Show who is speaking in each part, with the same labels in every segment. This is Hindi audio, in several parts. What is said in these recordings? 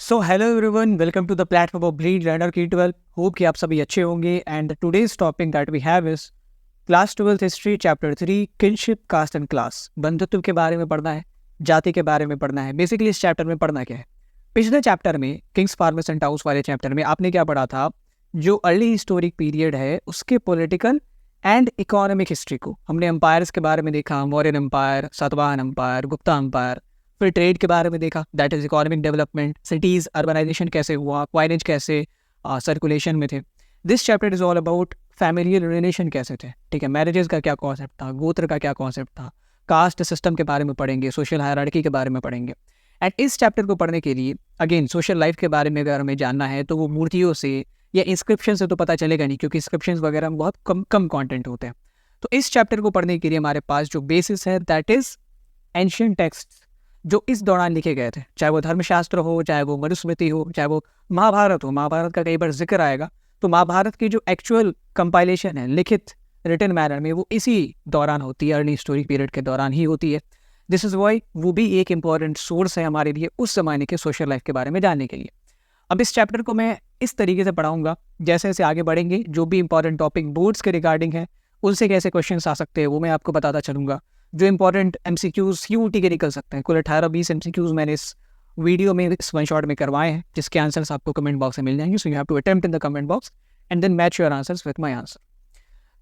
Speaker 1: So hello everyone, welcome to the platform of blade learner की 12। होप कि आप सभी अच्छे होंगे। And today's topic that we have is class 12th history chapter 3 kinship caste and class. बंधुत्व के बारे में पढ़ना है, जाति के बारे में पढ़ना है। बेसिकली इस चैप्टर में पढ़ना क्या है, पिछले चैप्टर में किंग्स फार्मर्स एंड टाउस वाले चैप्टर में आपने क्या पढ़ा था, जो अर्ली हिस्टोरिक पीरियड है उसके पॉलिटिकल एंड इकोनॉमिक हिस्ट्री को हमने एम्पायर्स के बारे में देखा, Mauryan empire, Satavahana empire, Gupta empire. फिर ट्रेड के बारे में देखा, that is economic development, cities urbanization कैसे हुआ, क्वाइनेज कैसे सर्कुलेशन में थे। This chapter is all about familial relation कैसे थे, ठीक है, मैरिजेस का क्या कॉन्सेप्ट था, गोत्र का क्या कॉन्सेप्ट था, कास्ट सिस्टम के बारे में पढ़ेंगे, सोशल हायरार्की के बारे में पढ़ेंगे। एंड इस चैप्टर को पढ़ने के लिए अगेन सोशल लाइफ के बारे में अगर हमें जानना है तो वो मूर्तियों से या इंस्क्रिप्शन से तो पता चलेगा नहीं, क्योंकि इंस्क्रिप्शन वगैरह में बहुत कम कंटेंट होते हैं। तो इस चैप्टर को पढ़ने के लिए हमारे पास जो बेसिस है दैट इज एंशिएंट टेक्स्ट जो इस दौरान लिखे गए थे, चाहे वो धर्मशास्त्र हो, चाहे वो मनुस्मृति हो, चाहे वो महाभारत हो। महाभारत का कई बार जिक्र आएगा, तो महाभारत की जो एक्चुअल कंपाइलेशन है लिखित रिटन मैनर में वो इसी दौरान होती है, अर्ली हिस्टोरिक पीरियड के दौरान ही होती है। दिस इज वाई वो भी एक इंपॉर्टेंट सोर्स है हमारे लिए उस जमाने के सोशल लाइफ के बारे में जानने के लिए। अब इस चैप्टर को मैं इस तरीके से पढ़ाऊंगा, जैसे जैसे आगे बढ़ेंगे जो भी इंपॉर्टेंट टॉपिक बोर्ड्स के रिगार्डिंग है उनसे कैसे क्वेश्चन आ सकते हैं वो मैं आपको बताता चलूँगा। जो इंपॉर्टेंट MCQs CUET के निकल सकते हैं, कुल 18-20 MCQs मैंने इस वीडियो में इस वन शॉट में करवाए हैं, जिसके आंसर्स आपको कमेंट बॉक्स में मिल जाएंगे। So you have to attempt in the comment box and then match your answers with my answer.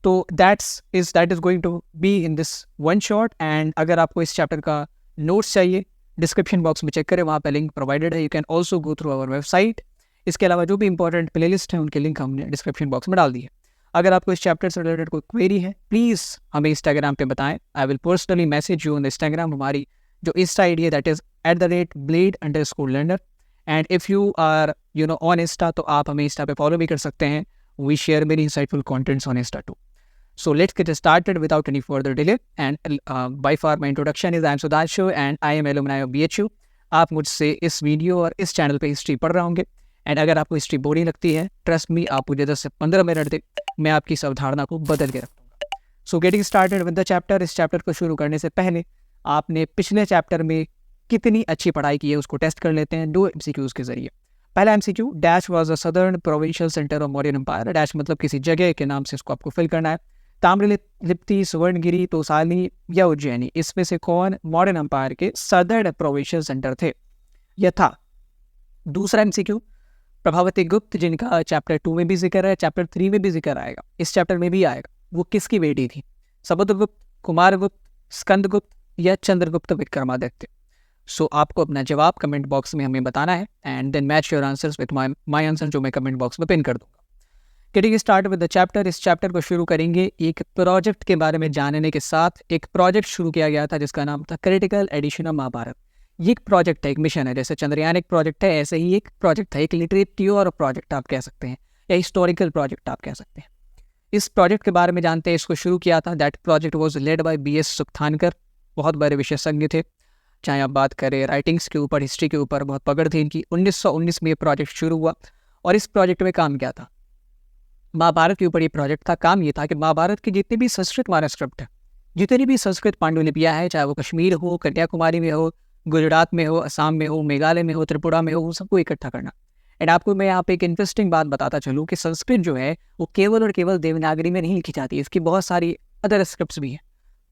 Speaker 1: तो that is going to be in this one shot. And अगर आपको इस चैप्टर का नोट्स चाहिए, डिस्क्रिप्शन बॉक्स में चेक करें, वहाँ पे लिंक प्रोवाइडेड है, you can also go through our website. इसके अलावा जो भी इंपॉर्टेंट प्लेलिस्ट है उनके लिंक हमने डिस्क्रिप्शन बॉक्स में डाल दी है। अगर आपको इस चैप्टर से रिलेटेड कोई क्वेरी है प्लीज़ हमें इंस्टाग्राम पे बताएं, I will personally message you on Instagram. हमारी जो इंस्टा आईडी है that is @blade_learner। And if you are on insta तो आप हमें इंस्टा पे फॉलो भी कर सकते हैं। वी शेयर मेरी insightful contents on insta too. So let's get started without any further delay. And by far my introduction is I am Sudhanshu and I am alumni of BHU। आप मुझसे इस वीडियो और इस चैनल पे हिस्ट्री पढ़ रहे होंगे। एंड अगर आपको हिस्ट्री बोरिंग लगती है, ट्रस्ट मी, आप मुझे 10 से 15 मिनट दे, मैं आपकी इस अवधारणा को बदल के रखूँगा। So getting started with the chapter. इस चैप्टर को शुरू करने से पहले आपने पिछले चैप्टर में कितनी अच्छी पढ़ाई की है उसको टेस्ट कर लेते हैं 2 MCQs के जरिए। पहला MCQ, dash was a southern provincial centre of Mauryan empire. Dash मतलब किसी जगह के नाम से इसको आपको फिल करना है। ताम्रलिप्ति, सुवर्णगिरी, तोसाली या उज्जैनी, इसमें से कौन मौर्यन एम्पायर के सदर्न प्रोविंशियल सेंटर थे या था। दूसरा MCQ, प्रभावती गुप्त, जिनका चैप्टर 2 में भी जिक्र है, चैप्टर 3 में भी जिक्र आएगा, इस चैप्टर में भी आएगा, वो किसकी बेटी थी, समुद्रगुप्त, कुमारगुप्त, स्कंदगुप्त या चंद्रगुप्त विक्रमादित्य। सो आपको अपना जवाब कमेंट बॉक्स में हमें बताना है and then match your answers with my answer, जो मैं कमेंट बॉक्स में पिन कर दूंगा। Getting start with the chapter. इस चैप्टर को शुरू करेंगे एक प्रोजेक्ट के बारे में जानने के साथ। एक प्रोजेक्ट शुरू किया गया था जिसका नाम था क्रिटिकल एडिशन ऑफ महाभारत। ये एक प्रोजेक्ट है, एक मिशन है, जैसे चंद्रयान एक प्रोजेक्ट है, ऐसे ही एक प्रोजेक्ट था, एक लिटरेचर प्रोजेक्ट आप कह सकते हैं या हिस्टोरिकल प्रोजेक्ट आप कह सकते हैं। इस प्रोजेक्ट के बारे में जानते हैं, इसको शुरू किया था, that project was led by BS सुक्थानकर। बहुत बड़े विशेषज्ञ थे, चाहे आप बात करें राइटिंग्स के ऊपर, हिस्ट्री के ऊपर बहुत पकड़ थी इनकी। 1919 में ये प्रोजेक्ट शुरू हुआ और इस प्रोजेक्ट में काम क्या था, महाभारत के ऊपर ये प्रोजेक्ट था। काम ये था कि महाभारत की जितने भी संस्कृत मैन्युस्क्रिप्ट है, जितनी भी संस्कृत पांडुलिपियाँ हैं, चाहे वो कश्मीर हो, कन्याकुमारी में हो, गुजरात में हो, असम में हो, मेघालय में हो, त्रिपुरा में हो, वो सबको इकट्ठा करना। एंड आपको मैं यहाँ पे एक इंटरेस्टिंग बात बताता चलूँ कि संस्कृत जो है वो केवल और केवल देवनागरी में नहीं लिखी जाती है, इसकी बहुत सारी अदर स्क्रिप्ट्स भी हैं।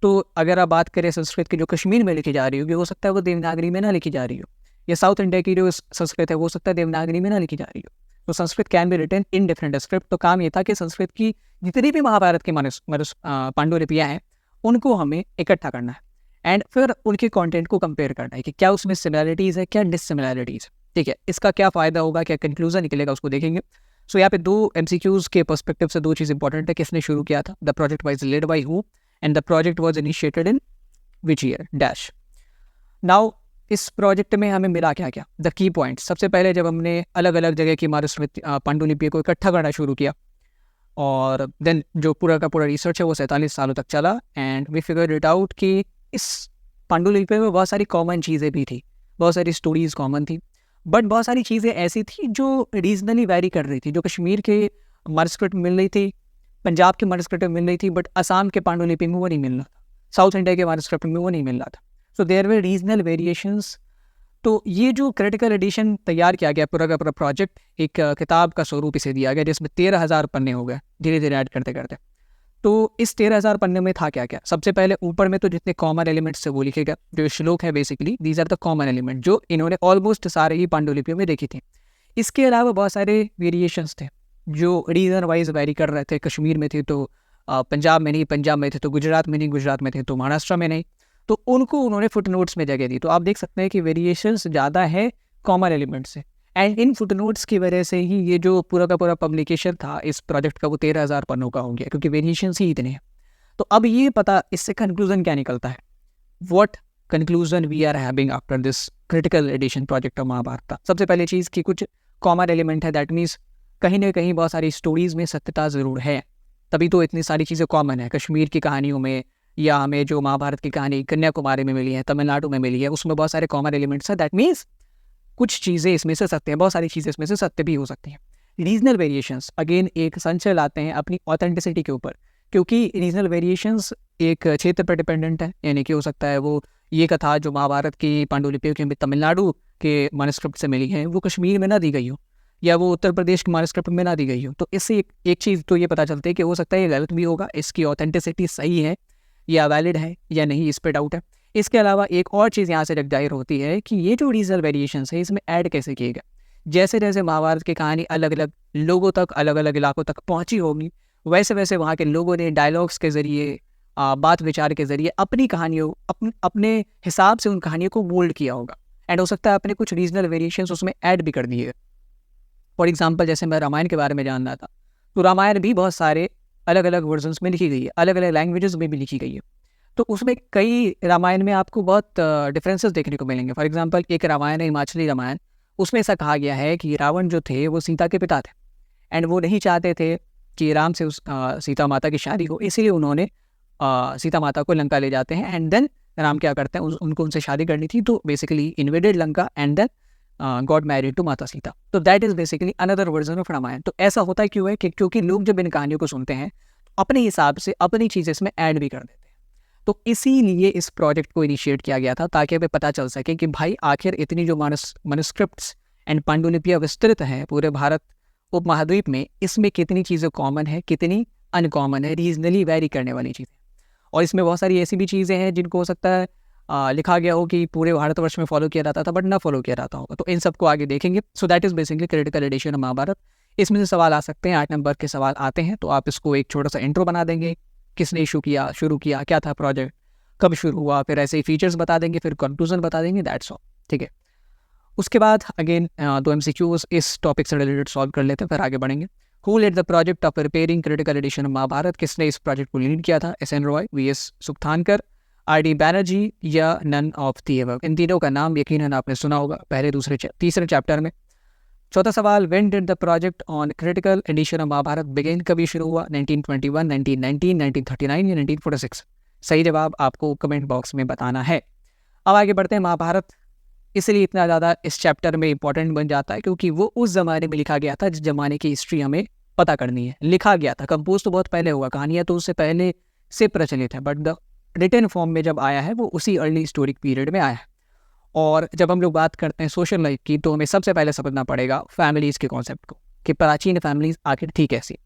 Speaker 1: तो अगर आप बात करें संस्कृत की जो कश्मीर में लिखी जा रही होगी, हो सकता है वो देवनागरी में ना लिखी जा रही हो, या साउथ इंडिया की जो संस्कृत है वो हो सकता है देवनागरी में ना लिखी जा रही हो। तो Sanskrit can be written in different script. तो काम ये था कि संस्कृत की जितनी भी महाभारत की पांडुलिपियाँ हैं उनको हमें इकट्ठा करना है एंड फिर उनके कंटेंट को कंपेयर करना है कि क्या उसमें सिमिलैरिटीज़ है, क्या डिससिमिलैरिटीज़, ठीक है, इसका क्या फ़ायदा होगा, क्या कंक्लूजन निकलेगा, उसको देखेंगे। सो यहाँ पे 2 MCQs के पर्सपेक्टिव से 2 चीज़ इंपॉर्टेंट है। किसने शुरू किया था, the project was led by who and the project was initiated in which year dash. Now इस प्रोजेक्ट में हमें मिला क्या क्या, द की पॉइंट। सबसे पहले जब हमने अलग अलग जगह की मनुस्मृति पांडुलिपि को इकट्ठा करना शुरू किया और देन जो पूरा का पूरा रिसर्च है वो 47 सालों तक चला and we figure it out कि इस पांडुलिपि में बहुत सारी कॉमन चीज़ें भी थी, बहुत सारी स्टोरीज कॉमन थी, बट बहुत सारी चीज़ें ऐसी थी जो रीजनली वैरी कर रही थी। जो कश्मीर के मैन्युस्क्रिप्ट में मिल रही थी, पंजाब के मैन्युस्क्रिप्ट में मिल रही थी, बट असम के पांडुलिपि में वो नहीं मिल रहा था, साउथ इंडिया के मैन्युस्क्रिप्ट में वो नहीं मिल रहा था। So their way regional variations तो ये जो क्रिटिकल एडिशन तैयार किया गया पूरा का पूरा प्रोजेक्ट एक किताब का स्वरूप इसे दिया गया, जिसमें 13,000 पन्ने हो गए धीरे धीरे ऐड करते करते। तो इस 13,000 पन्ने में था क्या क्या? सबसे पहले ऊपर में तो जितने कॉमन एलिमेंट्स थे वो लिखे गए, जो श्लोक है basically these are the common element जो इन्होंने ऑलमोस्ट सारे ही पांडुलिपियों में देखी थी। इसके अलावा बहुत सारे वेरिएशंस थे जो रीजन वाइज वेरी कर रहे थे। कश्मीर में थे तो पंजाब में नहीं, पंजाब में थे तो गुजरात में नहीं, गुजरात में थे तो महाराष्ट्र में नहीं, तो उनको उन्होंने फुटनोट्स में जगह दी। तो आप देख सकते हैं कि वेरिएशंस ज़्यादा है कॉमन एलिमेंट से, एंड इन फुटनोट्स की वजह से ही ये जो पूरा का पूरा पब्लिकेशन था इस प्रोजेक्ट का वो 13,000 पन्नों का हो गया, क्योंकि वेरिएशंस ही इतने हैं। तो अब ये पता इससे कंक्लूजन क्या निकलता है, what conclusion we are having after this critical edition project of Mahabharata. सबसे पहले चीज़ कि कुछ कॉमन एलिमेंट है, दैट मीन्स कहीं ना कहीं बहुत सारी स्टोरीज में सत्यता ज़रूर है, तभी तो इतनी सारी चीज़ें कॉमन है। कश्मीर की कहानियों में या हमें जो महाभारत की कहानी कन्याकुमारी में मिली है, तमिलनाडु में मिली है, उसमें बहुत सारे कॉमन एलिमेंट्स हैं। दैट मीन्स कुछ चीज़ें इसमें से सत्य हैं, बहुत सारी चीज़ें इसमें से सत्य भी हो सकती हैं। रीजनल वेरिएशंस अगेन एक संशय लाते हैं अपनी ऑथेंटिसिटी के ऊपर, क्योंकि रीजनल वेरिएशंस एक क्षेत्र पर डिपेंडेंट है। यानी कि हो सकता है वो ये कथा जो महाभारत की पांडुलिपियों के तमिलनाडु के मैन्युस्क्रिप्ट से मिली है वो कश्मीर में ना दी गई हो, या वो उत्तर प्रदेश के मैन्युस्क्रिप्ट में ना दी गई हो। तो इससे एक चीज़ तो ये पता चलती है कि हो सकता है ये गलत भी होगा, इसकी ऑथेंटिसिटी सही है या वैलिड है या नहीं, इस पर डाउट है। इसके अलावा एक और चीज़ यहाँ से जाहिर होती है कि ये जो रीजनल वेरिएशंस है इसमें ऐड कैसे किए गए। जैसे जैसे महाभारत की कहानी अलग अलग लोगों तक, अलग अलग इलाकों तक पहुँची होगी, वैसे वैसे वहाँ के लोगों ने डायलॉग्स के ज़रिए, बात विचार के ज़रिए अपनी कहानियों अपने हिसाब से उन कहानियों को मोल्ड किया होगा, एंड हो सकता है अपने कुछ रीजनल वेरिएशंस उसमें ऐड भी कर दिए। फॉर एग्जाम्पल जैसे मैं रामायण के बारे में जानना था, तो रामायण भी बहुत सारे अलग अलग वर्जन्स में लिखी गई है, अलग अलग लैंग्वेजेस में भी लिखी गई है। तो उसमें कई रामायण में आपको बहुत डिफरेंसेस देखने को मिलेंगे। फॉर एग्जांपल एक रामायण है हिमाचली रामायण, उसमें ऐसा कहा गया है कि रावण जो थे वो सीता के पिता थे, एंड वो नहीं चाहते थे कि राम से सीता माता की शादी हो, इसीलिए उन्होंने सीता माता को लंका ले जाते हैं, एंड देन राम क्या करते हैं, उनको उनसे शादी करनी थी, तो basically invaded Lanka and then got married to Mata Sita. तो that is basically another version of Ramayana. तो ऐसा होता क्यों है कि क्योंकि लोग जब इन कहानियों को सुनते हैं अपने हिसाब से अपनी चीज़ें इसमें ऐड भी कर देते हैं। तो इसीलिए इस प्रोजेक्ट को इनिशिएट किया गया था, ताकि हमें पता चल सके कि भाई आखिर इतनी जो मैन्युस्क्रिप्ट्स एंड पांडुलिपियाँ विस्तृत हैं पूरे भारत उपमहाद्वीप में, इसमें कितनी चीज़ें कॉमन है, कितनी अनकॉमन है, रीजनली वेरी करने वाली चीज़ें। और इसमें बहुत सारी ऐसी भी चीज़ें हैं जिनको हो सकता है लिखा गया हो कि पूरे भारतवर्ष में फॉलो किया जाता था बट ना फॉलो किया जाता होगा। तो इन सबको आगे देखेंगे। So that is basically critical edition of Mahabharata. इसमें से सवाल आ सकते हैं, 8 नंबर के सवाल आते हैं, तो आप इसको एक छोटा सा इंट्रो बना देंगे, किसने इशू किया, शुरू किया, क्या था प्रोजेक्ट, कब शुरू हुआ, फिर ऐसे ही फीचर्स बता देंगे, फिर कंक्लूजन बता देंगे, दैट्स ऑल। ठीक है, उसके बाद अगेन 2 MCQs इस टॉपिक से रिलेटेड सॉल्व कर लेते हैं, फिर आगे बढ़ेंगे। Who led the project of preparing critical edition of Mahabharata, किसने इस प्रोजेक्ट को लीड किया था, SN Roy, VS सुक्थानकर, RD Banerjee या नन ऑफ द अबव। इन तीनों का नाम यकीनन आपने सुना होगा पहले, दूसरे, तीसरे चैप्टर में। चौथा सवाल, when did the project on critical edition of Mahabharata begin, कभी शुरू हुआ, 1921, 1919, 1939 या 1946? सही जवाब आपको कमेंट बॉक्स में बताना है। अब आगे बढ़ते हैं। महाभारत इसलिए इतना ज़्यादा इस चैप्टर में इंपॉर्टेंट बन जाता है क्योंकि वो उस ज़माने में लिखा गया था जिस ज़माने की हिस्ट्री हमें पता करनी है। लिखा गया था, कंपोज तो बहुत पहले हुआ, कहानियाँ तो उससे पहले से प्रचलित है, बट द रिटन फॉर्म में जब आया है वो उसी अर्ली हिस्टोरिक पीरियड में आया है। और जब हम लोग बात करते हैं सोशल लाइफ की, तो हमें सबसे पहले समझना पड़ेगा फैमिलीज़ के कॉन्सेप्ट को, कि प्राचीन फैमिलीज़ आखिर थी कैसी।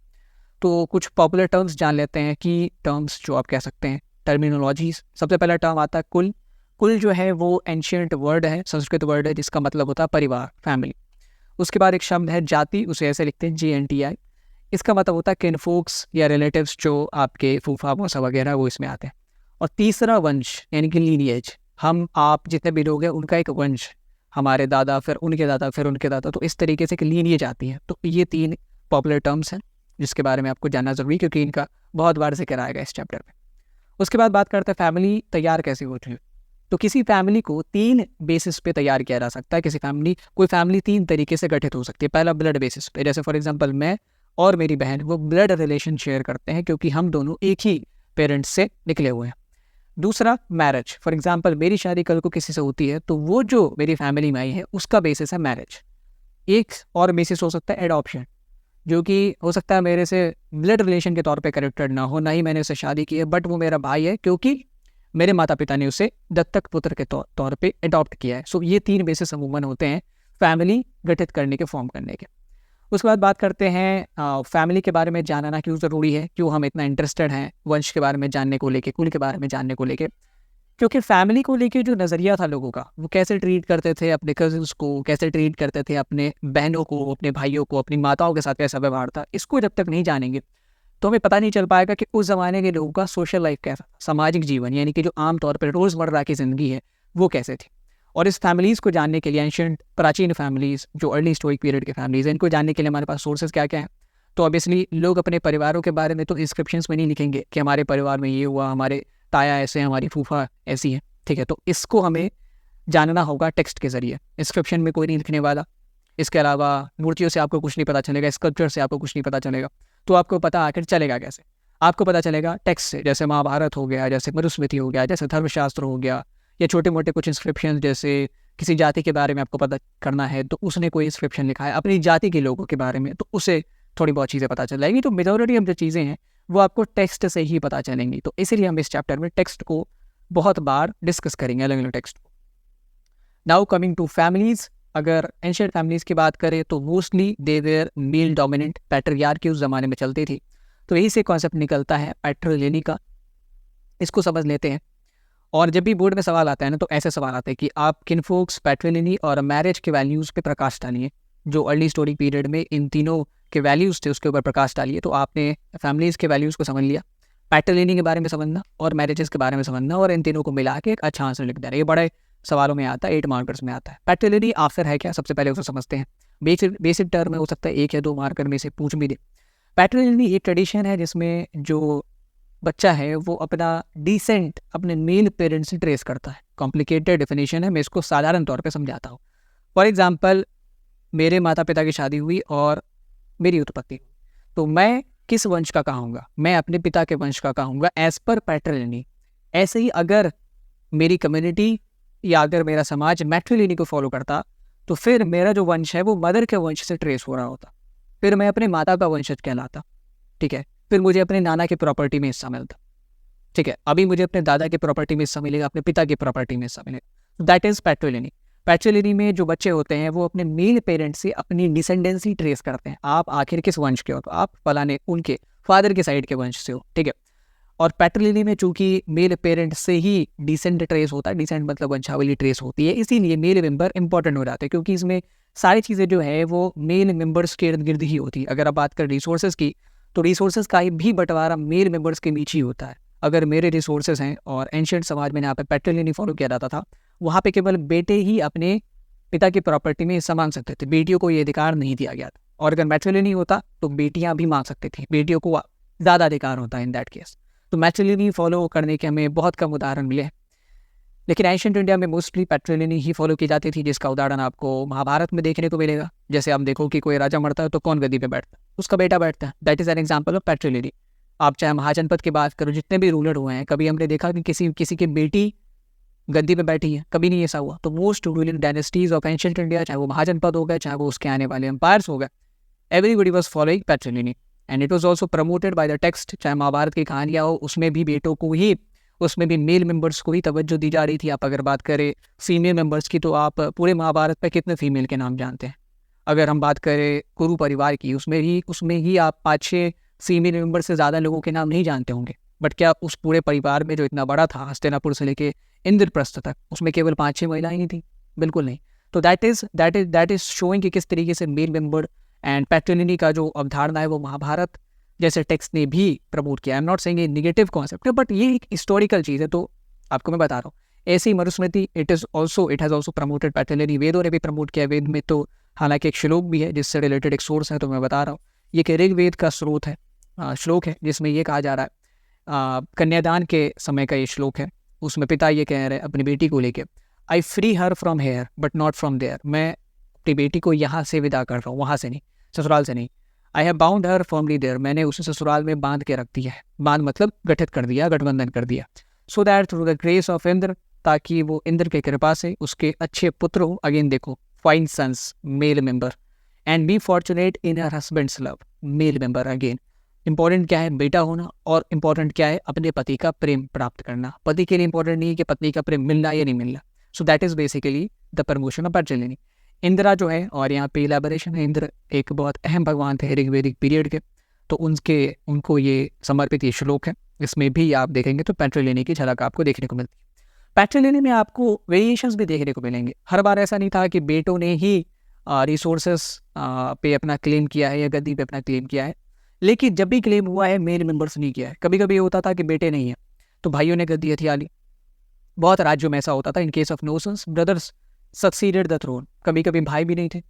Speaker 1: तो कुछ पॉपुलर टर्म्स जान लेते हैं, कि टर्म्स जो आप कह सकते हैं, टर्मिनोलॉजीज। सबसे पहला टर्म आता है कुल। कुल जो है वो एंशियंट वर्ड है, संस्कृत वर्ड है, जिसका मतलब होता है परिवार, फैमिली। उसके बाद एक शब्द है जाति, उसे ऐसे लिखते हैं JNTI। इसका मतलब होता है किनफोक्स या रिलेटिव्स, जो आपके फूफा मौसा वगैरह वो इसमें आते हैं। और तीसरा वंश, यानी कि लीनिएज, हम आप जितने भी लोग हैं उनका एक वंश, हमारे दादा, फिर उनके दादा, फिर उनके दादा, तो इस तरीके से एक लीनिएज आती है। तो ये 3 पॉपुलर टर्म्स हैं जिसके बारे में आपको जानना ज़रूरी, क्योंकि इनका बहुत बार जिक्र आएगा इस चैप्टर में। उसके बाद बात करते हैं फैमिली तैयार कैसे होती है। तो किसी फैमिली को 3 बेसिस पे तैयार किया जा सकता है। कोई फैमिली 3 तरीके से गठित हो सकती है। पहला ब्लड बेसिस पे, जैसे फॉर एग्जांपल मैं और मेरी बहन वो ब्लड रिलेशन शेयर करते हैं क्योंकि हम दोनों एक ही पेरेंट्स से निकले हुए हैं। दूसरा मैरिज, फॉर एग्जांपल मेरी शादी कल को किसी से होती है तो वो जो मेरी फैमिली में आई है उसका बेसिस है मैरिज। एक और बेसिस हो सकता है एडॉप्शन, जो कि हो सकता है मेरे से ब्लड रिलेशन के तौर पे कनेक्टेड ना हो, ना ही मैंने उससे शादी की है, बट वो मेरा भाई है क्योंकि मेरे माता पिता ने उसे दत्तक पुत्र के तौर पे अडॉप्ट किया है। सो ये 3 बेसिस अमूमन होते हैं फैमिली गठित करने के, फॉर्म करने के। उसके बाद बात करते हैं फैमिली के बारे में जानना क्यों ज़रूरी है, क्यों हम इतना इंटरेस्टेड हैं वंश के बारे में जानने को लेके, कुल के बारे में जानने को लेके। क्योंकि फैमिली को लेके जो नज़रिया था लोगों का, वो कैसे ट्रीट करते थे अपने कजिन्स को, कैसे ट्रीट करते थे अपने बहनों को, अपने भाइयों को, अपनी माताओं के साथ कैसा व्यवहार था, इसको जब तक नहीं जानेंगे तो हमें पता नहीं चल पाएगा कि उस ज़माने के लोगों का सोशल लाइफ कैसा, सामाजिक जीवन यानी कि जो आमतौर पर रोज़मर्रा की ज़िंदगी है वो कैसे थी। और इस फैमिलीज़ को जानने के लिए, एंशिएंट प्राचीन फैमिलीज़ जो अर्ली हिस्टोरिक पीरियड के फैमिलीज़ हैं, इनको जानने के लिए हमारे पास सोर्सेज क्या क्या हैं। तो ऑब्वियसली लोग अपने परिवारों के बारे में तो इंस्क्रिप्शंस में नहीं लिखेंगे कि हमारे परिवार में ये हुआ, हमारे ताया ऐसे हैं, हमारी फूफा ऐसी है, ठीक है। तो इसको हमें जानना होगा टेक्स्ट के ज़रिए। इंस्क्रिप्शन में कोई नहीं लिखने वाला, इसके अलावा मूर्तियों से आपको कुछ नहीं पता चलेगा, स्कल्पचर से आपको कुछ नहीं पता चलेगा। तो आपको पता आखिर चलेगा कैसे? आपको पता चलेगा टेक्स्ट से, जैसे महाभारत हो गया, जैसे मनुस्मृति हो गया, जैसे धर्मशास्त्र हो गया, या छोटे मोटे कुछ इंस्क्रिप्शन, जैसे किसी जाति के बारे में आपको पता करना है तो उसने कोई इंस्क्रिप्शन लिखा है अपनी जाति के लोगों के बारे में, तो उसे थोड़ी बहुत चीज़ें पता चल जाएगी। तो मेजॉरिटी ऑफ जो चीज़ें हैं वो आपको टेक्स्ट से ही पता चलेंगी। तो इसीलिए हम इस चैप्टर में टेक्स्ट को बहुत बार डिस्कस करेंगे, अलग अलग टेक्स्ट को। नाउ कमिंग टू फैमिलीज़, अगर एंशिएंट फैमिलीज़ की बात करें तो mostly they were male dominant, patriarchy उस ज़माने में चलती थी। तो यही से कॉन्सेप्ट निकलता है पैट्रिलिनी का, इसको समझ लेते हैं। और जब भी बोर्ड में सवाल आता है ना, तो ऐसे सवाल आते हैं कि आप किनफोक्स, पैट्रिलिनी और मैरिज के वैल्यूज़ पे प्रकाश डालिए। जो अर्ली हिस्टोरिक पीरियड में इन तीनों के वैल्यूज़ थे उसके ऊपर प्रकाश डालिए। तो आपने फैमिलीज़ के वैल्यूज़ को समझ लिया, पैट्रिलिनी के बारे में समझना और मैरिजेस के बारे में समझना, और इन तीनों को मिला के एक अच्छा आंसर लिख देना। ये बड़े सवालों में आता है, 8 मार्कर्स में आता है। पैट्रिलिनी आखिर है क्या, सबसे पहले उसे समझते हैं। बेसिक टर्म में हो सकता है 1 या 2 मार्कर में से पूछ भी दे। पैट्रिलिनी एक ट्रेडिशन है जिसमें जो बच्चा है वो अपना डिसेंट अपने मेल पेरेंट्स से ट्रेस करता है। कॉम्प्लिकेटेड डेफिनेशन है, मैं इसको साधारण तौर पे समझाता हूँ। फॉर एग्जांपल, मेरे माता पिता की शादी हुई और मेरी उत्पत्ति हुई, तो मैं किस वंश का कहूँगा? मैं अपने पिता के वंश का कहूँगा एज पर पैट्रिलिनी। ऐसे ही अगर मेरी कम्युनिटी या अगर मेरा समाज मैट्रिलिनी को फॉलो करता तो फिर मेरा जो वंश है वो मदर के वंश से ट्रेस हो रहा होता, फिर मैं अपने माता का वंशज कहलाता, ठीक है। फिर मुझे अपने नाना की प्रॉपर्टी में हिस्सा मिलता, ठीक है। अभी मुझे अपने दादा की प्रॉपर्टी में हिस्सा मिलेगा, अपने पिता की प्रॉपर्टी में हिस्सा मिलेगा। That is पैट्रिलिनी। पैट्रिलिनी में जो बच्चे होते हैं वो अपने मेल पेरेंट्स से अपनी डिसेंडेंसी ट्रेस करते हैं। आप आखिर किस वंश के हो? तो आप फलाने उनके फादर के साइड के वंश से हो, ठीक है। और पैट्रिलिनी में चूंकि मेल पेरेंट से ही डिसेंट ट्रेस होता है, डिसेंट मतलब वंशावली ट्रेस होती है, इसीलिए मेल मेंबर इंपॉर्टेंट हो जाते हैं, क्योंकि इसमें सारी चीज़ें जो है वो मेल मेंबर्स के इर्द गिर्द ही होती है। अगर आप बात करें रिसोर्सेज की, तो रिसोर्सेज का भी बंटवारा मेल मेंबर्स के बीच ही होता है। अगर मेरे रिसोर्सेज हैं और एंशिएंट समाज में यहाँ पे पैट्रिलिनी फॉलो किया जाता था, वहाँ पे केवल बेटे ही अपने पिता की प्रॉपर्टी में हिस्सा मांग सकते थे, बेटियों को ये अधिकार नहीं दिया गया था। और अगर मैट्रिलिनी होता तो बेटियाँ भी मांग सकती थी, बेटियों को ज़्यादा अधिकार होता है इन दैट केस। तो मैट्रिलिनी फॉलो करने के हमें बहुत कम उदाहरण मिले हैं, लेकिन एंशिएंट इंडिया में मोस्टली पैट्रिलिनी ही फॉलो की जाती थी, जिसका उदाहरण आपको महाभारत में देखने को मिलेगा। जैसे आप देखो कि कोई राजा मरता है तो कौन गद्दी पे बैठता है? उसका बेटा बैठता है। That is an example of patriliny. आप चाहे महाजनपद की बात करो, जितने भी रूलर हुए हैं, कभी हमने देखा कि किसी की बेटी गद्दी पे बैठी है? कभी नहीं ऐसा हुआ। तो most ruling dynasties of ancient India, चाहे वो महाजनपद हो गए, चाहे वो उसके आने वाले एम्पायर्स हो गए, everybody was following patriliny and it was also promoted by the text. चाहे महाभारत की कहानियाँ हो, उसमें भी बेटों को ही, उसमें भी मेल मेंबर्स को ही तवज्जो दी जा रही थी। आप अगर बात करें फीमेल मेंबर्स की, तो आप पूरे महाभारत पे कितने फीमेल के नाम जानते हैं? अगर हम बात करें कुरु परिवार की, उसमें ही आप 5-6 फीमेल मेंबर से ज़्यादा लोगों के नाम नहीं जानते होंगे। बट क्या उस पूरे परिवार में जो इतना बड़ा था, हस्तिनापुर से लेके इंद्रप्रस्थ तक, उसमें केवल 5-6 महिलाएं ही थी? बिल्कुल नहीं। तो दैट इज शोइंग कि किस तरीके से मेल मेंबर एंड पैट्रिलिनी का जो अवधारणा है वो महाभारत जैसे टेक्स्ट ने भी प्रमोट किया। आई एम नॉट सेइंग ये निगेटिव कॉन्सेप्ट है, बट ये एक हिस्टोरिकल चीज़ है, तो आपको मैं बता रहा हूँ। ऐसी Manusmriti it has also promoted patriliny. वेदों ने भी प्रमोट किया। वेद में तो हालांकि एक श्लोक भी है जिससे रिलेटेड एक सोर्स है, तो मैं बता रहा हूँ। ये कि ऋग्वेद का स्रोत है, श्लोक है, जिसमें ये कहा जा रहा है, कन्यादान के समय का ये श्लोक है। उसमें पिता ये कह रहे हैं अपनी बेटी को लेके, I free her from here but not from there. मैं अपनी बेटी को यहाँ से विदा कर रहा हूँ, वहाँ से नहीं, ससुराल से नहीं। I have bound her firmly there, मैंने उसे ससुराल में बांध के रख दिया है। बांध मतलब गठित कर दिया, गठबंधन कर दिया। So that through the grace of Indra, ताकि वो इंद्र के कृपा से उसके अच्छे पुत्र हो। अगेन देखो, fine sons, male member, and be fortunate in her husband's love, male member again, important क्या है बेटा होना, और इंपॉर्टेंट क्या है अपने पति का प्रेम प्राप्त करना। पति के लिए इंपॉर्टेंट नहीं है कि पत्नी का प्रेम मिलना या नहीं मिलना। So that is basically the promotion of patriliny. Indira जो है, और यहाँ पे इलेबोरेशन है, इंद्र एक बहुत अहम भगवान थे ऋग्वेदिक पीरियड के, तो उनको ये समर्पित ये श्लोक है। इसमें भी आप देखेंगे तो पैट्रिलिनी की झलक आपको देखने को मिलती है। पैट्रिलिनी में आपको वेरिएशंस भी देखने को मिलेंगे। हर बार ऐसा नहीं था कि बेटों ने ही रिसोर्सेस पे अपना क्लेम किया है या गद्दी पे अपना क्लेम किया है, लेकिन जब भी क्लेम हुआ है मेल मेंबर्स नहीं किया है। कभी कभी होता था कि बेटे नहीं है तो भाइयों ने गद्दी हथिया ली। बहुत राज्यों में ऐसा होता था। In case of no sons brothers succeeded the throne. कभी कभी भाई भी नहीं थे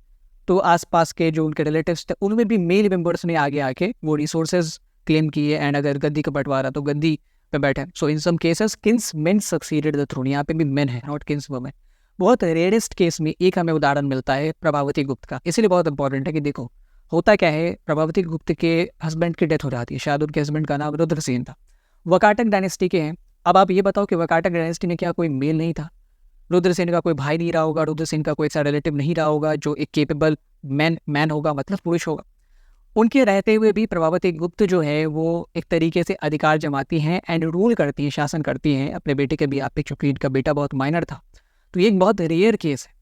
Speaker 1: तो आसपास के जो उनके रिलेटिव्स थे उनमें भी मेल मेंबर्स ने आगे आके वो रिसोर्सेज क्लेम किए, एंड अगर गद्दी का बंटवारा तो गद्दी पे बैठे। So in some cases kings men succeeded the throne. यहाँ पे भी मेन है, नॉट किंग्स वुमेन। बहुत रेयरेस्ट केस में एक हमें उदाहरण मिलता है प्रभावती गुप्त का। इसीलिए बहुत इंपॉर्टेंट है कि देखो होता क्या है, प्रभावती गुप्त के हस्बैंड की डेथ हो जाती है। शायद उनके हस्बैंड का नाम रुद्रसेन था। वकाटक डायनेस्टी के हैं। अब आप ये बताओ कि वकाटक डायनेस्टी में क्या कोई मेल नहीं था? रुद्रसेन का कोई भाई नहीं रहा होगा, रुद्रसेन का कोई ऐसा रिलेटिव नहीं रहा होगा जो एक केपेबल मैन होगा, मतलब पुरुष होगा। उनके रहते हुए भी प्रभावती गुप्त जो है वो एक तरीके से अधिकार जमाती हैं एंड रूल करती हैं, शासन करती हैं अपने बेटे के भी आप पे, चूंकि इनका बेटा बहुत माइनर था। तो ये एक बहुत रेयर केस है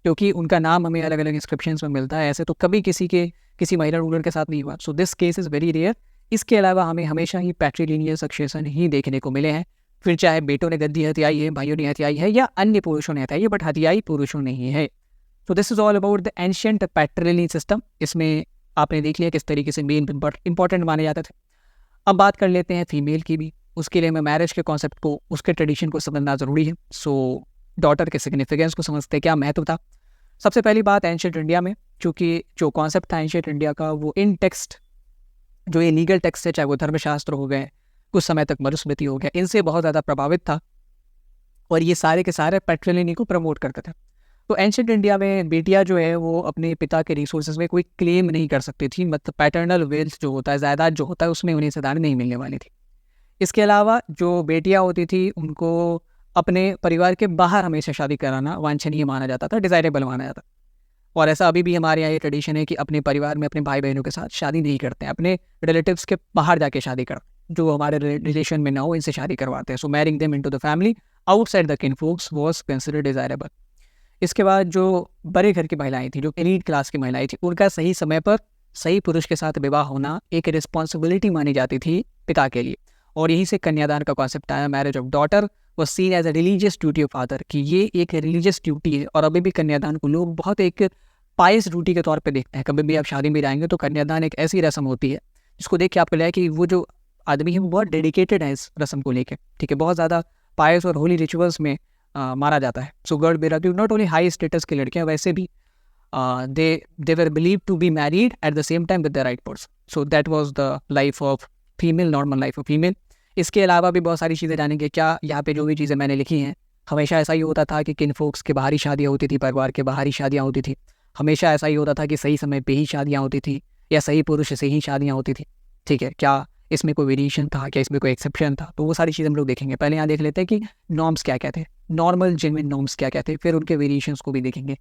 Speaker 1: क्योंकि उनका नाम हमें अलग अलग इंस्क्रिप्शंस में मिलता है। ऐसे तो कभी किसी महिला रूलर के साथ नहीं हुआ। So this case is very rare. इसके अलावा हमें हमेशा ही पैट्रिलिनियल सक्सेशन ही देखने को मिले हैं। फिर चाहे बेटों ने गद्दी हथियाई है, भाइयों ने हथियाई है, या अन्य पुरुषों ने हथियाई है, बट हथियाई पुरुषों ने ही है। तो this is all about the ancient patriliny system. इसमें आपने देख लिया किस तरीके से मेन इंपॉर्टेंट माने जाते थे। अब बात कर लेते हैं फीमेल की भी। उसके लिए हमें मैरिज के कॉन्सेप्ट को, उसके ट्रेडिशन को समझना ज़रूरी है। सो डॉटर के सिग्निफिकेंस को समझते, क्या महत्व था। सबसे पहली बात एंशिएंट इंडिया में, चूँकि जो कॉन्सेप्ट था एंशिएंट इंडिया का वो इन टेक्स्ट, जो ये लीगल टेक्स्ट है, चाहे वो धर्मशास्त्र हो गए, कुछ समय तक मनुस्मृति हो गया, इनसे बहुत ज़्यादा प्रभावित था और ये सारे के सारे पैट्रिलिनी को प्रमोट करते थे। तो एंशिएंट इंडिया में बेटियां जो है वो अपने पिता के रिसोर्सेज में कोई क्लेम नहीं कर सकती थी। मतलब पैटर्नल वेल्थ जो होता है, जायदाद जो होता है, उसमें उन्हें हिस्सेदारी नहीं मिलने वाली थी। इसके अलावा जो बेटियां होती थी उनको अपने परिवार के बाहर हमेशा शादी कराना वांछनीय माना जाता था, डिज़ायरेबल माना जाता। और ऐसा अभी भी हमारे यहाँ ये ट्रेडिशन है कि अपने परिवार में अपने भाई बहनों के साथ शादी नहीं करते हैं, अपने रिलेटिव्स के बाहर जाके शादी करते हैं, जो हमारे रिलेशन में ना हो इनसे शादी करवाते हैं। So marrying them into the family outside the kinfolks was considered desirable. इसके बाद जो बड़े घर की महिलाएं थी, जो एलीट क्लास की महिलाएं थी, उनका सही समय पर सही पुरुष के साथ विवाह होना एक रिस्पॉन्सिबिलिटी मानी जाती थी पिता के लिए। और यहीं से कन्यादान का कॉन्सेप्ट आया। Marriage of daughter was seen as a religious duty of father, कि ये एक रिलीजियस ड्यूटी है। और अभी भी कन्यादान को लोग बहुत एक पायस ड्यूटी के तौर पे देखते हैं। कभी भी आप शादी में जाएंगे तो कन्यादान एक ऐसी रस्म होती है जिसको देख के आपको लगे कि वो जो आदमी है वो बहुत डेडिकेटेड है इस रस्म को लेकर, ठीक है। बहुत ज़्यादा पायस और होली रिचुअल्स में मारा जाता है। सो गर्ल बेरा की नॉट ओनली हाई स्टेटस की लड़कियां, वैसे भी they were believe to be married at the same time with the right person. So that was the life of female, normal life of female. इसके अलावा भी बहुत सारी चीज़ें जानेंगे। क्या यहाँ पे जो भी चीज़ें मैंने लिखी हैं, हमेशा ऐसा ही होता था कि किन फोक्स के बाहरी शादियाँ होती थी, परिवार के बाहरी शादियाँ होती थी। हमेशा ऐसा ही होता था कि सही समय पे ही शादियाँ होती थी या सही पुरुष से ही शादियाँ होती थी, ठीक है। क्या इसमें कोई वेरिएशन था, क्या इसमें कोई एक्सेप्शन था, तो वो सारी चीज़ें हम लोग देखेंगे। पहले यहाँ देख लेते हैं कि नॉर्म्स क्या कहते हैं, नॉर्मल जेन्युइन नॉर्म्स क्या कहते हैं, फिर उनके वेरिएशंस को भी देखेंगे।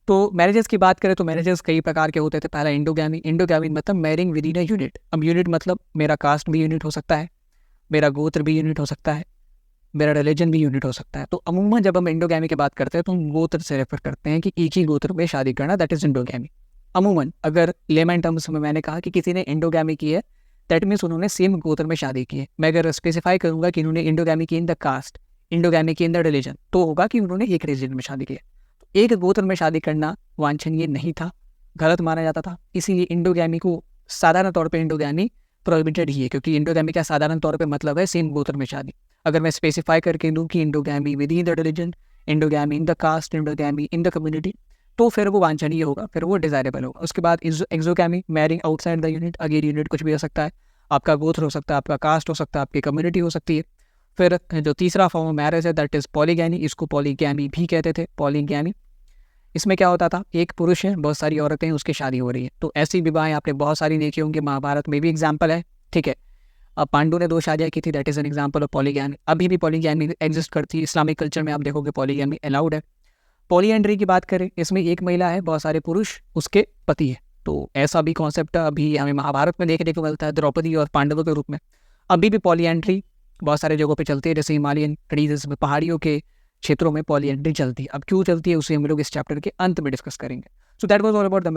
Speaker 1: तो मैरिजेस की बात करें तो मैरिजेस कई प्रकार के होते थे। पहला इंडोगैमी। इंडोगैमी मतलब marrying with in a unit. अब यूनिट मतलब मेरा कास्ट भी यूनिट हो सकता है, मेरा गोत्र भी यूनिट हो सकता है, मेरा रिलीजन भी यूनिट हो सकता है। तो अमूमन जब हम इंडोगैमी की बात करते हैं तो हम गोत्र से रेफर करते हैं कि एक ही गोत्र में शादी करना, दैट इज इंडोगैमी। अमूमन अगर लेमन टर्म्स में मैंने कहा कि किसी ने इंडोगैमी की है, दैट मीन्स उन्होंने सेम गोत्र में शादी की है। मैं अगर स्पेसिफाई करूंगा कि उन्होंने इंडोगैमी की इन द कास्ट, इंडोगैमी की इन द रिलीजन, तो होगा कि उन्होंने एक रिलीजन में शादी की है। तो एक गोत्र में शादी करना वांछनीय नहीं था, गलत माना जाता था। इसीलिए इंडोगैमी को साधारण तौर पर इंडोगैमी प्रोहिबिटेड ही है, क्योंकि इंडोगैमी का साधारण तौर पे मतलब है सेम गोत्र में शादी। अगर मैं स्पेसिफाई करके दूँ कि endogamy within the religion, endogamy in the caste, endogamy in the community, तो फिर वो वांछनीय होगा, फिर वो डिजायरेबल होगा। उसके बाद exogamy, marrying outside the unit. Again unit कुछ भी हो सकता है, आपका गोत्र हो सकता है, आपका कास्ट हो सकता है, आपकी कम्युनिटी हो सकती है। फिर जो तीसरा फॉर्म ऑफ मैरिज है दैट इज पॉलीगैमी। इसको पॉलीगैमी भी कहते थे, पॉलीगैमी। इसमें क्या होता था, एक पुरुष है, बहुत सारी औरतें हैं, उसकी शादी हो रही है। तो ऐसी विवाहें आपने बहुत सारी देखी होंगी, महाभारत में भी एग्जाम्पल है, ठीक है। अब पांडु ने 2 शादियाँ की थी, that is an example of polygamy. अभी भी पॉलीगैमी एग्जिस्ट करती है। इस्लामिक कल्चर में आप देखोगे पॉलीगैमी अलाउड है। पॉलीएंड्री की बात करें, इसमें एक महिला है, बहुत सारे पुरुष उसके पति है, तो ऐसा भी कॉन्सेप्ट अभी हमें महाभारत में देखने को मिलता है, द्रौपदी और पांडवों के रूप में। अभी भी पॉलीएंट्री बहुत सारे जगहों पे चलती है, जैसे हिमालयन ट्रेडिशंस में पहाड़ियों के क्षेत्रों में पॉलीएंट्री चलती है। अब क्यों चलती है उसे हम लोग इस चैप्टर के अंत में डिस्कस करेंगे। सो that was all about the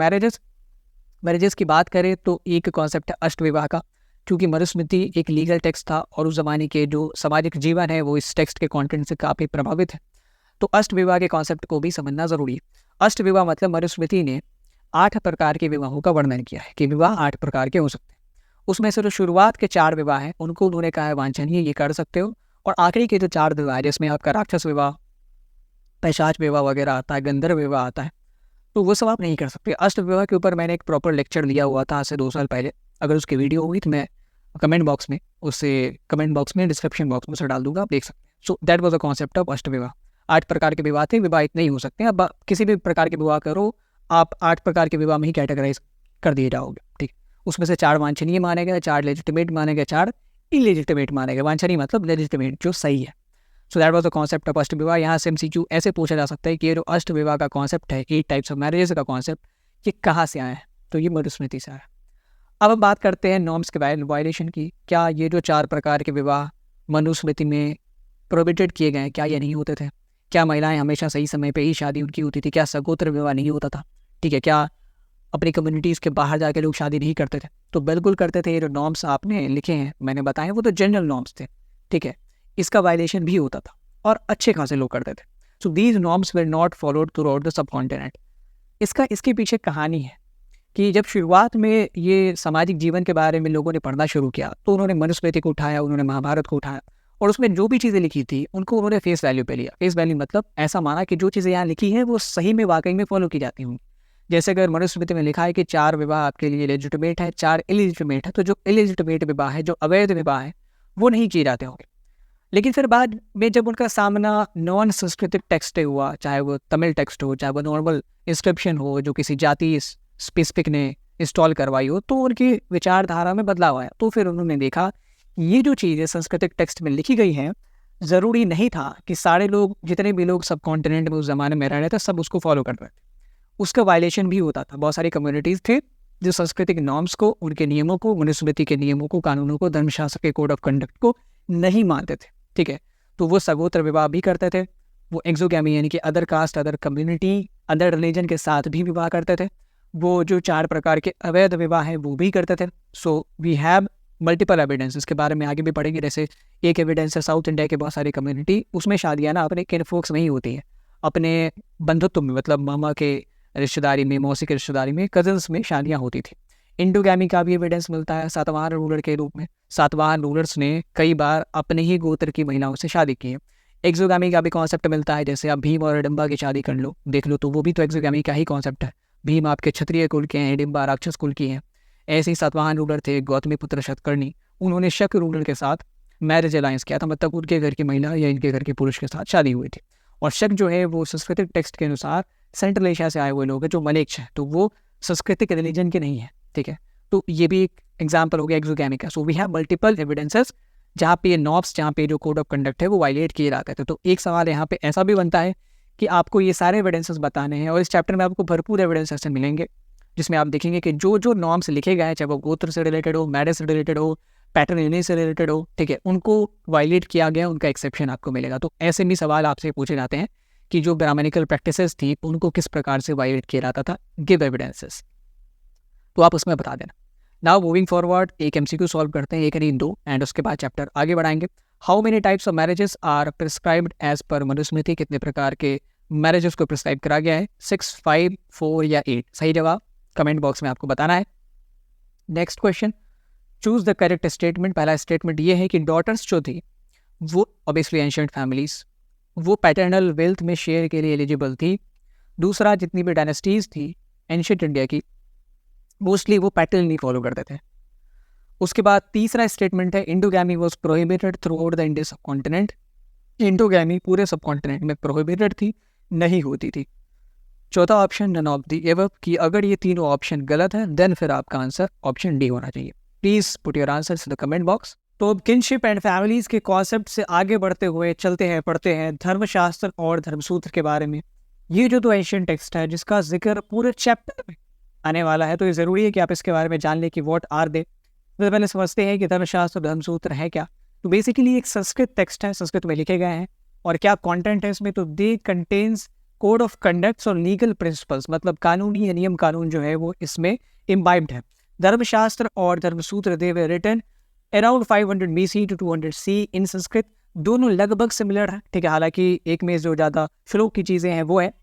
Speaker 1: marriages की बात करें तो एक कॉन्सेप्ट है अष्ट विवाह का, क्योंकि मनुस्मृति एक लीगल टेक्स्ट था और उस जमाने के जो सामाजिक जीवन है वो इस टेक्स्ट के कंटेंट से काफ़ी प्रभावित है, तो अष्ट विवाह के कॉन्सेप्ट को भी समझना जरूरी है। अष्ट विवाह मतलब मनुस्मृति ने 8 प्रकार के विवाहों का वर्णन किया है कि विवाह 8 प्रकार के हो सकते हैं। उसमें से जो शुरुआत के 4 विवाह हैं उनको उन्होंने कहा है वांछनीय, ये कर सकते हो, और आखिरी के जो 4 विवाह है जिसमें आपका राक्षस विवाह, पैशाच विवाह वगैरह आता है, गंधर्व विवाह आता है, तो वो सब आप नहीं कर सकते। अष्ट विवाह के ऊपर मैंने एक प्रॉपर लेक्चर लिया हुआ था आज से 2 साल पहले, अगर उसकी वीडियो हुई तो मैं कमेंट बॉक्स में डिस्क्रिप्शन बॉक्स में उसे डाल दूंगा, आप देख सकते हैं। So that was the concept of अष्ट विवाह। 8 प्रकार के विवाह थे, विवाह इतने ही हो सकते हैं। अब किसी भी प्रकार के विवाह करो, आप 8 प्रकार के विवाह में ही कैटेगराइज कर दिए जाओगे, ठीक। उसमें से 4 वांछनीय माने गए, 4 लेजिटिमेट माने गए, 4 इलेजिटिमेट माने गए। वांछनीय मतलब लेजिटिमेट, जो सही है। So that was the concept of अष्ट विवाह। यहाँ से MCQ ऐसे पूछा जा सकता है कि ये जो अष्ट विवाह का कॉन्सेप्ट है, 8 टाइप्स ऑफ मैरिजेस का कॉन्सेप्ट, ये कहाँ से आया है, तो ये मनुस्मृति से आया। अब हम बात करते हैं नॉर्म्स के वायलेशन की। क्या ये जो 4 प्रकार के विवाह मनुस्मृति में प्रोहिबिटेड किए गए हैं, क्या ये नहीं होते थे? क्या महिलाएं हमेशा सही समय पे ही शादी उनकी होती थी? क्या सगोत्र विवाह नहीं होता था? ठीक है, क्या अपनी कम्युनिटीज़ के बाहर जाके लोग शादी नहीं करते थे? तो बिल्कुल करते थे। ये जो नॉर्म्स आपने लिखे हैं, मैंने बताए, वो तो जनरल नॉर्म्स थे, ठीक है। इसका वायलेशन भी होता था और अच्छे खासे लोग करते थे। सो these norms were not followed through out the sub continent. इसके पीछे कहानी है कि जब शुरुआत में ये सामाजिक जीवन के बारे में लोगों ने पढ़ना शुरू किया तो उन्होंने मनुस्मृति को उठाया, उन्होंने महाभारत को उठाया, और उसमें जो भी चीज़ें लिखी थी उनको उन्होंने फेस वैल्यू पे लिया। फेस वैल्यू मतलब ऐसा माना कि जो चीज़ें यहाँ लिखी हैं वो सही में वाकई में फॉलो की जाती होंगी। जैसे अगर मनुस्मृति में लिखा है कि 4 विवाह आपके लिए लेजिटिमेट है, 4 इलेजिटिमेट है, तो जो इलेजिटिमेट विवाह है, जो अवैध विवाह है, वो नहीं किए जाते होंगे। लेकिन फिर बाद में जब उनका सामना नॉन संस्कृतिक टेक्स्ट हुआ, चाहे वो तमिल टेक्स्ट हो, चाहे वो नॉर्मल इंस्क्रिप्शन हो जो किसी जाति स्पेसिफिक ने इंस्टॉल करवाई हो, तो उनकी विचारधारा में बदलाव आया। तो फिर उन्होंने देखा ये जो चीज़ें सांस्कृतिक टेक्स्ट में लिखी गई हैं, ज़रूरी नहीं था कि सारे लोग, जितने भी लोग सब कॉन्टिनेंट में उस ज़माने में रह रहे थे, सब उसको फॉलो कर रहे थे। उसका वायलेशन भी होता था। बहुत सारी कम्युनिटीज़ थे जो सांस्कृतिक नॉर्म्स को, उनके नियमों को, मनुस्मृति के नियमों को, कानूनों को, धर्मशास्त्र के कोड ऑफ कंडक्ट को नहीं मानते थे, ठीक है। तो वो सगोत्र विवाह भी करते थे, वो एक्सोगैमी यानी कि other caste, other community, other religion के साथ भी विवाह करते थे। वो जो 4 प्रकार के अवैध विवाह हैं वो भी करते थे। So we have multiple evidence, इसके बारे में आगे भी पढ़ेंगे। जैसे एक एविडेंस है साउथ इंडिया के बहुत सारी कम्युनिटी, उसमें शादियाँ ना अपने किनफोक्स में ही होती हैं, अपने बंधुत्व में, मतलब मामा के रिश्तेदारी में, मौसी के रिश्तेदारी में, कजन्स में शादियाँ होती थी। इंडोगैमी का भी एविडेंस मिलता है सातवाहन रूलर के रूप में। सातवाहन रूलर्स ने कई बार अपने ही गोत्र की महिलाओं से शादी की है। एक्सोगैमी का भी कॉन्सेप्ट मिलता है, जैसे आप भीम और हिडिंबा की शादी कर लो, देख लो, तो वो भी तो एक्सोगैमी का ही कॉन्सेप्ट है। भीम आपके क्षत्रिय कुल के हैं, हिडिंबा राक्षस कुल की हैं। ऐसे ही सातवाहन रूलर थे गौतमीपुत्र शतकर्णी, उन्होंने शक रूलर के साथ मैरिज अलायंस किया था, मतलब उनके घर की महिला या इनके घर के पुरुष के साथ शादी हुई थी। और शक जो है वो सांस्कृतिक टेक्स्ट के अनुसार सेंट्रल एशिया से आए हुए लोग हैं, जो मलेच्छ हैं, तो वो सांस्कृतिक रिलीजन के नहीं है, ठीक है। तो ये भी एक एग्जाम्पल हो गया एक्सोगैमी का। So we have multiple evidences जहाँ पे ये नॉर्म्स, जहाँ पे जो कोड ऑफ कंडक्ट है वो वायलेट किए जाते थे। तो एक सवाल यहाँ पे ऐसा भी बनता है कि आपको ये सारे एविडेंसेस बताने हैं, और इस चैप्टर में आपको भरपूर एविडेंस ऐसे मिलेंगे जिसमें आप देखेंगे कि जो जो नॉर्म्स लिखे गए हैं, चाहे वो गोत्र से रिलेटेड हो, मैरिज से रिलेटेड हो, पैटर्निटी से रिलेटेड हो, ठीक है, उनको वायलेट किया गया, उनका एक्सेप्शन आपको मिलेगा। तो ऐसे भी सवाल आपसे पूछे जाते हैं कि जो ब्राह्मणिकल प्रैक्टिसेस थी उनको किस प्रकार से वायलेट किया जाता था, गिव एविडेंसेस, तो आप उसमें बता देना। नाउ मूविंग फॉरवर्ड, एक MCQ सॉल्व करते हैं, एक नहीं 2, एंड उसके बाद चैप्टर आगे बढ़ाएंगे। How many types of marriages are prescribed as per Manusmriti? कितने प्रकार के मैरिजेस को प्रिस्क्राइब करा गया है? 6, 5, 4 या 8? सही जवाब कमेंट बॉक्स में आपको बताना है। Next question, choose the correct statement. पहला स्टेटमेंट ये है कि डॉटर्स जो थी वो ऑब्वियसली एंशिएंट फैमिलीज, वो पैटर्नल वेल्थ में शेयर के लिए एलिजिबल थी। दूसरा, जितनी भी डायनेस्टीज थी एंशिएंट इंडिया की, मोस्टली वो पैटर्नली फॉलो करते थे। उसके बाद तीसरा स्टेटमेंट है endogamy was prohibited throughout the Indian subcontinent. Endogamy पूरे सब कॉन्टिनेंट में प्रोहिबिटेड थी, नहीं होती थी। चौथा option, none of the above, कि अगर ये तीनों ऑप्शन गलत है देन फिर आपका आंसर ऑप्शन डी होना चाहिए। Please put your answers in the comment box. तो अब किनशिप एंड फैमिलीज के कॉन्सेप्ट से आगे बढ़ते हुए चलते हैं, पढ़ते हैं धर्मशास्त्र और धर्मसूत्र के बारे में। ये जो 2 एशियन टेक्स्ट है जिसका जिक्र पूरे चैप्टर में आने वाला है, तो ये ज़रूरी है कि आप इसके बारे में जान लें कि व्हाट आर दे। तो पहले समझते हैं कि धर्मशास्त्र धर्मसूत्र है क्या। तो बेसिकली एक संस्कृत टेक्स्ट है, संस्कृत में लिखे गए हैं। और क्या कंटेंट है इसमें, तो दे कंटेन्स कोड ऑफ कंडक्ट्स और लीगल प्रिंसिपल्स, मतलब कानूनी या नियम कानून जो है वो इसमें इम्बाइब्ड है। धर्मशास्त्र और Dharmasutra they were written around 500 BC to 200 C in Sanskrit. दोनों लगभग सिमिलर है, ठीक है, हालांकि एक में जो ज़्यादा श्लोक की चीज़ें हैं वो है।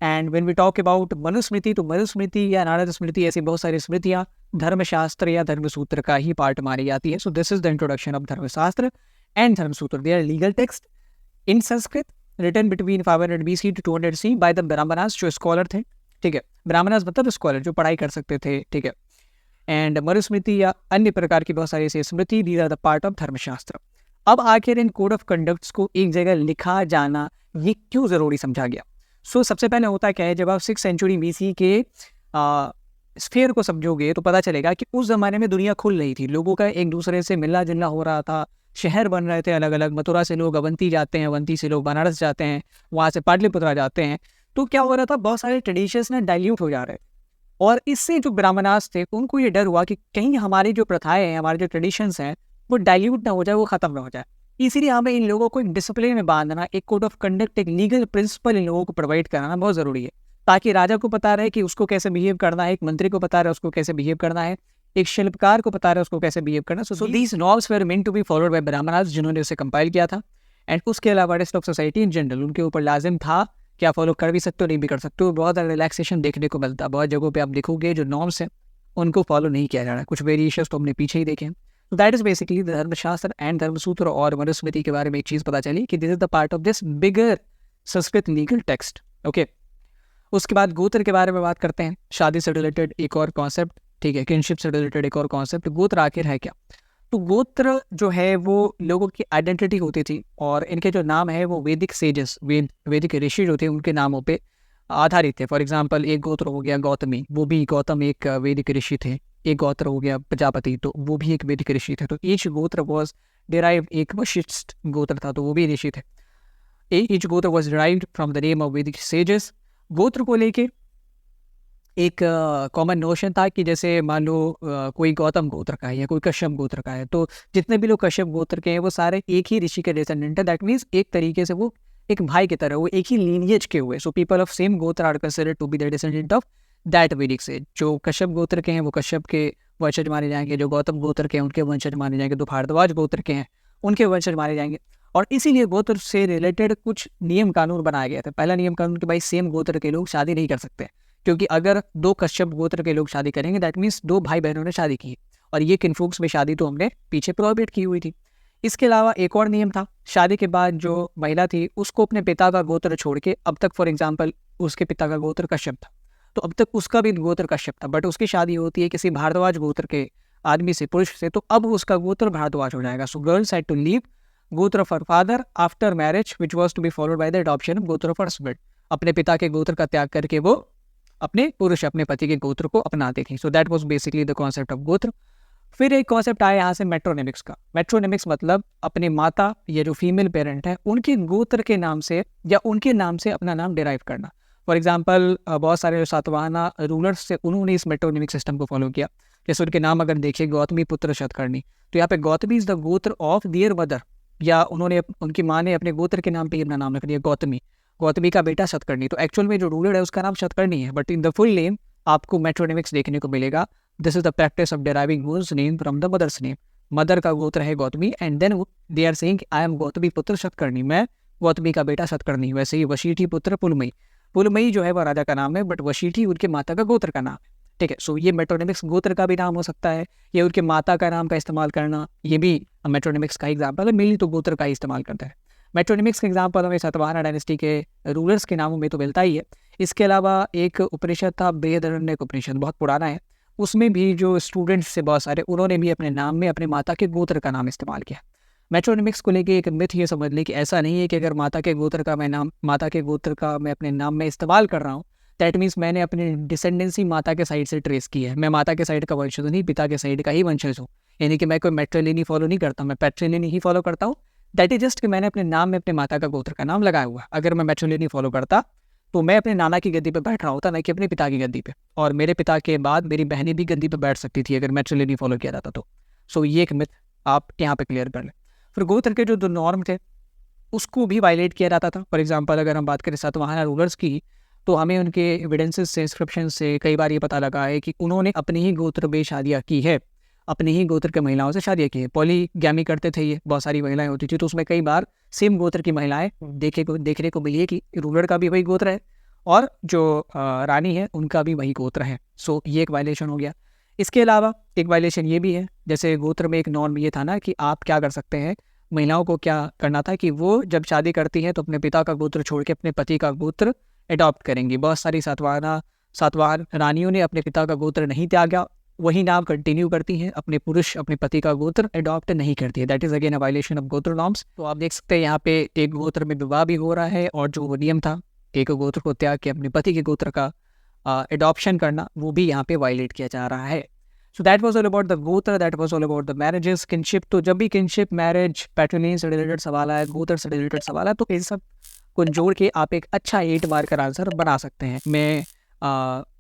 Speaker 1: And when we talk about Manusmriti, तो मनुस्मृति या नारद स्मृति, ऐसी बहुत सारी स्मृतियाँ धर्मशास्त्र या धर्मसूत्र का ही पार्ट मानी जाती है। So this is the introduction of Dharmashastra and Dharmasutra. They are legal text in Sanskrit written between 500 BC to 200 C by the Brahmanas, जो स्कॉलर थे, ठीक है। ब्राह्मणास मतलब स्कॉलर जो पढ़ाई कर सकते थे, ठीक है। एंड मनुस्मृति या अन्य प्रकार की बहुत सारी ऐसी स्मृति, these are the part of Dharmashastra. अब आखिर इन कोड ऑफ कंडक्ट्स को एक जगह लिखा जाना ये क्यों ज़रूरी समझा गया? सो सबसे पहले होता क्या है, जब आप 6th century BC के स्फीयर को समझोगे तो पता चलेगा कि उस ज़माने में दुनिया खुल रही थी, लोगों का एक दूसरे से मिलना जुलना हो रहा था, शहर बन रहे थे अलग अलग। मथुरा से लोग अवंती जाते हैं, अवंती से लोग बनारस जाते हैं, वहाँ से पाटलिपुत्रा जाते हैं। तो क्या हो रहा था, बहुत सारे ट्रेडिशंस ना डाइल्यूट हो जा रहे थे। और इससे जो ब्राह्मणास थे उनको ये डर हुआ कि कहीं हमारी जो प्रथाएं हैं, हमारे जो ट्रेडिशंस हैं वो डाइल्यूट ना हो जाए, वो ख़त्म ना हो जाए। इसीलिए हमें इन लोगों को एक डिसिप्लिन में बांधना, एक कोड ऑफ कंडक्ट, एक लीगल प्रिंसिपल इन लोगों को प्रोवाइड कराना बहुत ज़रूरी है, ताकि राजा को पता रहे कि उसको कैसे बिहेव करना है, एक मंत्री को पता रहे उसको कैसे बिहेव करना है, एक शिल्पकार को पता रहे उसको कैसे बिहेव करना। So these norms were meant to be followed by Brahmanas, जिन्होंने उसे कंपाइल किया था। एंड उसके अलावा rest of society in general, उनके ऊपर लाजिम था क्या फॉलो कर भी सकते हो, नहीं भी कर सकते हो। बहुत ज़्यादा रिलैक्सेशन देखने को मिलता है, बहुत जगहों पे आप देखोगे जो नॉर्म्स हैं उनको फॉलो नहीं किया जा रहा है, कुछ वेरिएशंस तो हमने पीछे ही देखे हैं। तो दैट इज बेसिकली धर्मशास्त्र एंड धर्मसूत्र और मनुस्मृति के बारे में एक चीज़ पता चली कि this is the part of this bigger Sanskrit legal text, okay. उसके बाद गोत्र के बारे में बात करते हैं, शादी से रिलेटेड एक और कॉन्सेप्ट, ठीक है, किनशिप से रिलेटेड एक और कॉन्सेप्ट। गोत्र आखिर है क्या? तो गोत्र जो है वो लोगों की आइडेंटिटी होती थी, और इनके जो नाम है वो वैदिक सेजेस, वैदिक ऋषि जो थे उनके नामों पे आधारित थे। फॉर एग्जांपल एक गोत्र हो गया गौतमी, वो भी गौतम एक वैदिक ऋषि थे। एक गोत्र हो गया प्रजापति, तो वो भी एक वैदिक ऋषि थे। तो ईच गोत्र वॉज डिराइव्ड, एक वशिष्ठ गोत्र था तो वो भी ऋषि थे। ईच गोत्र was derived from the name of वैदिक सेजेस। गोत्र को लेके एक कॉमन नोशन था कि जैसे मान लो कोई गौतम गोत्र का है या कोई कश्यप गोत्र का है, तो जितने भी लोग कश्यप गोत्र के हैं वो सारे एक ही ऋषि के डिसेंडेंट है। दैट मीन्स एक तरीके से वो एक भाई की तरह, वो एक ही लीनिएज के हुए। So people of same gotra are considered to be the descendant of that Vedic sage. जो कश्यप गोत्र के हैं वो कश्यप के वंशज माने जाएंगे, जो गौतम गोत्र के हैं उनके वंशज माने जाएंगे, जो भारद्वाज गोत्र के हैं उनके वंशज माने जाएंगे। और इसीलिए गोत्र से रिलेटेड कुछ नियम कानून बनाया गया था। पहला नियम कानून कि भाई सेम गोत्र के लोग शादी नहीं कर सकते, क्योंकि अगर दो कश्यप गोत्र के लोग शादी करेंगे दैट मीन्स दो भाई बहनों ने शादी की, और ये किनफुक्स में शादी तो हमने पीछे प्रोहिबिट की हुई थी। इसके अलावा एक और नियम था, शादी के बाद जो महिला थी उसको अपने पिता का गोत्र छोड़ के, अब तक फॉर एग्जाम्पल उसके पिता का गोत्र कश्यप था तो अब तक उसका भी गोत्र कश्यप था, बट उसकी शादी होती है किसी भारद्वाज गोत्र के आदमी से, पुरुष से, तो अब उसका गोत्र भारद्वाज हो जाएगा। So girls had to leave gotra of her father after marriage which was to be followed by the adoption of gotra of her husband. अपने पिता के गोत्र का त्याग करके वो अपने पुरुष अपने पति के गोत्र को अपनाते थे। So that was basically the concept of गोत्र। फिर एक कॉन्सेप्ट आया यहाँ से मेट्रोनिमिक्स का। मेट्रोनिमिक्स मतलब अपने माता या जो फीमेल पेरेंट है उनके गोत्र के नाम से या उनके नाम से अपना नाम डिराइव करना। फॉर एग्जाम्पल बहुत सारे जो सातवाहना रूलर्स से उन्होंने इस मेट्रोनिमिक सिस्टम को फॉलो किया। जैसे उनके नाम अगर देखिए गौतमी पुत्र शतकर्णी, तो यहाँ पे गौतमी इज द गोत्र ऑफ दियर मदर, या उन्होंने उनकी माँ ने अपने गोत्र के नाम पे अपना नाम रख दिया गौतमी, गौतमी का बेटा शतकर्णी। तो एक्चुअल में जो रूलर है उसका नाम शतकर्णी है, but in the full name आपको मेट्रोनिमिक्स देखने को मिलेगा। This is the practice of deriving one's name from the mother's name. Mother का गोत्र है Gautami and then they are saying I am Gautamiputra Satakarni, मैं गौतमी का बेटा शतकर्णी। वैसे ही वशीठी पुत्र पुलमयी, पुलमयी जो है वह राजा का नाम है, बट वशीठी उनके माता का गोत्र का नाम है, ठीक है। सो ये मेट्रोनिमिक्स गोत्र का भी नाम हो सकता है, या उनके माता का नाम का इस्तेमाल करना, ये भी मेट्रोनिमिक्स का एग्जाम्पल है। मेनली तो गोत्र का ही इस्तेमाल करता है। मेट्रोनिमिक्स का एग्जाम्पल हमें सातवाहना डायनेस्टी के रूलर्स के नामों में तो मिलता ही है। इसके अलावा एक उपनिषद था बृहदारण्यक उपनिषद, बहुत पुराना है, उसमें भी जो स्टूडेंट्स से बहुत सारे उन्होंने भी अपने नाम में अपने माता के गोत्र का नाम इस्तेमाल किया। मेट्रोनिमिक्स को लेके एक मिथ ये समझ लें कि ऐसा नहीं है कि अगर माता के गोत्र का मैं अपने नाम में इस्तेमाल कर रहा हूँ दैट मीन्स मैंने अपनी डिसेंडेंसी माता के साइड से ट्रेस की है, मैं माता के साइड का वंशज नहीं, पिता के साइड का ही वंशज हूँ। यानी कि मैं कोई मेट्रिलिनी फॉलो नहीं करता, मैं पैट्रिलिनी ही फॉलो करता हूँ। दैट इज जस्ट कि मैंने अपने नाम में अपने माता का गोत्र का नाम लगाया हुआ है। अगर मैं मेट्रिलिनी फॉलो करता तो मैं अपने नाना की गद्दी पे बैठ रहा होता, ना कि अपने पिता की गद्दी पे, और मेरे पिता के बाद मेरी बहनें भी गद्दी पे बैठ सकती थी अगर मैट्रिलिनी फॉलो किया जाता तो। सो ये एक मिथ आप यहाँ पे क्लियर कर लें। फिर गोत्र के जो नॉर्म थे उसको भी वायलेट किया जाता था। फॉर एग्जाम्पल अगर हम बात करें सातवाहन रूलर्स की, तो हमें उनके एविडेंसेस से, इंस्क्रिप्शन से कई बार ये पता लगा है कि उन्होंने अपने ही गोत्र में शादियाँ की है, अपने ही गोत्र के महिलाओं से शादियाँ की है। पॉलीगैमी करते थे ये, बहुत सारी महिलाएं होती थी, तो उसमें कई बार सेम गोत्र की महिलाएं देखने को मिली है कि रूलर का भी वही गोत्र है और जो रानी है उनका भी वही गोत्र है। सो ये एक वायलेशन हो गया। इसके अलावा एक वायलेशन ये भी है, जैसे गोत्र में एक नॉर्म ये था ना कि आप क्या कर सकते हैं, महिलाओं को क्या करना था कि वो जब शादी करती हैं तो अपने पिता का गोत्र छोड़ के अपने पति का गोत्र अडॉप्ट करेंगी। बहुत सारी सातवाहन रानियों ने अपने पिता का गोत्र नहीं त्यागा, वही नाम कंटिन्यू करती हैं, अपने पति का गोत्र अडॉप्ट नहीं करती है। That is again a violation of गोत्र नॉर्म्स। तो आप देख सकते हैं यहाँ पे एक गोत्र में विवाह भी हो रहा है, और जो वो नियम था एक गोत्र को त्याग के अपने पति के गोत्र का एडॉप्शन करना, वो भी यहाँ पे वायलेट किया जा रहा है। So that was all about the gotra, that was all about the marriages, kinship. तो जब भी किनशिप, मैरिज, पैट्रिलिनी से रिलेटेड सवाल है, गोत्र से रिलेटेड सवाल है, तो इन सब को जोड़ के आप एक अच्छा 8 मार्कर आंसर बना सकते हैं। मैं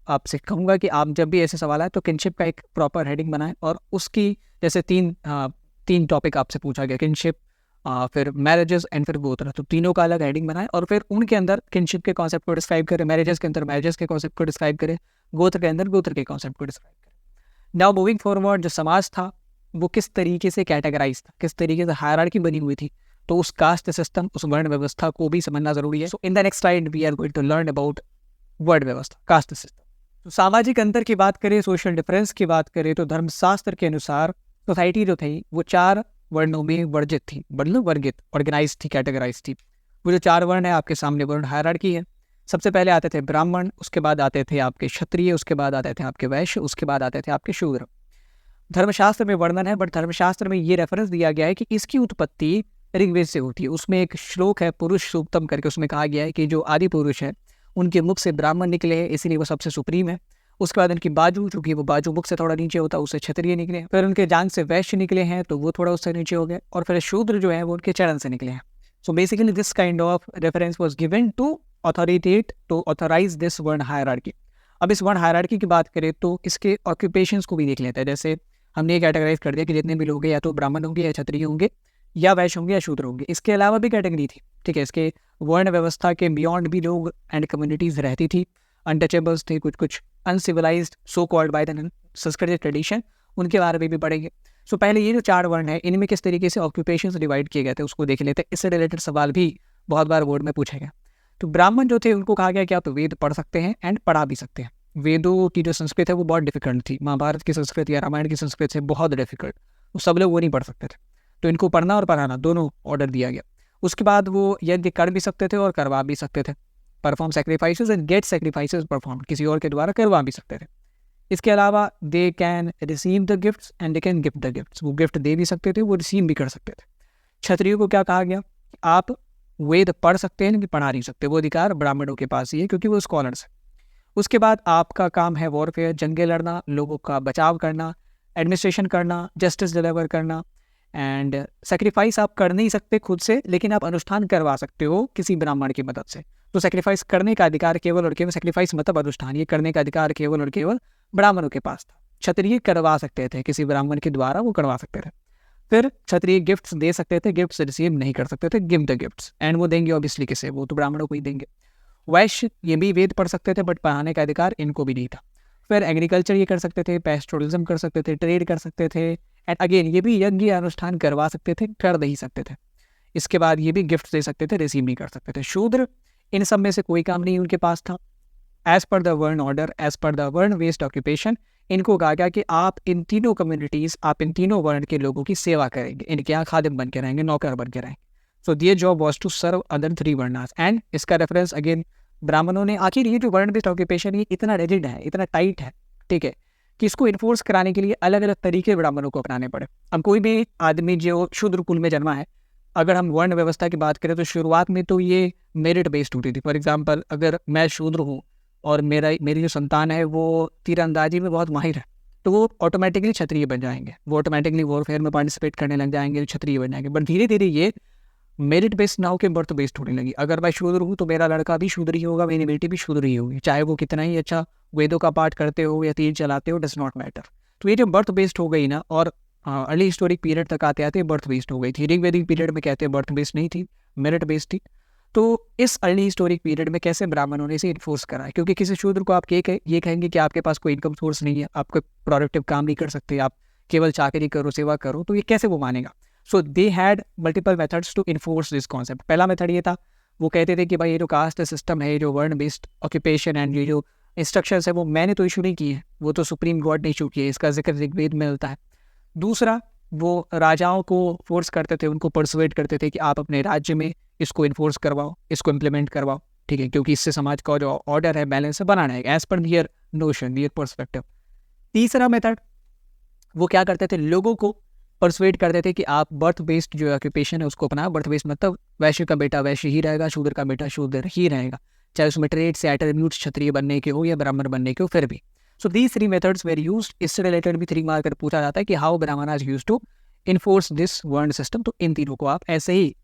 Speaker 1: आपसे कहूँगा कि आप जब भी ऐसे सवाल आए तो किनशिप का एक प्रॉपर हेडिंग बनाएं, और उसकी जैसे तीन टॉपिक आपसे पूछा गया, किनशिप, फिर मैरिजेस एंड फिर गोत्र, तो तीनों का अलग हेडिंग बनाएं, और फिर उनके अंदर किनशिप के कॉन्सेप्ट को डिस्क्राइब करें, मैरिजेस के अंदर मैरिजेस के कॉन्सेप्ट को डिस्क्राइब करें, गोत्र के अंदर गोत्र के कॉन्सेप्ट को डिस्क्राइब करें। नाउ मूविंग फॉरवर्ड, जो समाज था वो किस तरीके से कैटेगराइज था, किस तरीके से हायरार्की बनी हुई थी, तो उस कास्ट सिस्टम, उस वर्ण व्यवस्था को भी समझना जरूरी है। So in the next slide we are going to learn about varna vyavastha, caste system. तो सामाजिक अंतर की बात करें, सोशल डिफरेंस की बात करें, तो धर्मशास्त्र के अनुसार सोसाइटी जो थी वो 4 वर्णों में वर्जित थी, मतलब वर्गित, ऑर्गेनाइज थी, कैटेगराइज थी। वो जो 4 वर्ण है आपके सामने, वर्ण हायरार्की है। सबसे पहले आते थे ब्राह्मण, उसके बाद आते थे आपके क्षत्रिय, उसके बाद आते थे आपके वैश्य, उसके बाद आते थे आपके शूद्र। धर्मशास्त्र में वर्णन है, बट धर्मशास्त्र में ये रेफरेंस दिया गया है कि इसकी उत्पत्ति ऋग्वेद से होती है। उसमें एक श्लोक है पुरुष सूक्तम करके, उसमें कहा गया है कि जो आदि पुरुष है उनके मुख से ब्राह्मण निकले हैं, इसलिए वो सबसे सुप्रीम है। उसके बाद उनकी बाजू, चूंकि वो बाजू मुख से थोड़ा नीचे होता है, उससे क्षत्रिय निकले। फिर उनके जांघ से वैश्य निकले हैं, तो वो थोड़ा उससे नीचे हो गए। और फिर शूद्र जो है वो उनके चरण से निकले हैं। So basically this kind of reference was given to authorise this varna hierarchy. अब इस वर्ण हायरार्की की बात करें तो इसके ऑक्यूपेशंस को भी देख लेते हैं। जैसे हमने कैटेगराइज कर दिया कि जितने भी लोग हैं या तो ब्राह्मण होंगे, या क्षत्रिय होंगे, या वैश्य होंगे, या शूद्र होंगे। इसके अलावा भी कैटेगरी थी, ठीक है, इसके वर्ण व्यवस्था के बियॉन्ड भी लोग एंड कम्युनिटीज रहती थी। अनटचेबल्स थे, कुछ uncivilised, so called by the Sanskrit tradition, उनके बारे में भी पढ़ेंगे। सो पहले ये जो 4 वर्ण है, इनमें किस तरीके से ऑक्यूपेशंस डिवाइड किए गए थे उसको देख लेते हैं। इससे रिलेटेड सवाल भी बहुत बार बोर्ड में पूछा गया। तो ब्राह्मण जो थे उनको कहा गया कि आप वेद पढ़ सकते हैं एंड पढ़ा भी सकते हैं। वेदों की जो संस्कृत है वो बहुत डिफिकल्ट थी, महाभारत की संस्कृत या रामायण की संस्कृत से बहुत डिफिकल्ट, तो सब लोग वो नहीं पढ़ सकते थे। तो इनको पढ़ना और पढ़ाना दोनों ऑर्डर दिया गया। उसके बाद वो यज्ञ कर भी सकते थे और करवा भी सकते थे, perform sacrifices and get sacrifices perform, किसी और के द्वारा करवा भी सकते थे। इसके अलावा they can receive the gifts and they can gift the gifts, वो गिफ्ट दे भी सकते थे, वो रिसीव भी कर सकते थे। क्षत्रियों को क्या कहा गया, आप वेद पढ़ सकते हैं लेकिन पढ़ा नहीं सकते, वो अधिकार ब्राह्मणों के पास ही है क्योंकि वो स्कॉलर्स है। उसके बाद आपका काम है वॉरफेयर, जंगे लड़ना, लोगों का बचाव करना, एडमिनिस्ट्रेशन करना, जस्टिस डिलीवर करना, एंड सेक्रीफाइस आप कर नहीं सकते खुद से, लेकिन आप अनुष्ठान करवा सकते हो किसी ब्राह्मण की मदद से। तो सेक्रीफाइस करने का अधिकार केवल और केवल, सेक्रीफाइस मतलब अनुष्ठान, ये करने का अधिकार केवल और केवल ब्राह्मणों के पास था। क्षत्रिय करवा सकते थे, किसी ब्राह्मण के द्वारा वो करवा सकते थे। फिर क्षत्रिय गिफ्ट्स दे सकते थे, गिफ्ट्स रिसीव नहीं कर सकते थे, गिव द गिफ्ट्स, एंड वो देंगे ऑब्वियसली किसे, वो तो ब्राह्मणों को ही देंगे। वैश्य ये भी वेद पढ़ सकते थे बट पढ़ाने का अधिकार इनको भी नहीं था। फिर एग्रीकल्चर ये कर सकते थे, पेस्टोरलिज्म कर सकते थे, ट्रेड कर सकते थे, एंड अगेन ये भी यज्ञ अनुष्ठान करवा सकते थे, कर नहीं सकते थे। इसके बाद ये भी गिफ्ट दे सकते थे, रिसीव नहीं कर सकते थे। शूद्र, इन सब में से कोई काम नहीं उनके पास था। एज पर द वर्ण ऑर्डर, एज पर द वर्ण बेस्ड ऑक्यूपेशन, इनको कहा गया कि आप इन तीनों कम्युनिटीज, आप इन तीनों वर्ण के लोगों की सेवा करेंगे, इनके यहाँ खादिम बन के रहेंगे, नौकर बन के रहेंगे। So their job was to serve other 3 varnas, and इसका रेफरेंस अगेन ब्राह्मणों ने। आखिर ये जो वर्ण बेस्ड ऑक्यूपेशन ये इतना रिजिड है, इतना टाइट है, ठीक है, कि इसको इन्फोर्स कराने के लिए अलग अलग तरीके ब्राह्मणों को अपनाने पड़े। अब कोई भी आदमी जो शूद्र कुल में जन्मा है, अगर हम वर्ण व्यवस्था की बात करें तो शुरुआत में तो ये मेरिट बेस्ड होती थी। फॉर एग्जाम्पल अगर मैं शूद्र हूँ और मेरी जो संतान है वो तीरंदाजी में बहुत माहिर है, तो वो ऑटोमेटिकली क्षत्रिय बन जाएंगे, वो ऑटोमेटिकली वॉरफेयर में पार्टिसिपेट करने लग जाएंगे, क्षत्रिय बन जाएंगे। बट धीरे धीरे ये मेरिट बेस्ड ना होकर बर्थ बेस्ड होने लगी। अगर मैं शूद्र हूँ तो मेरा लड़का भी शूद्र ही होगा, मेरी बेटी भी शूद्र ही होगी, चाहे वो कितना ही अच्छा वेदों का पाठ करते हो या तीर चलाते हो, डज नॉट मैटर। तो ये जो बर्थ बेस्ड हो गई ना, और अर्ली हिस्टोरिक पीरियड तक आते आते बर्थ बेस्ड हो गई थी। ऋग्वेदिक पीरियड में कहते हैं बर्थ बेस्ड नहीं थी, मेरिट बेस्ड थी। तो इस अर्ली हिस्टोरिक पीरियड में कैसे ब्राह्मणों ने इसे इन्फोर्स करा है? क्योंकि किसी शूद्र को आप ये कहेंगे कि आपके पास कोई इनकम सोर्स नहीं है, आप कोई प्रोडक्टिव काम नहीं कर सकते, आप केवल चाकरी करो, सेवा करो, तो ये कैसे वो मानेगा? So they had multiple methods to enforce this concept. पहला मेथड ये था, वो कहते थे कि भाई ये जो कास्ट सिस्टम है, जो वर्ण बेस्ड ऑक्यूपेशन एंड ये जो इंस्ट्रक्शंस है, वो मैंने तो इशू नहीं की है, वो तो सुप्रीम गॉड ने इशू किए, इसका जिक्र ऋग्वेद में मिलता है। दूसरा, वो राजाओं को फोर्स करते थे, उनको परसुएट करते थे कि आप अपने राज्य में इसको इन्फोर्स करवाओ, इसको इम्प्लीमेंट करवाओ, ठीक है, क्योंकि इससे समाज का जो ऑर्डर है, बैलेंस है, बनाना है एज पर दियर नोशन, दियर पर्सपेक्टिव। तीसरा मेथड, वो क्या करते थे, लोगों को परसुएट करते थे कि आप बर्थ बेस्ड जो ऑक्यूपेशन है उसको अपना। बर्थ बेस्ड मतलब वैश्य का बेटा वैश्य ही रहेगा, शूद्र का बेटा शूद्र ही रहेगा, चाहे उसमें ट्रेड्स या एट्रीब्यूट्स क्षत्रिय बनने के हो या ब्राह्मण बनने के हो, फिर भी। So these 3 methods were used. इससे रिलेटेड भी 3 मार्कर पूछा जाता है कि how Brahmanas used to enforce this varna system. तो इन तीनों को आप ऐसे ही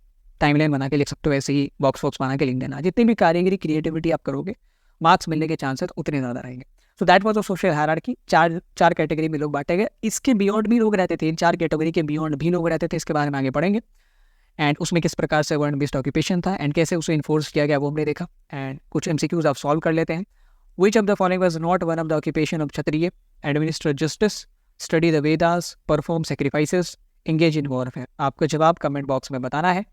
Speaker 1: टाइमलाइन बना के लिख सकते हो, ऐसे ही बॉक्स बना के लिख देना। जितनी भी कारीगरी क्रिएटिविटी आप करोगे, मार्क्स मिलने के चांसेस उतने ज़्यादा रहेंगे। सो that was a social hierarchy. चार कैटेगरी में लोग बांटे गए। इसके बियॉन्ड भी लोग रहते थे, इन 4 कैटेगरी के बियॉन्ड भी लोग रहते थे, इसके बारे में आगे पढ़ेंगे। एंड उसमें किस प्रकार से वर्ण बेस्ड ऑक्यूपेशन था एंड कैसे उसे इन्फोर्स किया गया, वो हमने देखा। एंड कुछ MCQs आप सॉल्व कर लेते हैं। Which of the following was not one of the occupation of Kshatriya? Administer justice, study the Vedas, perform sacrifices, engage in warfare. आपको जवाब कमेंट बॉक्स में बताना है।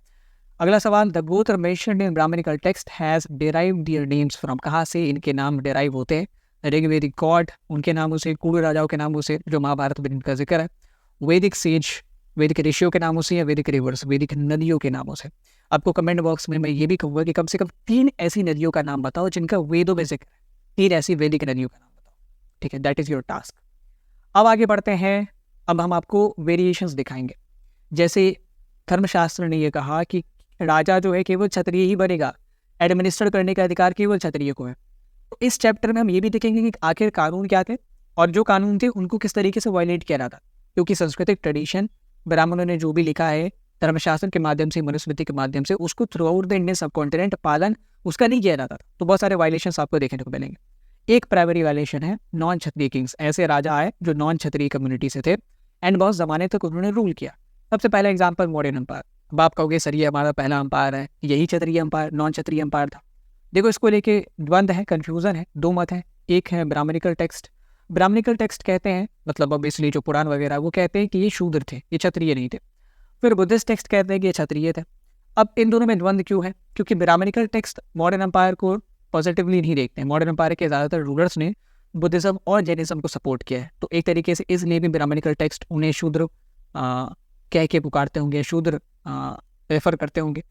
Speaker 1: अगला सवाल, द गोत्र mentioned in Brahmanical text has derived their names from। कहाँ से इनके नाम डिराइव होते हैं? ऋग्वेदिक गॉड उनके नामों से, कुरु राजाओं के नामों से जो महाभारत में इनका जिक्र है, वैदिक सेज वैदिक ऋषियों के नामों से, या वैदिक रिवर्स वैदिक नदियों के नामों से। आपको कमेंट बॉक्स में मैं ये भी कहूँगा कि कम से कम 3 ऐसी नदियों का नाम बताओ जिनका वेदों में जिक्र है, 3 ऐसी वैदिक नदियों का नाम बताओ, ठीक है, दैट इज योर टास्क। अब आगे बढ़ते हैं। अब हम आपको वेरिएशंस दिखाएंगे। जैसे धर्मशास्त्र ने यह कहा कि राजा जो है केवल क्षत्रिय ही बनेगा, एडमिनिस्टर करने का अधिकार केवल क्षत्रिय को है। तो इस चैप्टर में हम ये भी देखेंगे कि आखिर कानून क्या थे और जो कानून थे उनको किस तरीके से वायलेट किया रहा था। क्योंकि सांस्कृतिक ट्रेडिशन, ब्राह्मणों ने जो भी लिखा है धर्मशास्त्र के माध्यम से, मनुस्मृति के माध्यम से, उसको थ्रू आउट द इंडियन सब कॉन्टिनेंट पालन उसका नहीं किया जाता था। तो बहुत सारे वायलेशंस आपको देखने को मिलेंगे। एक प्राइमरी वायलेशन है नॉन क्षत्रिय किंग्स। ऐसे राजा आए जो नॉन क्षत्रिय कम्युनिटी से थे एंड बहुत ज़माने तक उन्होंने रूल किया। सबसे पहला एग्जाम्पल मॉडर्न एम्पायर। अब आप कहोगे सर ये हमारा पहला एम्पायर है, यही क्षत्रिय एम्पायर, नॉन क्षत्रिय एम्पायर था। देखो इसको लेके द्वंद्व है, कन्फ्यूजन है, 2 मत हैं। एक है ब्राह्मणिकल टेक्स्ट। ब्राह्मणिकल टेक्स्ट कहते हैं, मतलब ऑब्वियसली जो पुराण वगैरह, वो कहते हैं कि ये शूद्र थे, ये क्षत्रिय नहीं थे। फिर बुद्धिस्ट टेक्स्ट कहते हैं कि ये क्षत्रिय थे। अब इन दोनों में द्वंद्व क्यों है? क्योंकि ब्राह्मणिकल टेक्स्ट मॉडर्न एम्पायर को पॉजिटिवली नहीं देखते हैं। मॉडर्न एम्पायर के ज़्यादातर रूलर्स ने बुद्धिज्म और जैनिज्म को सपोर्ट किया है, तो एक तरीके से इसलिए भी ब्राह्मणिकल टेक्स्ट उन्हें शूद्र कह के पुकारते होंगे, शूद्र रेफर करते होंगे।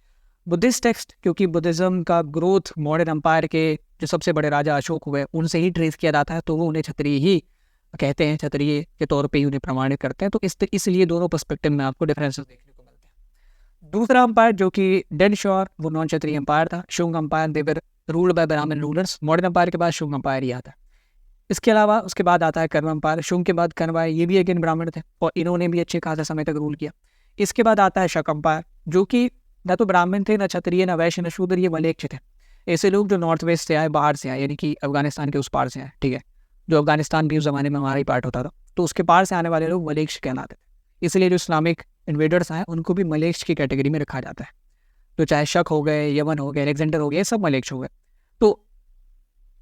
Speaker 1: बुद्धिस्ट टेक्स्ट, क्योंकि बुद्धिज्म का ग्रोथ मॉडर्न एम्पायर के जो सबसे बड़े राजा अशोक हुए उनसे ही ट्रेस किया जाता है, तो वो उन्हें क्षत्रिय ही कहते हैं, क्षत्रिय के तौर पे ही उन्हें प्रमाणित करते हैं। तो इसलिए दोनों पर्सपेक्टिव में आपको डिफरेंसेस देखने को मिलते हैं। दूसरा एम्पायर जो कि डेड श्योर, वो नॉन क्षत्रिय एम्पायर था, Shunga empire. They were ruled by Brahmin rulers. Modern empire के बाद शुंग एम्पायर ही आता है। इसके अलावा उसके बाद आता है कर्म एम्पायर। शुंग के बाद कण्वाय, ये भी अगेन ब्राह्मण थे और इन्होंने भी अच्छे खासा समय तक रूल किया। इसके बाद आता है शक एम्पायर, जो कि न तो ब्राह्मण थे, न क्षत्रिय, न वैश्य, न शूद्र, ये मलेच्छ थे। ऐसे लोग जो नॉर्थ वेस्ट से आए, बाहर से आए, यानी कि अफगानिस्तान के उस पार से आए, ठीक है, जो अफगानिस्तान भी उस जमाने में हमारा ही पार्ट होता था, तो उसके पार से आने वाले लोग मलेच्छ कहलाते थे। इसलिए जो इस्लामिक इन्वेडर्स आए उनको भी मलेच्छ की कैटेगरी में रखा जाता है। तो चाहे शक हो गए, यमन हो गए, अलेक्जेंडर हो गए, सब मलेच्छ हो गए। तो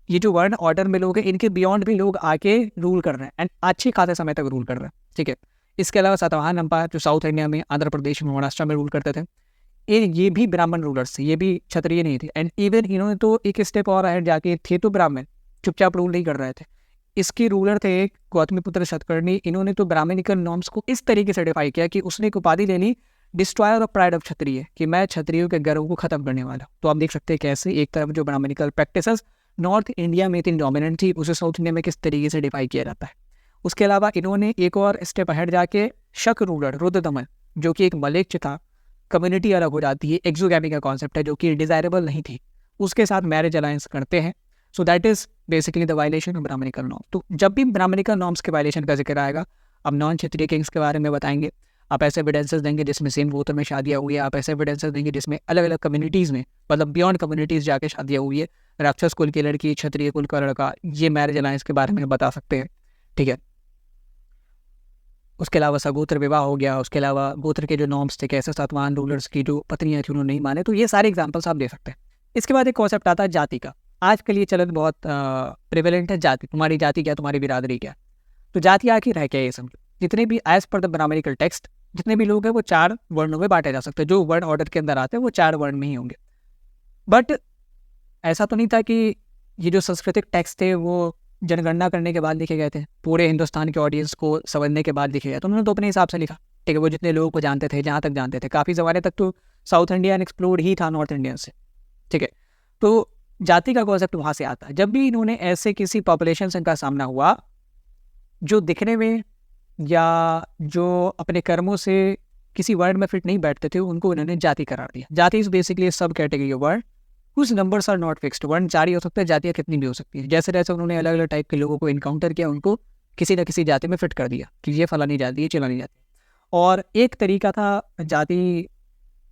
Speaker 1: ये जो वर्ण ऑर्डर में लोग हैं, इनके बियॉन्ड भी लोग आके रूल कर रहे हैं एंड अच्छे खासे समय तक रूल कर रहे हैं, ठीक है। इसके अलावा सातवाहन एम्पायर जो साउथ इंडिया में, आंध्र प्रदेश में, महाराष्ट्र में रूल करते थे, ये भी ब्राह्मण रूलर्स थे, ये भी क्षत्रिय नहीं थे। एंड इवन इन्होंने तो एक स्टेप और आगे जाके, थे तो ब्राह्मण, चुपचाप रूल नहीं कर रहे थे। इसके रूलर थे गौतमीपुत्र शतकर्णी। इन्होंने तो ब्राह्मणिकल नॉर्म्स को इस तरीके से डिफाई किया कि उसने एक उपाधि ले ली, डिस्ट्रॉयर ऑफ प्राइड ऑफ क्षत्रिय, कि मैं क्षत्रियों के गर्व को खत्म करने वाला। तो आप देख सकते हैं कैसे एक तरफ जो ब्राह्मणिकल प्रैक्टिसेस नॉर्थ इंडिया में इतनी डोमिनेंट थी, उसे साउथ इंडिया में किस तरीके से डिफाई किया जाता है। उसके अलावा इन्होंने एक और स्टेप अहेड जाके शक रूलर रुद्रदमन, जो कि एक मलेच्छ था, कम्युनिटी अलग हो जाती है, एक्सोगैमी का कॉन्सेप्ट है जो कि डिजायरेबल नहीं थी, उसके साथ मैरिज अलायंस करते हैं। So that is basically the violation of Brahmanical norm. तो जब भी ब्राह्मणिकल नॉर्म्स के वायलेशन का जिक्र आएगा, अब नॉन क्षत्रिय किंग्स के बारे में बताएंगे, आप ऐसे एविडेंसेस देंगे जिसमें सेम गोत्र में शादियाँ हुई है, आप ऐसे एविडेंसेस देंगे जिसमें अलग अलग कम्युनिटीज़ में, मतलब बियॉन्ड कम्युनिटीज़ जाके शादियाँ हुई है, राक्षस कुल की लड़की, क्षत्रिय कुल का लड़का, ये मैरिज अलायंस के बारे में बता सकते हैं, ठीक है। उसके अलावा सगोत्र विवाह हो गया, उसके अलावा गोत्र के जो नॉर्म्स थे, कैसे सातवाहन रूलर्स की जो पत्नियाँ थी उन्होंने नहीं माने, तो ये सारे एग्जाम्पल्स आप दे सकते हैं। इसके बाद एक कॉन्सेप्ट आता है जाति का। आजकल ये चलन बहुत प्रिवेलेंट है, जाति, तुम्हारी जाति क्या, तुम्हारी बिरादरी क्या। तो जाति आखिर है क्या, ये समझो। जितने भी as per the Brahminical text जितने भी लोग हैं वो 4 वर्णों में बांटे जा सकते हैं, जो वर्ण ऑर्डर के अंदर आते हैं वो 4 वर्ण में ही होंगे। बट ऐसा तो नहीं था कि ये जो सांस्कृतिक टेक्स्ट थे वो जनगणना करने के बाद लिखे गए थे, पूरे हिंदुस्तान के ऑडियंस को समझने के बाद लिखे गए, तो उन्होंने तो अपने हिसाब से लिखा, ठीक है। वो जितने लोगों को जानते थे, जहाँ तक जानते थे, काफ़ी ज़माने तक तो साउथ इंडियन एक्सप्लोर्ड ही था नॉर्थ इंडियन से, ठीक है। तो जाति का कॉन्सेप्ट वहाँ से आता है। जब भी इन्होंने ऐसे किसी पॉपुलेशन से इनका सामना हुआ जो दिखने में या जो अपने कर्मों से किसी वर्ड में फिट नहीं बैठते थे, उनको इन्होंने जाति करार दिया। जाति इज बेसिकली सब कैटेगरी ऑफ वर्ड कुछ नंबर्स आर नॉट फिक्स्ड। वर्ण 4 ही हो सकते हैं, जातियाँ कितनी भी हो सकती है। जैसे जैसे उन्होंने अलग अलग टाइप के लोगों को इनकाउंटर किया, उनको किसी न किसी जाति में फिट कर दिया कि ये फलानी जाति, ये चिलानी जाति। और एक तरीका था जाति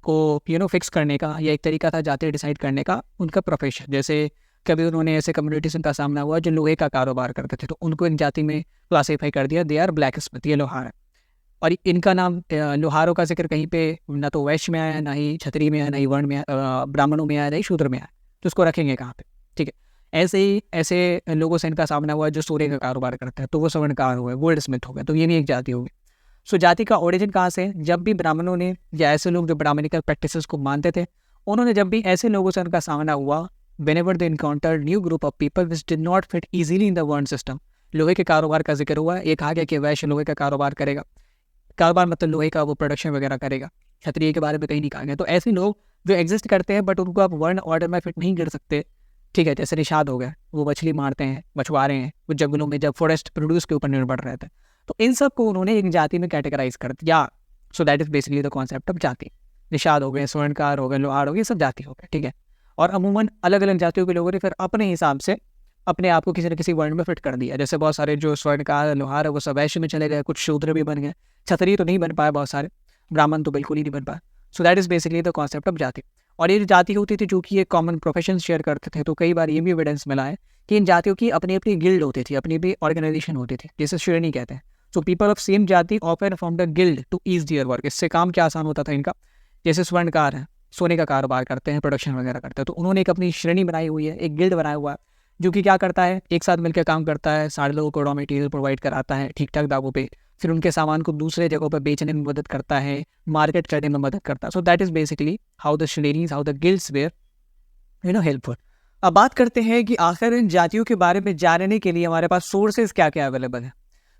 Speaker 1: को फिक्स करने का, या एक तरीका था जाति डिसाइड करने का, उनका प्रोफेशन। जैसे कभी उन्होंने ऐसे कम्युनिटीज का सामना हुआ जो लोहे का कारोबार करते थे, तो उनको इन जाति में क्लासीफाई कर दिया, दे आर ब्लैक स्मिथ, ये लोहार है। और इनका नाम लोहारों का जिक्र कहीं पे ना तो वैश्य में आया, ना ही क्षत्रिय में आया, ना ही वर्ण में ब्राह्मणों में आया, ना ही शूद्र में आया, तो उसको रखेंगे कहाँ पे, ठीक है। ऐसे ही ऐसे लोगों से इनका सामना हुआ जो सोने का कारोबार करते हैं, तो वो स्वर्णकार हो गए, गोल्ड स्मिथ हो गए, तो ये भी एक जाति होगी। सो जाति का ओरिजिन कहाँ से है? जब भी ब्राह्मणों ने या ऐसे लोग जो ब्राह्मणिकल प्रैक्टिसेस को मानते थे, उन्होंने जब भी ऐसे लोगों से उनका सामना हुआ, whenever they encountered new group of people which did not fit easily in the word system, लोहे के कारोबार का जिक्र हुआ, एक आ गया कि वैश्य लोहे का कारोबार करेगा, कारोबार मतलब लोहे का वो प्रोडक्शन वगैरह करेगा, क्षत्रिय के बारे में कहीं नहीं कहा गया। तो ऐसे लोग जो एग्जिस्ट करते हैं बट उनको आप वर्ण ऑर्डर में फिट नहीं कर सकते, ठीक है। जैसे निषाद हो गए, वो मछली मारते हैं, मछुआरे हैं, वो जंगलों में जब फॉरेस्ट प्रोड्यूस के ऊपर निर्भर रहते हैं, तो इन सब को उन्होंने एक जाति में कैटेगराइज कर दिया। सो that is basically the concept of जाति। निषाद हो गए, स्वर्णकार हो गए, लोहार हो गए, सब जाति हो गए, ठीक है। और अमूमन अलग अलग जातियों के लोगों ने फिर अपने हिसाब से अपने आप को किसी न किसी वर्ण में फिट कर दिया। जैसे बहुत सारे जो स्वर्णकार लोहार है वो सब वैश्य में चले गए, कुछ शूद्र भी बन गए, क्षत्रिय तो नहीं बन पाए, बहुत सारे ब्राह्मण तो बिल्कुल ही नहीं बन पाए। सो that is basically the concept of जाति। और ये जो जाति होती थी, जो कि ये कॉमन प्रोफेशन शेयर करते थे, तो कई बार ये भी एविडेंस मिला है कि इन जातियों की अपनी अपनी गिल्ड होती थी, अपनी भी ऑर्गेनाइजेशन होती थी, जिसे श्रेणी कहते हैं। So people of same jati often formed a guild to ease their work. इससे काम क्या आसान होता था इनका। जैसे स्वर्णकार है, सोने का कारोबार करते हैं, प्रोडक्शन वगैरह करते हैं, तो उन्होंने एक अपनी श्रेणी बनाई हुई है, एक गिल्ड बनाया हुआ है, जो कि क्या करता है, एक साथ मिलकर काम करता है, सारे लोगों को रॉ मटेरियल प्रोवाइड कराता है ठीक ठाक दामों पे, फिर उनके सामान को दूसरे जगहों पर बेचने में मदद करता है, मार्केट करने में मदद करता है। So that is basically how the shrenis, how the guilds were helpful. अब बात करते हैं कि आखिर इन जातियों के बारे में जानने के लिए हमारे पास सोर्सेज क्या क्या अवेलेबल है।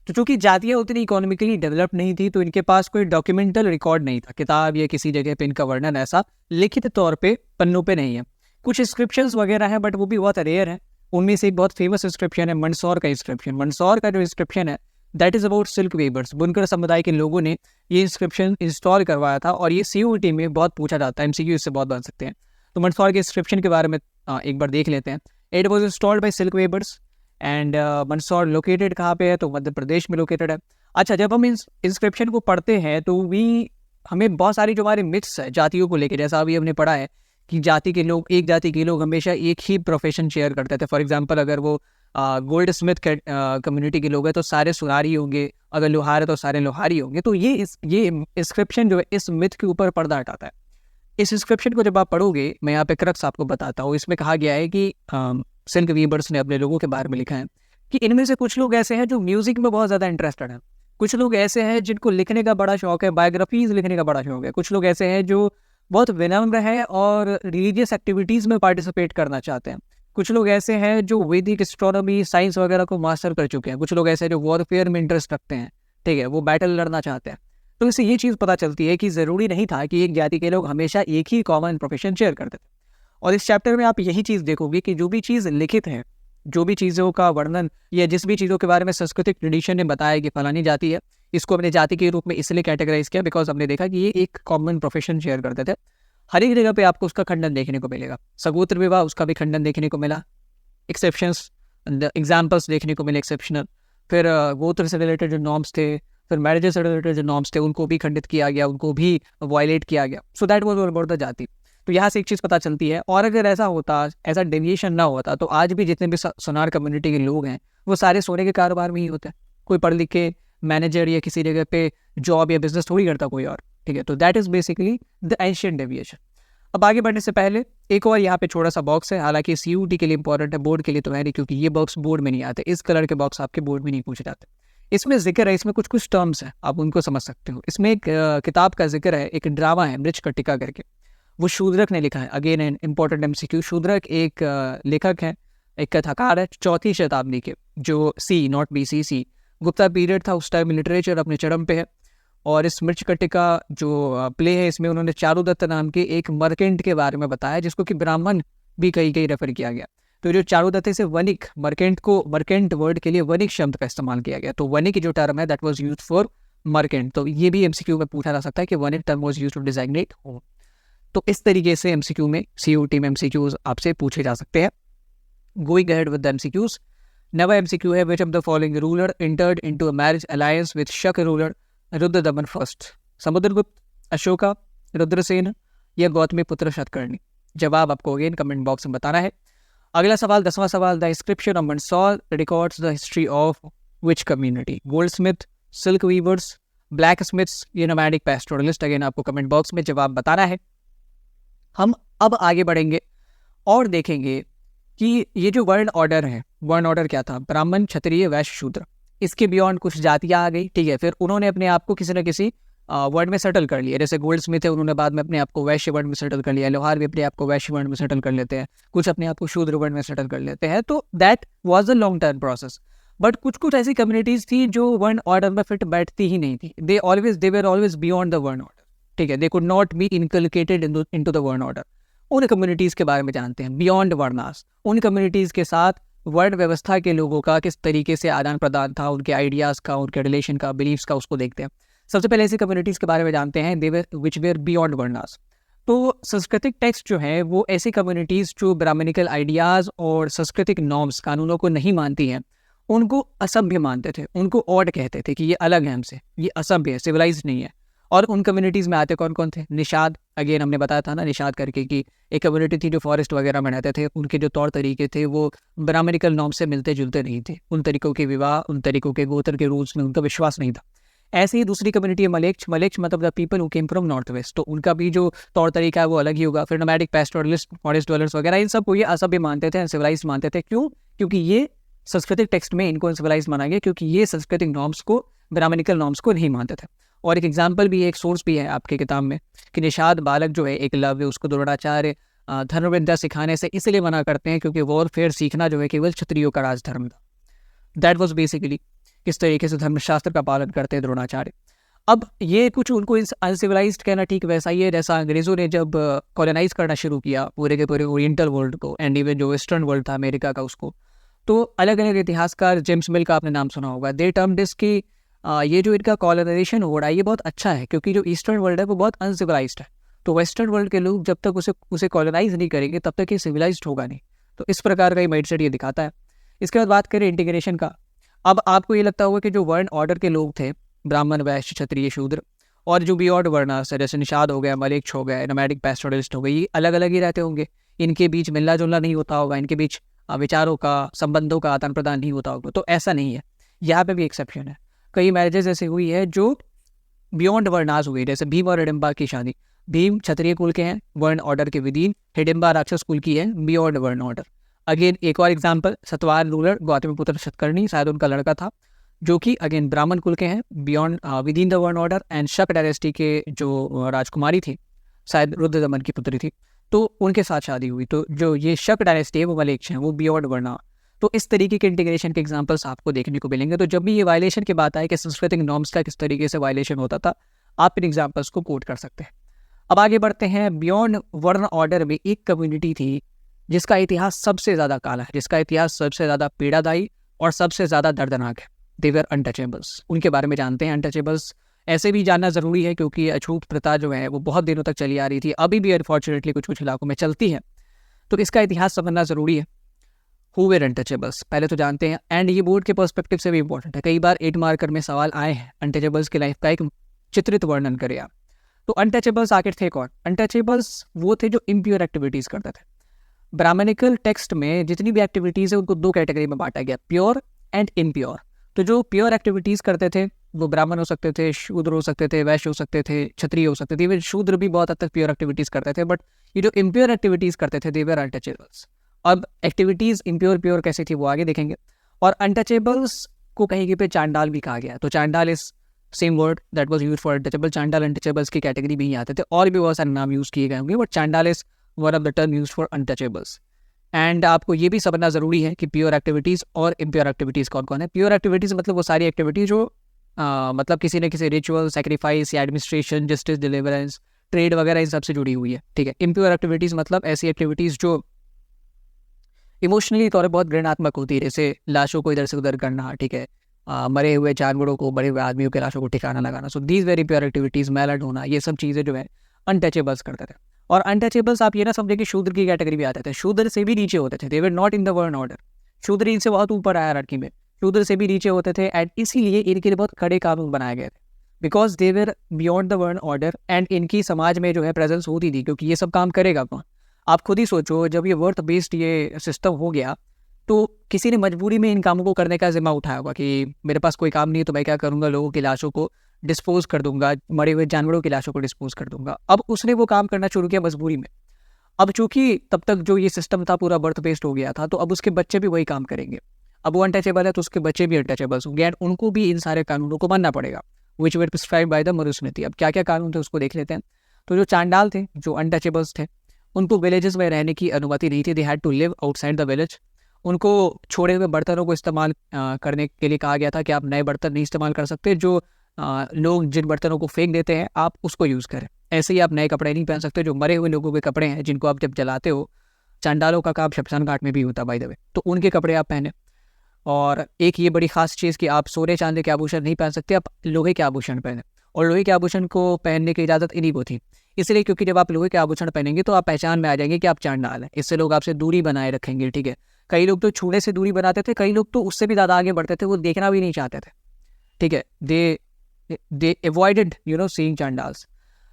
Speaker 1: तो चूंकि जातियाँ उतनी इकोनॉमिकली डेवलप नहीं थी, तो इनके पास कोई डॉक्यूमेंटल रिकॉर्ड नहीं था, किताब या किसी जगह पे इनका वर्णन ऐसा लिखित तौर पे पन्नों पे नहीं है। कुछ इंस्क्रिप्शंस वगैरह है, बट वो भी बहुत रेयर है। उनमें से एक बहुत फेमस इंस्क्रिप्शन है मंदसौर का इंस्क्रिप्शन। मंदसौर का जो इंस्क्रिप्शन है that is about silk weavers. बुनकर समुदाय के लोगों ने ये इंस्क्रिप्शन इंस्टॉल करवाया था, और ये CUET में बहुत पूछा जाता है, MCQ इससे बहुत बन सकते हैं। तो मंदसौर के इंस्क्रिप्शन के बारे में एक बार देख लेते हैं। It was installed by silk weavers and Mandsaur located कहाँ पे है, तो मध्य प्रदेश में लोकेटेड है। अच्छा, जब हम इस इंस्क्रिप्शन को पढ़ते हैं तो हमें बहुत सारी जो हमारे मिथ्स है जातियों को लेकर, जैसा अभी हमने पढ़ा है कि एक जाति के लोग हमेशा एक ही प्रोफेशन शेयर करते थे। फॉर एग्जांपल, अगर वो गोल्ड स्मिथ कम्युनिटी के लोग हैं तो सारे सुनारी होंगे, अगर लोहार है तो सारे लोहारी होंगे। तो ये इंस्क्रिप्शन जो है इस मिथ के ऊपर पर्दा हटाता है। इस इंस्क्रिप्शन को जब आप पढ़ोगे, मैं यहाँ पे क्रक्स आपको बताता हूँ। इसमें कहा गया है कि सिल्क वीवर्स ने अपने लोगों के बारे में लिखा है कि इनमें से कुछ लोग ऐसे हैं जो म्यूजिक में बहुत ज़्यादा इंटरेस्टेड हैं, कुछ लोग ऐसे हैं जिनको लिखने का बड़ा शौक है, बायोग्राफीज लिखने का बड़ा शौक है, कुछ लोग ऐसे हैं जो बहुत विनम्र है और रिलीजियस एक्टिविटीज़ में पार्टिसिपेट करना चाहते हैं, कुछ लोग ऐसे हैं जो वैदिक एस्ट्रोनॉमी साइंस वगैरह को मास्टर कर चुके हैं, कुछ लोग ऐसे हैं जो वॉरफेयर में इंटरेस्ट रखते हैं, ठीक है, वो बैटल लड़ना चाहते हैं। तो इससे ये चीज़ पता चलती है कि ज़रूरी नहीं था कि एक जाति के लोग हमेशा एक ही कॉमन प्रोफेशन शेयर करते थे। और इस चैप्टर में आप यही चीज़ देखोगे कि जो भी चीज़ लिखित है, जो भी चीज़ों का वर्णन या जिस भी चीज़ों के बारे में सांस्कृतिक ट्रेडिशन ने बताया कि फलानी जाति है, इसको अपने जाति के रूप में इसलिए कैटेगराइज किया बिकॉज हमने देखा कि ये एक कॉमन प्रोफेशन शेयर करते थे। हर एक जगह पे आपको उसका खंडन देखने को मिलेगा। सगोत्र विवाह, उसका भी खंडन देखने को मिला, एक्सेप्शंस एग्जाम्पल्स देखने को मिले एक्सेप्शनल। फिर गोत्र से रिलेटेड जो नॉर्म्स थे, फिर मैरिजेस से रिलेटेड जो नॉर्म्स थे उनको भी खंडित किया गया, उनको भी वायलेट किया गया. सो that was all about the जाति. तो यहाँ से एक चीज़ पता चलती है, और अगर ऐसा होता, ऐसा डेविएशन ना होता, तो आज भी जितने भी सोनार कम्युनिटी के लोग हैं वो सारे सोने के कारोबार में ही होते हैं. कोई पढ़ लिख के मैनेजर या किसी जगह पे जॉब या बिजनेस थोड़ी करता कोई और. ठीक है, तो that is basically the ancient deviation. अब आगे बढ़ने से पहले एक और यहाँ पे छोटा सा बॉक्स है, हालांकि CUT के लिए इंपॉर्टेंट है, बोर्ड के लिए तो है नहीं, क्योंकि ये बॉक्स बोर्ड में नहीं आते. इस कलर के बॉक्स आपके बोर्ड में नहीं पूछे जाते. इसमें जिक्र है, इसमें कुछ कुछ टर्म्स हैं, आप उनको समझ सकते हो. इसमें एक किताब का जिक्र है, एक ड्रामा है मृच्छकटिका करके, वो शूद्रक ने लिखा है. Again an important MCQ. Shudraka एक लेखक है, एक कथाकार है, 4वीं शताब्दी के, जो C not BC Gupta period था. उस टाइम लिटरेचर अपने चरम पे है. और इस मृच्छकटिका जो प्ले है, इसमें उन्होंने चारुदत्त नाम के एक मर्केंट के बारे में बताया, जिसको कि ब्राह्मण भी कहीं रेफर किया गया. तो जो चारुदत्त से वनिक, मर्केंट वर्ड के लिए वनिक शब्द का इस्तेमाल किया गया. तो वनिक जो टर्म है दैट वाज यूज्ड फॉर मर्केंट. तो ये भी MCQ में पूछा जा सकता है कि वनिक term was used to designate home. तो इस तरीके से MCQ में, CUT में MCQs आपसे पूछे जा सकते हैं. Going ahead with the MCQs. नवा MCQ है, which of the following ruler entered into a marriage alliance with शक रूलर रुद्रदमन फर्स्ट? समुद्रगुप्त, अशोका, रुद्रसेन या गौतमी पुत्र शतकर्णी? जवाब आपको अगेन कमेंट बॉक्स में बताना है. अगला सवाल, 10वां सवाल. The inscription of Mandsaur records the history of which community? Goldsmith, silk weavers, blacksmiths या नोमैडिक पैस्टोरलिस्ट? अगेन आपको कमेंट बॉक्स में जवाब बताना है. हम अब आगे बढ़ेंगे और देखेंगे कि ये जो वर्ण ऑर्डर है, वर्ण ऑर्डर क्या था? ब्राह्मण, क्षत्रिय, वैश्य, शूद्र. इसके बियॉन्ड कुछ जातियां आ गई. ठीक है, फिर उन्होंने अपने आप को किसी न किसी वर्ड में सेटल कर लिया. जैसे गोल्ड स्मिथ है, उन्होंने बाद में अपने आप को वैश्य वर्ण में सेटल कर लिया. लोहार भी अपने आप को वैश्य वर्ण में सेटल कर लेते हैं. कुछ अपने आप को शूद्र वर्ण में सेटल कर लेते हैं. तो that was a long term process. But कुछ कुछ ऐसी कम्युनिटीज थी जो वर्ण ऑर्डर में फिट बैठती ही नहीं थी. दे वर ऑलवेज बियॉन्ड द वर्ण ऑर्डर. ठीक है, they could not be inculcated into the वर्ण ऑर्डर. उन कम्युनिटीज के बारे में जानते हैं, बियॉन्ड वर्नास. उन कम्युनिटीज के साथ वर्ण व्यवस्था के लोगों का किस तरीके से आदान प्रदान था, उनके आइडियाज़ का, उनके रिलेशन का, बिलीव्स का, उसको देखते हैं. सबसे पहले ऐसी कम्युनिटीज़ के बारे में जानते हैं, विच वेयर बियॉन्ड वर्नास. तो सांस्कृतिक टेक्स्ट जो है वो ऐसी कम्युनिटीज़ जो ब्राह्मणिकल आइडियाज़ और सांस्कृतिक नॉर्म्स, कानूनों को नहीं मानती हैं, उनको असभ्य मानते थे, उनको ऑड कहते थे कि ये अलग है हमसे, ये असभ्य है, सिविलाइज नहीं है. और उन कम्युनिटीज़ में आते कौन कौन थे? निषाद. अगेन हमने बताया था ना निषाद करके कि एक कम्युनिटी थी जो फॉरेस्ट वगैरह में रहते थे. उनके जो तौर तरीके थे वो ब्राह्मणिकल नॉर्म से मिलते जुलते नहीं थे. उन तरीकों के विवाह, उन तरीकों के गोत्र के रूल्स में उनका विश्वास नहीं था. ऐसे ही दूसरी कम्युनिटी है मलेच्छ. मलेच्छ मतलब the people who came from north west. तो उनका भी जो तौर तरीका है वो अलग ही होगा. फिर नोमैडिक पैस्टोरलिस्ट, फॉरेस्ट ड्वेलर्स वगैरह, इन सबको ये असभ्य मानते थे, सिविलाइज मानते थे. क्यों? क्योंकि ये सांस्कृतिक टेक्स्ट में इनको सिविलाइज माना गया, क्योंकि ये सांस्कृतिक नॉर्म्स को, ब्राह्मणिकल नॉर्म्स को नहीं मानते थे. और एक एग्जाम्पल भी है, एक सोर्स भी है आपके किताब में कि निषाद बालक जो है एकलव्य, उसको द्रोणाचार्य धनुर्विद्या सिखाने से इसलिए मना करते हैं क्योंकि वॉरफेयर सीखना जो है केवल क्षत्रियों का राजधर्म था. दैट वाज बेसिकली किस तरीके से धर्मशास्त्र का पालन करते हैं द्रोणाचार्य. अब ये कुछ उनको अनसिविलाइज्ड कहना ठीक वैसा ही है जैसा अंग्रेजों ने जब कॉलोनाइज करना शुरू किया पूरे के पूरे ओरिएंटल वर्ल्ड को, एंड इवन जो वेस्टर्न वर्ल्ड था अमेरिका का, उसको. तो अलग अलग इतिहासकार, जेम्स मिल का आपने नाम सुना होगा, दे टर्म दिस की ये जो इनका कॉलोनाइजेशन हो रहा है ये बहुत अच्छा है, क्योंकि जो ईस्टर्न वर्ल्ड है वो बहुत अनसिविलाइज्ड है. तो वेस्टर्न वर्ल्ड के लोग जब तक उसे कॉलोनाइज नहीं करेंगे तब तक ये सिविलाइज्ड होगा नहीं. तो इस प्रकार का ही माइंडसेट ये दिखाता है. इसके बाद बात करें इंटीग्रेशन का. अब आपको ये लगता होगा कि जो वर्ण ऑर्डर के लोग थे, ब्राह्मण, वैश्य, क्षत्रिय, शूद्र, और जो बियॉन्ड वर्नास है जैसे निषाद हो गया, मलेच्छ हो गया, नोमैडिक पैस्टोरलिस्ट हो गए, ये अलग अलग ही रहते होंगे. इनके बीच मिलना जुलना नहीं होता होगा, इनके बीच विचारों का, संबंधों का आदान प्रदान नहीं होता होगा. तो ऐसा नहीं है, यहाँ पे भी एक्सेप्शन है. कई मैरिजेस ऐसी हुई है जो बियॉन्ड वर्नास हुई, जैसे भीम और हिडिंबा की शादी. भीम क्षत्रिय कुल के हैं, वर्ण ऑर्डर के विदीन. हिडिंबा राक्षस कुल की है, बियॉन्ड वर्ण ऑर्डर. अगेन एक और एग्जाम्पल, सतवार रूलर गौतमीपुत्र शतकर्णी, शायद उनका लड़का था, जो कि अगेन ब्राह्मण कुल के हैं, बियॉन्ड विदिन द वर्ण ऑर्डर. एंड शक डायनेस्टी के जो राजकुमारी थी, शायद रुद्रदमन की पुत्री थी, तो उनके साथ शादी हुई. तो जो ये शक डायनेस्टी है वो मलेच्छ हैं, वो बियॉन्ड वर्ना. तो इस तरीके के इंटीग्रेशन के एग्जांपल्स आपको देखने को मिलेंगे. तो जब भी ये वायलेशन की बात आए कि सांस्कृतिक नॉर्म्स का किस तरीके से वायलेशन होता था, आप इन एग्जांपल्स को कोट कर सकते हैं. अब आगे बढ़ते हैं. बियॉन्ड वर्ण ऑर्डर में एक कम्युनिटी थी जिसका इतिहास सबसे ज़्यादा काला है, जिसका इतिहास सबसे ज़्यादा पीड़ादायी और सबसे ज़्यादा दर्दनाक है. दे वर अनटचेबल्स. उनके बारे में जानते हैं. अनटचेबल्स ऐसे भी जानना ज़रूरी है क्योंकि अछूत प्रथा जो है वो बहुत दिनों तक चली आ रही थी, अभी भी अनफॉर्चुनेटली कुछ कुछ इलाकों में चलती है. तो इसका इतिहास समझना ज़रूरी है. हु वर अनटचेबल्स, पहले तो जानते हैं। एंड ये बोर्ड के पर्सपेक्टिव से भी इंपॉर्टेंट है, कई बार 8 मार्कर में सवाल आए हैं अनटचेबल्स की लाइफ का एक चित्रित वर्णन करें आप। तो अनटचेबल्स आखिर थे कौन? अनटचेबल्स वो थे जो इम्प्योर एक्टिविटीज़ करते थे। ब्राह्मणिकल टेक्स्ट में जितनी भी एक्टिविटीज़ है उनको 2 कैटेगरी में बांटा गया, प्योर एंड इम्प्योर। तो जो प्योर एक्टिविटीज़ करते थे वो ब्राह्मण हो सकते थे, शूद्र हो सकते थे, वैश्य हो सकते थे, क्षत्रिय हो सकते थे। इवन शूद्र भी बहुत हद तक प्योर एक्टिविटीज़ करते थे, बट ये जो इम्प्योर एक्टिविटीज़ करते थे दे वर अनटचेबल्स। अब एक्टिविटीज़ इम्प्योर प्योर कैसी थी वो आगे देखेंगे। और अनटचेबल्स को कहीं पे चांडाल भी कहा गया। तो चांडाल is same word that was used for untouchable. चांडाल अनटचेबल्स की कैटेगरी भी ही आते थे, और भी बहुत सारे नाम यूज़ किए गए होंगे, बट चांडाल is one of the term used for untouchables. And आपको ये भी समझना ज़रूरी है कि प्योर एक्टिविटीज़ और इम्प्योर एक्टिविटीज़ कौन कौन है। प्योर एक्टिविटीज़ मतलब वो सारी एक्टिविटी जो मतलब किसी न किसी रिचुअल, सेक्रीफाइस या एडमिनिस्ट्रेशन, जस्टिस, डिलीवरेंस, ट्रेड वगैरह इन सब से जुड़ी हुई है, ठीक है। इम्प्योर एक्टिविटीज़ मतलब ऐसी एक्टिविटीज़ जो इमोशनली तौर पर बहुत घृणात्मक होती है, जैसे लाशों को इधर से उधर करना, ठीक है, मरे हुए जानवरों को, मरे हुए आदमियों के लाशों को ठिकाना लगाना। So these very pure activities, मैला ढोना, ये सब चीज़ें जो है अनटचेबल्स करते थे। और अनटचेबल्स आप ये ना समझे कि शूद्र की कैटेगरी भी आते थे, शूद्र से भी नीचे होते थे। They were not in the वर्ण ऑर्डर। शूद्र इनसे बहुत ऊपर आया हायरार्की में, शूद्र से भी नीचे होते थे, एंड इसीलिए इनके लिए बहुत कड़े कानून बनाए गए थे, because they were beyond the वर्ण ऑर्डर। एंड इनकी समाज में जो है प्रेजेंस होती थी, क्योंकि ये सब काम करेगा कौन? आप खुद ही सोचो, जब ये वर्थ बेस्ड ये सिस्टम हो गया तो किसी ने मजबूरी में इन कामों को करने का जिम्मा उठाया होगा कि मेरे पास कोई काम नहीं है तो मैं क्या करूँगा, लोगों की लाशों को डिस्पोज कर दूंगा, मरे हुए जानवरों की लाशों को डिस्पोज कर दूंगा। अब उसने वो काम करना शुरू किया मजबूरी में। अब चूंकि तब तक जो ये सिस्टम था पूरा बर्थ बेस्ड हो गया था, तो अब उसके बच्चे भी वही काम करेंगे। अब वो अनटचेबल है तो उसके बच्चे भी अनटचेबल्स होंगे, एंड उनको भी इन सारे कानूनों को मानना पड़ेगा, विच वर प्रिस्क्राइब्ड बाय द मनुस्मृति। अब क्या क्या कानून थे उसको देख लेते हैं। तो जो चांडाल थे, जो अनटचेबल्स थे, उनको विलेजेस में रहने की अनुमति नहीं थी। They had to live outside the village. उनको छोड़े हुए बर्तनों को इस्तेमाल करने के लिए कहा गया था कि आप नए बर्तन नहीं इस्तेमाल कर सकते, जो लोग जिन बर्तनों को फेंक देते हैं आप उसको यूज़ करें। ऐसे ही आप नए कपड़े नहीं पहन सकते, जो मरे हुए लोगों के कपड़े हैं जिनको आप जब जलाते हो, चांडालों का काम शमशान घाट में भी होता बाय द वे, तो उनके कपड़े आप पहने। और एक ये बड़ी खास चीज़ कि आप सोने चांदी के आभूषण नहीं पहन सकते, आप लोहे के आभूषण पहने। और लोहे के आभूषण को पहनने की इजाज़त इन्हीं को थी, इसलिए क्योंकि जब आप लोहे के आभूषण पहनेंगे तो आप पहचान में आ जाएंगे कि आप चांडाल हैं। इससे लोग आपसे दूरी बनाए रखेंगे, ठीक है। कई लोग तो छूने से दूरी बनाते थे, कई लोग तो उससे भी ज़्यादा आगे बढ़ते थे, वो देखना भी नहीं चाहते थे, ठीक है। दे अवॉइडेड सीइंग चांडाल्स।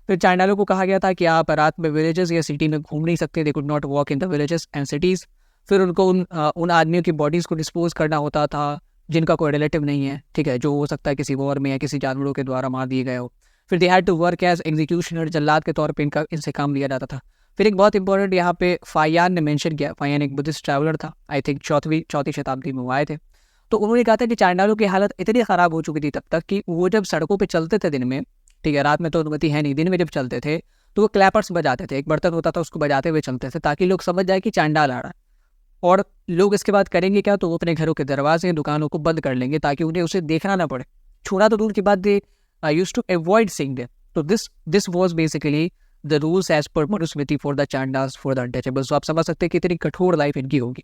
Speaker 1: फिर चांडालों को कहा गया था कि आप रात में विलेजेस या सिटी में घूम नहीं सकते, they could not walk in the villages and cities. फिर उनको उन आदमियों की बॉडीज़ को डिस्पोज करना होता था जिनका कोई रिलेटिव नहीं है, ठीक है, जो हो सकता है किसी वॉर में या किसी जानवरों के द्वारा मार दिए गए हो। फिर they had to work as executioner, जल्लाद के तौर पे इनसे काम लिया जाता था। फिर एक बहुत इंपॉर्टेंट यहाँ पे फायान ने मेंशन किया। फायान एक बुद्धिस्ट ट्रैवलर था, आई थिंक चौथी शताब्दी में वो आए थे। तो उन्होंने कहा था कि चांडालों की हालत इतनी ख़राब हो चुकी थी तब तक कि वो जब सड़कों पे चलते थे दिन में, ठीक है, रात में तो अनुमति है नहीं, दिन में जब चलते थे तो वो क्लैपर्स बजाते थे, एक बर्तन होता था उसको बजाते हुए चलते थे, ताकि लोग समझ जाए कि चांडाल आ रहा है। और लोग इसके बाद करेंगे क्या, तो वो अपने घरों के दरवाजे, दुकानों को बंद कर लेंगे ताकि उन्हें उसे देखना ना पड़े, छूना तो दूर की बात, they used to avoid seeing them. तो this was basically the rules as per Manusmriti for the Chandals, for the untouchables. तो आप समझ सकते हैं कि इतनी कठोर लाइफ इनकी होगी।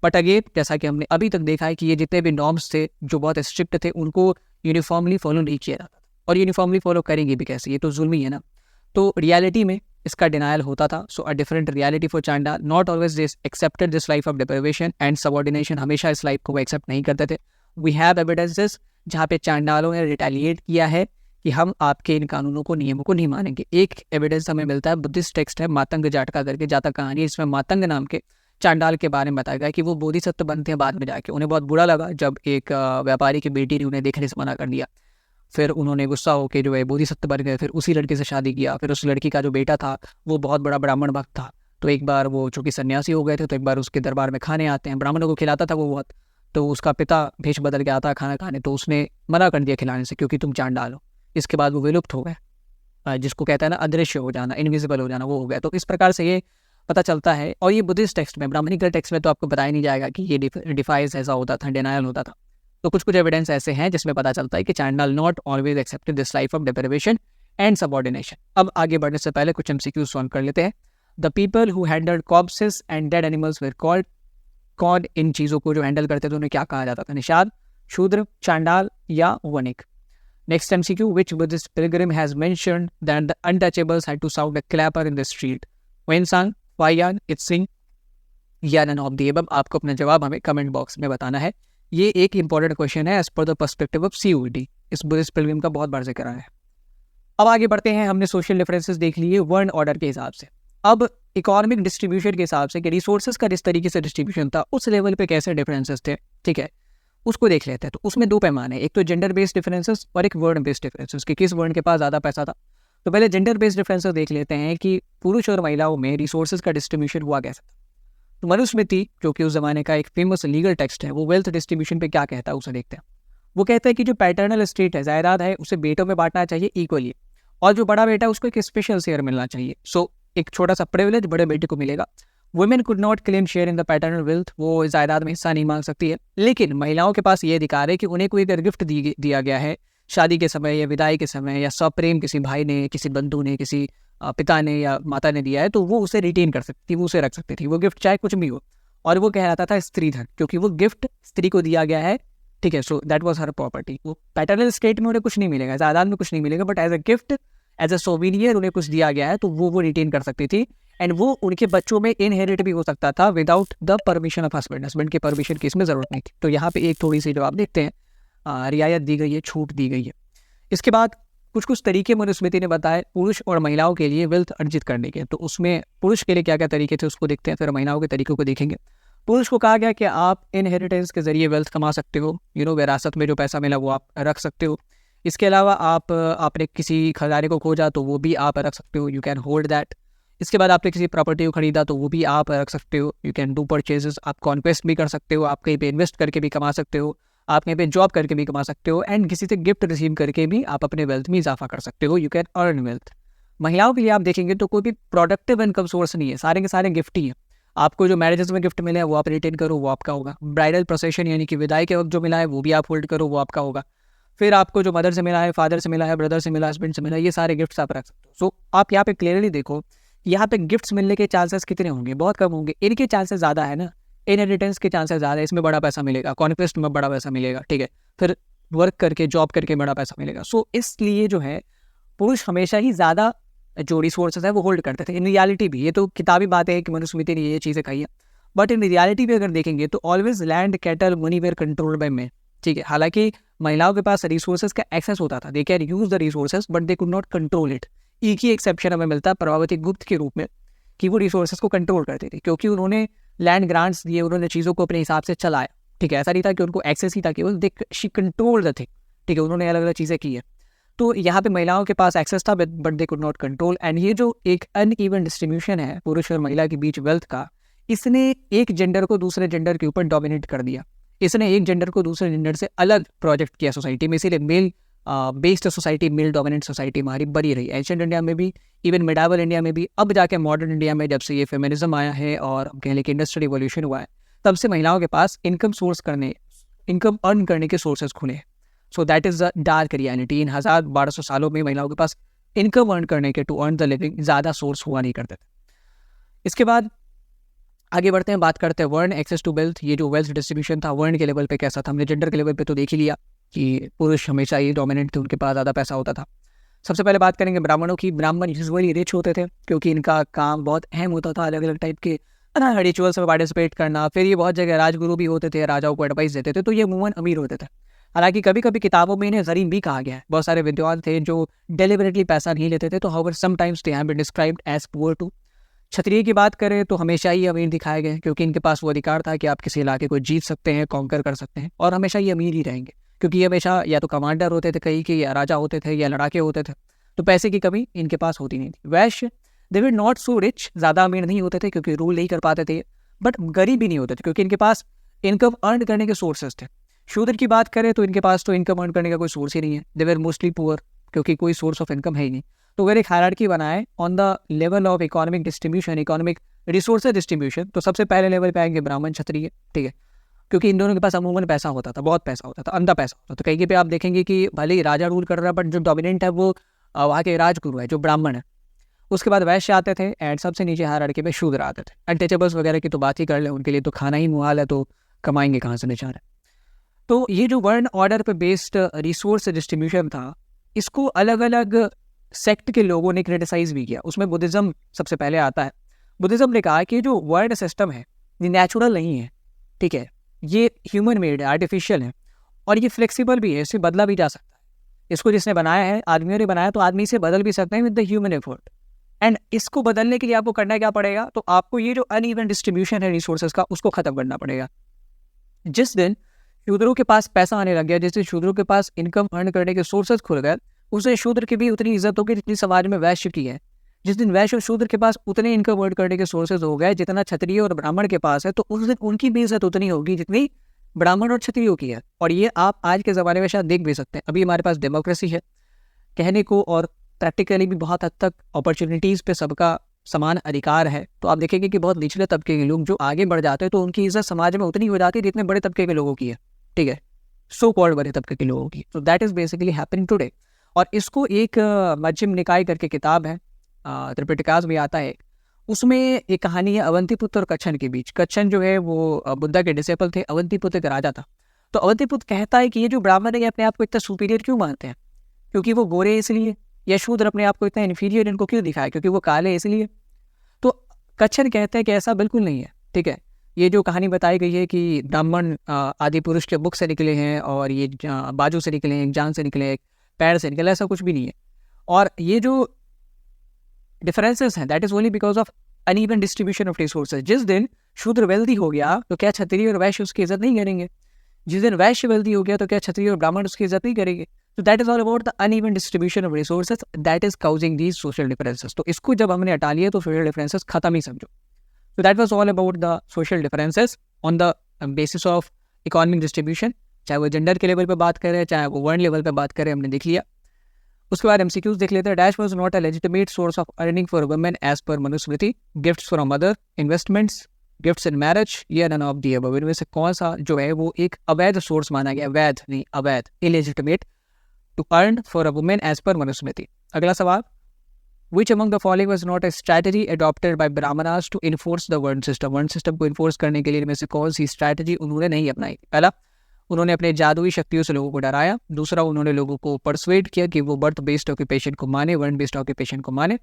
Speaker 1: बट अगेन, जैसा कि हमने अभी तक देखा है कि ये जितने भी नॉर्म्स थे जो बहुत स्ट्रिक्ट थे, उनको यूनिफॉर्मली फॉलो नहीं किया जाता था, और यूनिफॉर्मली फॉलो करेंगे भी कैसे, ये तो जुल्म ही है ना। तो रियलिटी में इसका डिनायल होता था। सो अ डिफरेंट रियलिटी फॉर चांडाल, not always this accepted this life of deprivation and subordination, हमेशा इस लाइफ को वो एक्सेप्ट नहीं करते थे। वी हैव एविडेंसेस जहाँ पे चांडालों ने रिटेलिएट किया है कि हम आपके इन कानूनों को, नियमों को नहीं मानेंगे। एक एविडेंस हमें मिलता है, बुद्धिस्ट टेक्स्ट है मातंग जाटका करके, जातक कहानी, इसमें मातंग नाम के चांडाल के बारे में बताया गया कि वो बोधिसत्व बनते हैं बाद में जाके। उन्हें बहुत बुरा लगा जब एक व्यापारी की बेटी ने उन्हें देखने से मना कर दिया। फिर उन्होंने गुस्सा होकर जो है बोधिसत्व बन गए, फिर उसी लड़के से शादी किया। फिर उस लड़की का जो बेटा था वो बहुत बड़ा ब्राह्मण भक्त था, तो एक बार वो चूँकि सन्यासी हो गए थे, तो एक बार उसके दरबार में खाने आते हैं, ब्राह्मणों को खिलाता था वो बहुत। तो उसका पिता भेष बदल के आता खाना खाने, तो उसने मना कर दिया खिलाने से, क्योंकि तुम चांडाल हो। इसके बाद वो विलुप्त हो गए, जिसको कहता है ना अदृश्य हो जाना, इनविजिबल हो जाना, वो हो गया। तो इस प्रकार से ये पता चलता है। और ये बुद्धिस्ट टेक्स्ट में, ब्राह्मणिकल टेक्स्ट में तो आपको बताया नहीं जाएगा कि ये डिफाइज ऐसा होता था, डिनायल होता था। तो कुछ एविडेंस ऐसे हैं जिसमें पता चलता है कि चांडाल not always accepted this life of deprivation and subordination. अब आगे बढ़ने से पहले कुछ MCQs सॉल्व कर लेते हैं। The people who handled corpses and dead animals were called, कौन इन चीज़ों को जो हैंडल करते थे उन्हें क्या कहा जाता था? निषाद, शूद्र, चांडाल या वणिक। Next MCQ, which Buddhist pilgrim has mentioned that the untouchables had to sound a clapper in the street? Wensang, Fayan, Itsing, या नन ऑफ द अबव? आपको अपना जवाब हमें कमेंट बॉक्स में बताना है। ये एक इंपॉर्टेंट क्वेश्चन है as per the perspective of CUET। इस बुद्धिस्ट पिलग्रिम का बहुत बार जिक्र आया है। अब आगे बढ़ते हैं। हमने सोशल डिफरेंसेस देख लिए वर्ण ऑर्डर के हिसाब से। अब इकोनॉमिक डिस्ट्रीब्यूशन के हिसाब से कि रिसोर्सेज का जिस तरीके से डिस्ट्रीब्यूशन था उस लेवल पे कैसे डिफरेंसेस थे, ठीक है, उसको देख लेते हैं। तो उसमें 2 पैमाने हैं, एक तो जेंडर बेस्ड डिफरेंसेस और एक वर्ण बेस्ड डिफरेंसेस कि किस वर्ण के पास ज़्यादा पैसा था। तो पहले जेंडर बेस्ड डिफरेंसेस देख लेते हैं कि पुरुष और महिलाओं में रिसोर्सेज का डिस्ट्रीब्यूशन हुआ कैसा था। तो मनुस्मृति, जो कि उस जमाने का एक फेमस लीगल टेक्स्ट है, वो वेल्थ डिस्ट्रीब्यूशन पे क्या कहता है उसे देखते हैं। वो कहता है कि जो पैटर्नल एस्टेट है, जायदाद है, उसे बेटों में बांटना चाहिए इक्वली, और जो बड़ा बेटा है उसको एक स्पेशल शेयर मिलना चाहिए। सो एक छोटा सा प्रिविलेज बड़े बेटे को मिलेगा। Women could not claim share in the paternal wealth, वो जायदाद में हिस्सा नहीं मांग सकती है। लेकिन महिलाओं के पास ये अधिकार है कि उन्हें कोई अगर गिफ्ट दिया गया है शादी के समय या विदाई के समय या सप्रेम किसी भाई ने, किसी बंधु ने, किसी पिता ने या माता ने दिया है, तो वो उसे रिटेन कर सकती थी, वो उसे रख सकती थी, वो गिफ्ट चाहे कुछ भी हो। और वो कहलाता था स्त्री धन, क्योंकि वो गिफ्ट स्त्री को दिया गया है, ठीक है। So that was her property. वो पैटर्नल स्टेट में उन्हें कुछ नहीं मिलेगा, जायदाद में कुछ नहीं मिलेगा, but as a gift, as a souvenir उन्हें कुछ दिया गया है, तो वो रिटेन कर सकती थी। एंड वो उनके बच्चों में इनहेरिट भी हो सकता था without the permission of husband. Husband के परमिशन की इसमें जरूरत नहीं थी। तो यहाँ पे एक थोड़ी सी जवाब देखते हैं, रियायत दी गई है, छूट दी गई है। इसके बाद कुछ तरीके मनुस्मृति ने बताए पुरुष और महिलाओं के लिए वेल्थ अर्जित करने के। तो उसमें पुरुष के लिए क्या क्या तरीके थे उसको देखते हैं, फिर महिलाओं के तरीकों को देखेंगे। पुरुष को कहा गया कि आप इनहेरिटेंस के जरिए वेल्थ कमा सकते हो, विरासत में जो पैसा मिला वो आप रख सकते हो। इसके अलावा आपने किसी खजाने को खोजा तो वो भी आप रख सकते हो, यू कैन होल्ड दैट। इसके बाद आपने किसी प्रॉपर्टी को खरीदा तो वो भी आप रख सकते हो, यू कैन डू परचेजेस। आप कॉन्क्वेस्ट भी कर सकते हो, आप कहीं पे इन्वेस्ट करके भी कमा सकते हो, आप कहीं पे जॉब करके भी कमा सकते हो, एंड किसी से गिफ्ट रिसीव करके भी आप अपने वेल्थ में इजाफा कर सकते हो, यू कैन अर्न वेल्थ। महिलाओं के लिए आप देखेंगे तो कोई भी प्रोडक्टिव इनकम सोर्स नहीं है, सारे के सारे गिफ्ट ही है। आपको जो मैरिजेस में गिफ्ट मिले हैं वो आप रिटेन करो, वो आपका होगा। ब्राइडल प्रोसेशन यानी कि विदाई के वक्त जो मिला है वो भी आप होल्ड करो, वो आपका होगा। फिर आपको जो मदर से मिला है, फादर से मिला है, ब्रदर से मिला, हस्बैंड से मिला है, ये सारे गिफ्ट्स आप रख सकते हो। सो आप यहाँ पे क्लियरली देखो, यहाँ पे गिफ्ट्स मिलने के चांसेस कितने होंगे, बहुत कम होंगे। इनके चांसेस ज़्यादा है ना, इनहेरिटेंस के चांसेस ज़्यादा है, इसमें बड़ा पैसा मिलेगा, कॉन्क्वेस्ट में बड़ा पैसा मिलेगा, ठीक है, फिर वर्क करके जॉब करके बड़ा पैसा मिलेगा। सो इसलिए जो है पुरुष हमेशा ही ज़्यादा जो रिसोर्सेज है वो होल्ड करते थे। इन रियलिटी भी, ये तो किताबी बातें हैं कि मनुस्मृति ने ये चीज़ें कही है, बट इन रियलिटी भी अगर देखेंगे तो always land, cattle, money were controlled by men, ठीक है। हालांकि महिलाओं के पास रिसोर्सेज का एक्सेस होता था, they can use the resources but they could not control it. एक ही एक्सेप्शन हमें मिलता है प्रभावती गुप्त के रूप में कि वो रिसोर्सेज को कंट्रोल करते थे, क्योंकि उन्होंने लैंड ग्रांट्स दिए, उन्होंने चीज़ों को अपने हिसाब से चलाया, ठीक है। ऐसा नहीं था कि उनको एक्सेस ही था, केवल दे शी कंट्रोल द थिंग, ठीक है, उन्होंने अलग अलग चीज़ें की है। तो यहाँ पे महिलाओं के पास एक्सेस था but they could not control. And ये जो एक अनइवन डिस्ट्रीब्यूशन है पुरुष और महिला के बीच वेल्थ का, इसने एक जेंडर को दूसरे जेंडर के ऊपर डोमिनेट कर दिया, इसने एक जेंडर को दूसरे जेंडर से अलग प्रोजेक्ट किया सोसाइटी में। इसीलिए male based society, male dominant society हमारी बनी रही एंशिएंट इंडिया में भी, इवन मिडावल इंडिया में भी। अब जाके मॉडर्न इंडिया में जब से ये फेमिनिज्म आया है और हम कह लें कि इंडस्ट्रियल रिवॉल्यूशन हुआ है, तब से महिलाओं के पास इनकम अर्न करने के सोर्सेज खुले हैं। So that is the dark reality. इन 1200 सालों में महिलाओं के पास इनकम अर्न करने के, टू अर्न द लिविंग, ज़्यादा सोर्स हुआ नहीं करते थे। इसके बाद आगे बढ़ते हैं, बात करते हैं वर्ण, एक्सेस टू वेल्थ। ये जो वेल्थ डिस्ट्रीब्यूशन था वर्ण के लेवल पे कैसा था, हमने जेंडर के लेवल पे तो देख ही लिया कि पुरुष हमेशा ही डोमिनेंट थे, उनके पास ज़्यादा पैसा होता था। सबसे पहले बात करेंगे ब्राह्मणों की। ब्राह्मण यूजुअली रिच होते थे क्योंकि इनका काम बहुत अहम होता था, अलग अलग टाइप के रिचुअल्स में पार्टिसिपेट करना। फिर ये बहुत जगह राजगुरु भी होते थे, राजाओं को एडवाइस देते थे, तो ये अमूमन अमीर होते थे। हालांकि कभी कभी किताबों में इन्हें गरीब भी कहा गया है। बहुत सारे विद्वान थे जो डेलिबरेटली पैसा नहीं लेते थे, तो however sometimes they have been described as poor too. क्षत्रिय की बात करें तो हमेशा ही अमीर दिखाए गए क्योंकि इनके पास वो अधिकार था कि आप किसी इलाके को जीत सकते हैं, कॉन्कर कर सकते हैं, और हमेशा ये अमीर ही रहेंगे क्योंकि ये हमेशा या तो कमांडर होते थे कहीं के, या राजा होते थे, या लड़ाके होते थे, तो पैसे की कमी इनके पास होती नहीं थी। वैश्य, दे वर नॉट सो रिच, ज़्यादा अमीर नहीं होते थे क्योंकि रूल नहीं कर पाते थे, बट गरीब भी नहीं होते थे क्योंकि इनके पास इनकम अर्न करने के सोर्सेज थे। शूद्र की बात करें तो इनके पास तो इनकम अर्न करने का कोई सोर्स ही नहीं है, दे वर मोस्टली पुअर क्योंकि कोई सोर्स ऑफ इनकम है ही नहीं। तो अगर एक हायरार्की बनाए on the level of economic distribution, economic resources distribution, तो सबसे पहले लेवल पे आएंगे ब्राह्मण, क्षत्रिय, ठीक है, क्योंकि इन दोनों के पास अमूमन पैसा होता था, बहुत पैसा होता था, अंधा पैसा होता था। तो कहीं पे आप देखेंगे कि भले ही राजा रूल कर रहा है बट जो डोमिनेंट है वो वहाँ के राजगुरु है जो ब्राह्मण है। उसके बाद वैश्य आते थे एंड सबसे नीचे हायरार्की में शूद्र आते थे। अनटचेबल्स वगैरह की तो बात ही कर ले, उनके लिए तो खाना ही मुहाल है, तो कमाएंगे कहाँ से बेचारे। तो ये जो वर्ण ऑर्डर पे बेस्ड रिसोर्स डिस्ट्रीब्यूशन था, इसको अलग अलग सेक्ट के लोगों ने क्रिटिसाइज भी किया। उसमें बुद्धिज्म सबसे पहले आता है। बुद्धिज्म ने कहा कि जो वर्ण सिस्टम है ये नेचुरल नहीं है, ठीक है, ये ह्यूमन मेड है, आर्टिफिशियल है, और ये फ्लेक्सिबल भी है, इसे बदला भी जा सकता है। इसको जिसने बनाया है, आदमियों ने बनाया, तो आदमी इसे बदल भी सकते हैं with the human effort. And इसको बदलने के लिए आपको करना क्या पड़ेगा, तो आपको ये जो अनइवन डिस्ट्रीब्यूशन है रिसोर्सेज का, उसको खत्म करना पड़ेगा। जिस दिन शूद्रों के पास पैसा आने लग गया, जिस दिन शूद्रों के पास इनकम अर्न करने के सोर्सेज खुल गए, उस दिन शूद्र की भी उतनी इज्जत होगी जितनी समाज में वैश्य की है। जिस दिन वैश्य और शूद्र के पास उतने इनकम अर्न करने के सोर्सेज हो गए जितना क्षत्रिय और ब्राह्मण के पास है, तो उस दिन उनकी भी इज्जत उतनी होगी जितनी ब्राह्मण और क्षत्रियों की है। और ये आप आज के ज़माने में शायद देख भी सकते हैं। अभी हमारे पास डेमोक्रेसी है कहने को, और प्रैक्टिकली भी बहुत हद तक अपॉर्चुनिटीज़ पे सबका समान अधिकार है। तो आप देखेंगे कि बहुत निचले तबके के लोग जो आगे बढ़ जाते हैं, तो उनकी इज्जत समाज में उतनी हो जाती है जितने बड़े तबके के लोगों की है, ठीक है, सो कॉल्ड बड़े तबके के लोगों की। तो that is basically happening today. और इसको एक मध्यम निकाय करके किताब है, त्रिपिटकास भी आता है, उसमें एक कहानी है अवंतीपुत्र और कच्छन के बीच। कच्छन जो है वो बुद्धा के डिसेपल थे, अवंतीपुत्र एक राजा था। तो अवंतीपुत्र कहता है कि ये जो ब्राह्मण है, ये अपने आप को इतना सुपीरियर क्यों मानते हैं, क्योंकि वो गोरे इसलिए, या शूद्र अपने आप को इतना इन्फीरियर इनको क्यों दिखाए, क्योंकि वो काले इसलिए। तो कच्छन कहते हैं कि ऐसा बिल्कुल नहीं है, ठीक है। ये जो कहानी बताई गई है कि ब्राह्मण आदि पुरुष के मुख से निकले हैं, और ये बाजू से निकले हैं, जान से निकले हैं, पैर से निकले, ऐसा कुछ भी नहीं है। और ये जो डिफरेंसेस हैं, that is only because of uneven distribution of resources. जिस दिन शूद्र वेल्दी हो गया, तो क्या क्षत्रिय और वैश्य उसकी इज्जत नहीं करेंगे? जिस दिन वैश्य वेल्दी हो गया, तो क्या क्षत्रिय और ब्राह्मण उसकी इज्जत नहीं करेंगे? तो that is all about the uneven distribution of resources that is causing these social differences. तो इसको जब हमने हटा लिया, तो सोशल डिफरेंसेस खत्म ही समझो। तो that was all about the social differences on the basis of economic distribution. चाहे वो जेंडर के लेवल पे बात करें, चाहे वो वर्ण लेवल पे बात करें, हमने देख लिया। उसके बाद MCQs देख लेते हैं। Dash was not a legitimate source of earning for women as per Manusmriti. Gifts from mother, investments, gifts in marriage, ये नन ऑफ द अबव। इनमें से कौन सा जो है वो एक अवैध सोर्स माना गया? वैध नहीं, अवैध, illegitimate to earn for a women as per Manusmriti. अगला सवाल, Which among the following was not a strategy adopted by Brahmanas to enforce the वर्ण सिस्टम? वर्ण सिस्टम को इन्फोर्स करने के लिए इनमें से कौन सी स्ट्रैटेजी उन्होंने नहीं अपनाई? पहला, उन्होंने अपने जादुई शक्तियों से लोगों को डराया। दूसरा, उन्होंने लोगों को परसुएड किया कि वो बर्थ बेस्ड ऑक्यूपेशन को माने, वर्ण बेस्ड ऑक्यूपेशन को माने।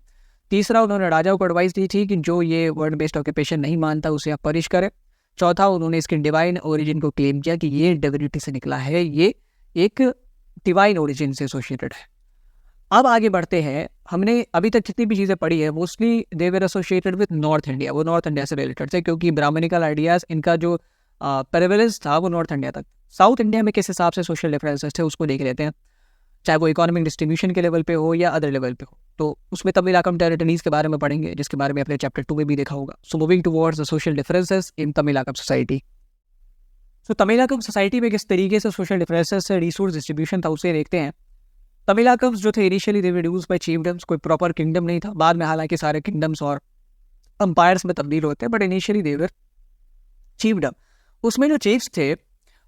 Speaker 1: तीसरा, उन्होंने राजाओं को एडवाइस दी थी कि जो ये वर्ण बेस्ड ऑक्यूपेशन नहीं मानता उसे आप पनिश करें। चौथा, उन्होंने इसके डिवाइन ओरिजिन को क्लेम किया कि ये डिविनिटी से निकला है, ये एक डिवाइन ओरिजिन से एसोसिएटेड है। अब आगे बढ़ते हैं। हमने अभी तक जितनी भी चीज़ें पढ़ी है, mostly they were associated with north India. वो नॉर्थ इंडिया से रिलेटेड थे, क्योंकि ब्राह्मणिकल आइडियाज़ इनका जो प्रेवलेंस था वो नॉर्थ इंडिया तक। साउथ इंडिया में किस हिसाब से सोशल डिफरेंसेस थे उसको देख लेते हैं, चाहे वो इकोनॉमिक डिस्ट्रीब्यूशन के लेवल पे हो या अदर लेवल पे हो। तो उसमें तमिलाकम टेरिटरीज के बारे में पढ़ेंगे, जिसके बारे में अपने चैप्टर 2 में भी देखा होगा। So moving towards the social differences in Tamilakam society. तो तमिलाकम सोसाइटी में किस तरीके से सोशल डिफरेंसेस से रिसोर्स डिस्ट्रीब्यूशन था उसे देखते हैं। तमिलाकम्स जो थे initially they were reduced by chiefdoms. कोई प्रॉपर किंगडम नहीं था, बाद में हालांकि सारे किंगडम्स और अंपायर्स में तब्दील होते हैं, बट इनिशियली दे वर चीफडम। उसमें जो चीफ्स थे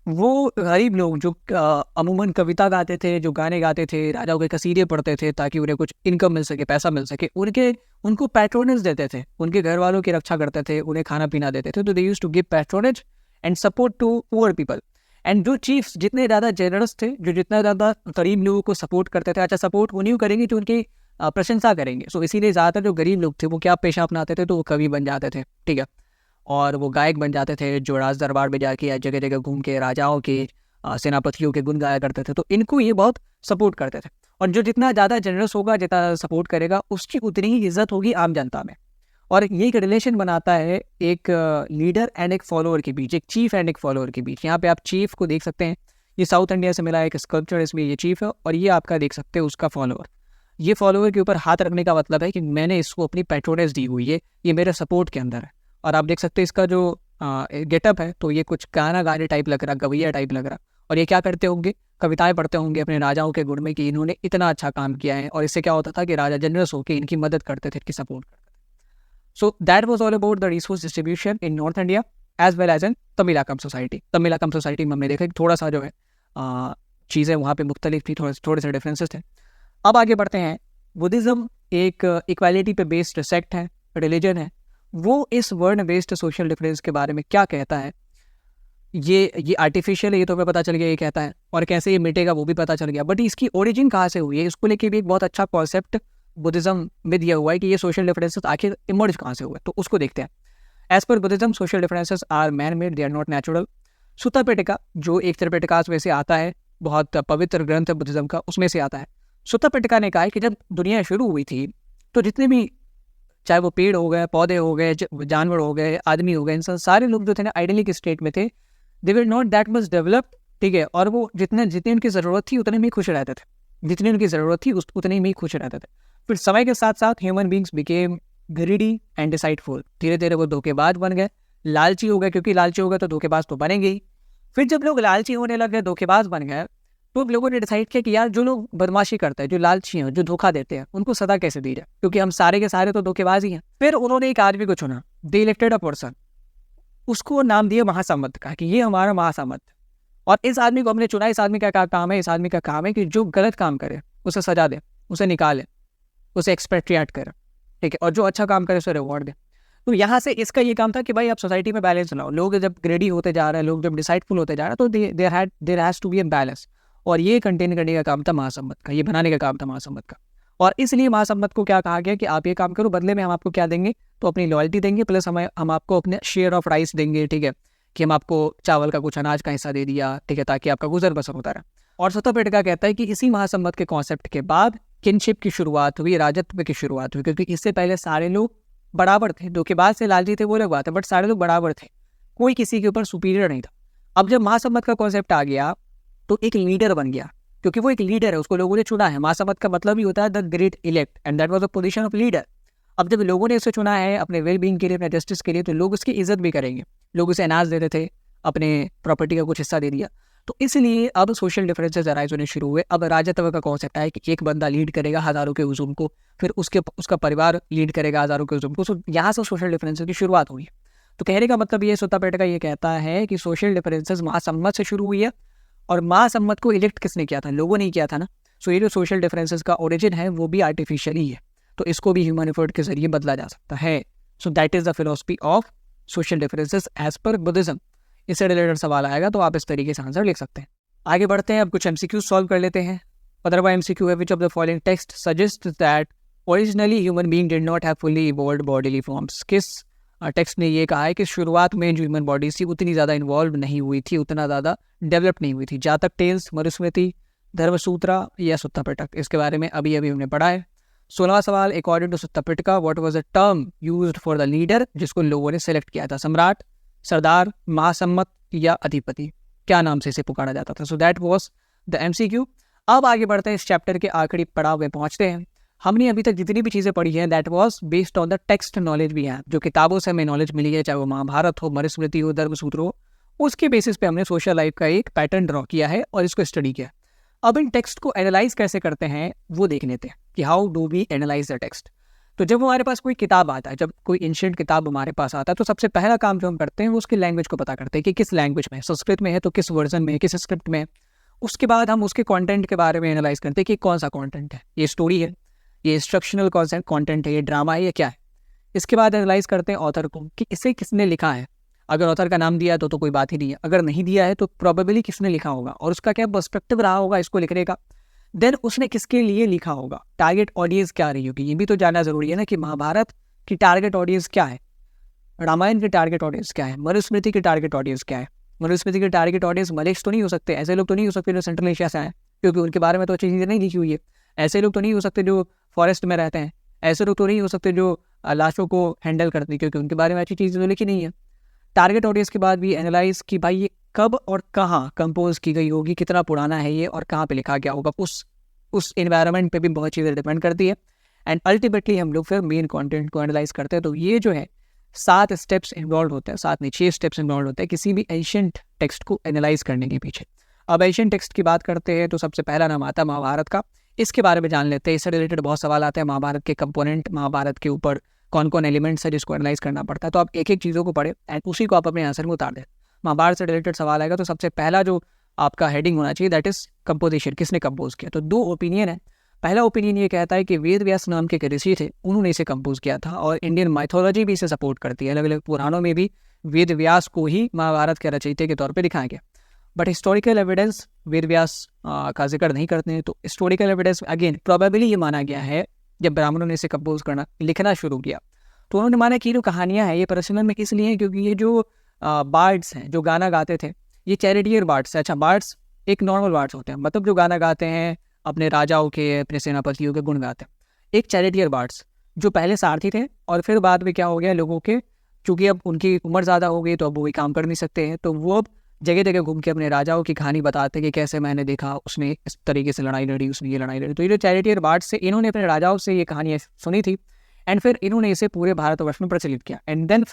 Speaker 1: वो गरीब लोग जो अमूमन कविता गाते थे, जो गाने गाते थे, राजाओं के कसीदे पढ़ते थे ताकि उन्हें कुछ इनकम मिल सके, पैसा मिल सके, उनको पैट्रोनेज देते थे, उनके घर वालों की रक्षा करते थे, उन्हें खाना पीना देते थे। तो they used to give patronage and support to poor people. And जो चीफ्स जितने ज़्यादा जेनरस थे, जो जितना ज़्यादा गरीब लोगों को सपोर्ट करते थे, अच्छा सपोर्ट उन्हीं को करेंगे जो उनकी प्रशंसा करेंगे। सो इसीलिए ज़्यादातर जो गरीब लोग थे वो क्या पेशा अपनाते थे, तो वो कवि बन जाते थे, ठीक है, और वो गायक बन जाते थे, जो राज दरबार में जाके या जगह जगह घूम के राजाओं के सेनापतियों के गुण गाया करते थे। तो इनको ये बहुत सपोर्ट करते थे, और जो जितना ज़्यादा जेनरस होगा, जितना सपोर्ट करेगा, उसकी उतनी ही इज्जत होगी आम जनता में। और ये एक रिलेशन बनाता है एक लीडर एंड एक फॉलोअर के बीच, एक चीफ एंड एक फॉलोअर के बीच। यहाँ पे आप चीफ को देख सकते हैं, ये साउथ इंडिया से मिला एक स्कल्पचर, इसमें ये चीफ है, और ये आपका देख सकते हैं उसका फॉलोअर। ये फॉलोअर के ऊपर हाथ रखने का मतलब है कि मैंने इसको अपनी पैट्रोनेज दी हुई है, ये मेरे सपोर्ट के अंदर है। और आप देख सकते हैं इसका जो गेटअप है, तो ये कुछ गाना गाने टाइप लग रहा, गवैया टाइप लग रहा। और ये क्या करते होंगे, कविताएं पढ़ते होंगे अपने राजाओं के गुण में कि इन्होंने इतना अच्छा काम किया है। और इससे क्या होता था कि राजा जनरस होकर इनकी मदद करते थे, इनकी सपोर्ट करते थे। So that was all about the resource distribution in North India as well as in Tamilakam society. Tamilakam society में हमने देखा कि थोड़ा सा जो है चीज़ें वहाँ पे मुख्तलिफ थी, थोड़े से डिफरेंसेस थे। अब आगे बढ़ते हैं। बुद्धिज़्म एक इक्वालिटी पे बेस्ड सेक्ट है, रिलीजन है। वो इस वर्ण बेस्ड सोशल डिफरेंस के बारे में क्या कहता है, ये आर्टिफिशियल है, ये तो हमें पता चल गया ये कहता है, और कैसे ये मिटेगा वो भी पता चल गया। बट इसकी ओरिजिन कहाँ से हुई है, इसको लेके भी एक बहुत अच्छा कॉन्सेप्ट बुद्धिज़्म में दिया हुआ है कि ये सोशल डिफरेंसेस आखिर इमर्ज कहाँ से हुए, तो उसको देखते हैं। As per Buddhism social differences are man made, they are not natural. Sutta Pitaka जो एक त्रिपिटकास में से आता है, बहुत पवित्र ग्रंथ है बुद्धिज्म का, उसमें से आता है। सुत्ता पिटका ने कहा है कि जब दुनिया शुरू हुई थी तो जितने भी, चाहे वो पेड़ हो गए, पौधे हो गए, जानवर हो गए, आदमी हो गए, इंसान, सारे लोग जो थे ना आइडियलिक स्टेट में थे। They were not that much developed, ठीक है, और वो जितनी उनकी ज़रूरत थी उतने में ही खुश रहते थे, जितनी उनकी ज़रूरत थी उतने में ही खुश रहते थे। फिर समय के साथ साथ human beings became greedy and deceitful, धीरे धीरे वो धोखेबाज बन गए, लालची हो गए, क्योंकि लालची हो गए तो धोखेबाज तो बनेंगे ही। फिर जब लोग लालची होने लग गए, धोखेबाज बन गए, तो लोगों ने डिसाइड किया कि यार जो लोग बदमाशी करते हैं, जो लालची हैं, जो धोखा देते हैं, उनको सदा कैसे दी जाए, क्योंकि हम सारे के सारे तो धोखेबाज ही हैं। फिर उन्होंने एक आदमी को चुना, दे इलेक्टेड अ पर्सन, उसको नाम दिया महासम्मत का, कि ये हमारा महासम्मत। और इस आदमी को हमने चुना, इस आदमी का क्या काम है? इस आदमी का काम है कि जो गलत काम करे उसे सजा दे, उसे निकाले, उसे एक्सपेट्रिएट करे, ठीक है, और जो अच्छा काम करे उसे रिवॉर्ड दे। तो यहाँ से इसका ये काम था कि भाई आप सोसाइटी में बैलेंस लाओ। लोग जब ग्रेडी होते जा रहे हैं, लोग जब डिसाइडफुल होते जा रहे हैं, तो there has to be a balance, और ये कंटेन करने का काम था महासम्मत का, ये बनाने का काम था महासम्मत का। और इसलिए महासम्मत को क्या कहा गया कि आप ये काम करो, बदले में हम आपको क्या देंगे, तो अपनी लॉयल्टी देंगे, प्लस हम आपको अपने शेयर ऑफ राइस देंगे, ठीक है, कि हम आपको चावल का कुछ अनाज का हिस्सा दे दिया, ठीक है, ताकि आपका गुजर बसर होता रहा। और सुत्ता पिटका कहता है कि इसी महासम्मत के कॉन्सेप्ट के बाद किनशिप की शुरुआत हुई, राजत्व की शुरुआत हुई, क्योंकि इससे पहले सारे लोग बराबर थे, धोखेबाज से लालची थे वो अलग बात है, बट सारे लोग बराबर थे, कोई किसी के ऊपर सुपीरियर नहीं था। अब जब महासम्मत का कॉन्सेप्ट आ गया तो एक लीडर बन गया, क्योंकि वो एक लीडर है, उसको लोगों ने चुना है। महासम्मत का मतलब ही होता है the great elect, and that was the position of leader. अब जब लोगों ने उसे चुना है अपने वेल बीइंग के लिए, अपने जस्टिस के लिए, तो लोग उसकी इज्जत भी करेंगे। लोग उसे अनाज देते थे, अपने प्रॉपर्टी का कुछ हिस्सा दे दिया। तो इसलिए अब सोशल डिफरेंसेस अराइज होने शुरू हुए। अब राजत्व का कॉन्सेप्ट है कि एक बंदा लीड करेगा हज़ारों के हुजूम को, फिर उसका परिवार लीड करेगा हज़ारों के हुजूम को। सो यहाँ से सोशल डिफरेंसेस की शुरुआत हुई है। तो कहने का मतलब ये, सुत्ता पिटका ये कहता है कि सोशल डिफरेंसेस महासम्मत से शुरू हुई है, और महासम्मत को इलेक्ट किसने किया था? लोगों ने किया था ना। सो ये जो सोशल डिफरेंसेस का ओरिजिन है वो भी आर्टिफिशियल ही है, तो इसको भी ह्यूमन एफर्ट के जरिए बदला जा सकता है। So that is the philosophy of social differences as per Buddhism. इससे रिलेटेड सवाल आएगा तो आप इस तरीके से आंसर लिख सकते हैं। आगे बढ़ते हैं, अब कुछ MCQs सॉल्व कर लेते हैं। 15वां MCQ है, which of the following text suggest that originally human being did not have fully evolved bodily forms? किस टेक्स्ट ने ये कहा है कि शुरुआत में जो ह्यूमन बॉडी थी उतनी ज़्यादा इन्वॉल्व नहीं हुई थी, उतना ज़्यादा डेवलप नहीं हुई थी? जातक टेल्स, मनुस्मृति, धर्मसूत्रा या सुत्ता पिटक? इसके बारे में अभी हमने पढ़ा है। 16वां सवाल, according to Sutta Pitaka what was the term used for the leader, जिसको लोगों ने सेलेक्ट किया था? सम्राट, सरदार, महासम्मत या अधिपति? क्या नाम से इसे पुकारा जाता था? सो दैट वाज द MCQ। अब आगे बढ़ते हैं, इस चैप्टर के आखिरी पड़ाव में पहुंचते हैं। हमने अभी तक जितनी भी चीज़ें पढ़ी हैं that was based on the text knowledge भी है, जो किताबों से हमें नॉलेज मिली है, चाहे वो महाभारत हो, मनुस्मृति हो, धर्मसूत्र हो, उसके बेसिस पे हमने सोशल लाइफ का एक पैटर्न ड्रॉ किया है और इसको स्टडी किया। अब इन टेक्स्ट को एनालाइज कैसे करते हैं वो देख लेते हैं कि how do we analyse the text. तो जब हमारे पास कोई किताब आता है, जब कोई एंशिएंट किताब हमारे पास आता है, तो सबसे पहला काम जो हम करते हैं वो उसकी लैंग्वेज को पता करते हैं कि किस लैंग्वेज में है। संस्कृत में है तो किस वर्जन में है, किस स्क्रिप्ट में है। उसके बाद हम उसके कंटेंट के बारे में एनालाइज करते हैं कि कौन सा कंटेंट है, ये स्टोरी है, ये इंस्ट्रक्शनल कंटेंट है, ये ड्रामा है, ये क्या है। इसके बाद एनालाइज करते हैं ऑथर को कि इसे किसने लिखा है। अगर ऑथर का नाम दिया है तो कोई बात ही नहीं है, अगर नहीं दिया है तो प्रोबेबली किसने लिखा होगा और उसका क्या पर्सपेक्टिव रहा होगा इसको लिखने का। देन उसने किसके लिए लिखा होगा, टारगेट ऑडियंस क्या रही होगी, ये भी तो जानना जरूरी है ना कि महाभारत की टारगेट ऑडियंस क्या है, रामायण की टारगेट ऑडियंस क्या है, मनुस्मृति की टारगेट ऑडियंस क्या है। मनुस्मृति की टारगेट ऑडियंस मलेक्स तो नहीं हो सकते, ऐसे लोग तो नहीं हो सकते जो सेंट्रल एशिया से आए, क्योंकि उनके बारे में तो अच्छी चीज़ें नहीं लिखी हुई है। ऐसे लोग तो नहीं हो सकते जो फॉरेस्ट में रहते हैं, ऐसे लोग तो नहीं हो सकते जो लाशों को हैंडल करते हैं, क्योंकि उनके बारे में अच्छी चीज़ें तो लिखी नहीं है। टारगेट ऑडियंस के बाद भी एनालाइज कि भाई ये कब और कहाँ कंपोज की गई होगी, कितना पुराना है ये और कहाँ पे लिखा गया होगा, उस एनवायरनमेंट पे भी बहुत चीज़ें डिपेंड करती है। एंड अल्टीमेटली हम लोग फिर मेन कंटेंट को एनालाइज करते हैं। तो ये जो है 7 स्टेप्स इन्वॉल्व होते हैं, 7 नहीं 6 स्टेप्स इन्वॉल्व होते हैं किसी भी एंशिएंट टेक्स्ट को एनालाइज करने के पीछे। अब एंशिएंट टेक्स्ट की बात करते हैं तो सबसे पहला नाम आता है महाभारत का। इसके बारे में जान लेते हैं, इससे रिलेटेड बहुत सवाल आते हैं। महाभारत के कंपोनेंट, महाभारत के ऊपर कौन कौन एलिमेंट्स है जिसको एनालाइज करना पड़ता है। तो आप एक एक चीज़ों को पढ़े एंड उसी को आप अपने आंसर में उतार दें। महाभारत से रिलेटेड सवाल आएगा तो सबसे पहला जो आपका हेडिंग होना चाहिए दैट इज कंपोजिशन, किसने कंपोज किया। तो 2 ओपिनियन है। पहला ओपिनियन ये कहता है कि वेद व्यास नाम के एक ऋषि थे, उन्होंने इसे कंपोज किया था और इंडियन माइथोलॉजी भी इसे सपोर्ट करती है। अलग अलग पुराणों में भी वेद व्यास को ही महाभारत के रचयिता के तौर पर दिखाया गया। But historical evidence Ved Vyas का जिक्र नहीं करते हैं। तो हिस्टोरिकल एविडेंस अगेन प्रोबेबली ये माना गया है जब ब्राह्मणों ने इसे कंपोज करना लिखना शुरू किया तो उन्होंने माना कि जो कहानियाँ हैं ये पर्सनल में इसलिए हैं क्योंकि ये जो बार्ड्स हैं जो गाना गाते थे ये चैरिटियर बार्ड्स है। अच्छा, बार्ड्स एक नॉर्मल बार्ड्स होते हैं, मतलब जो गाना गाते हैं अपने राजाओं के, अपने सेनापतियों के गुण गाते हैं। एक चैरिटियर बार्ड्स जो पहले सारथी थे और फिर बाद में क्या हो गया, लोगों के चूँकि अब उनकी उम्र ज़्यादा हो गई तो अब वो भी काम कर नहीं सकते हैं, तो वो अब जगह जगह घूम के अपने राजाओं की कहानी बताते कि कैसे मैंने देखा उसने इस तरीके से लड़ाई लड़ी, उसने ये लड़ाई लड़ी। तो ये जो चैरिटियर बार्ड्स से इन्होंने अपने राजाओं से ये कहानी सुनी थी एंड फिर इन्होंने इसे पूरे भारतवर्ष में प्रचलित किया। एंड देन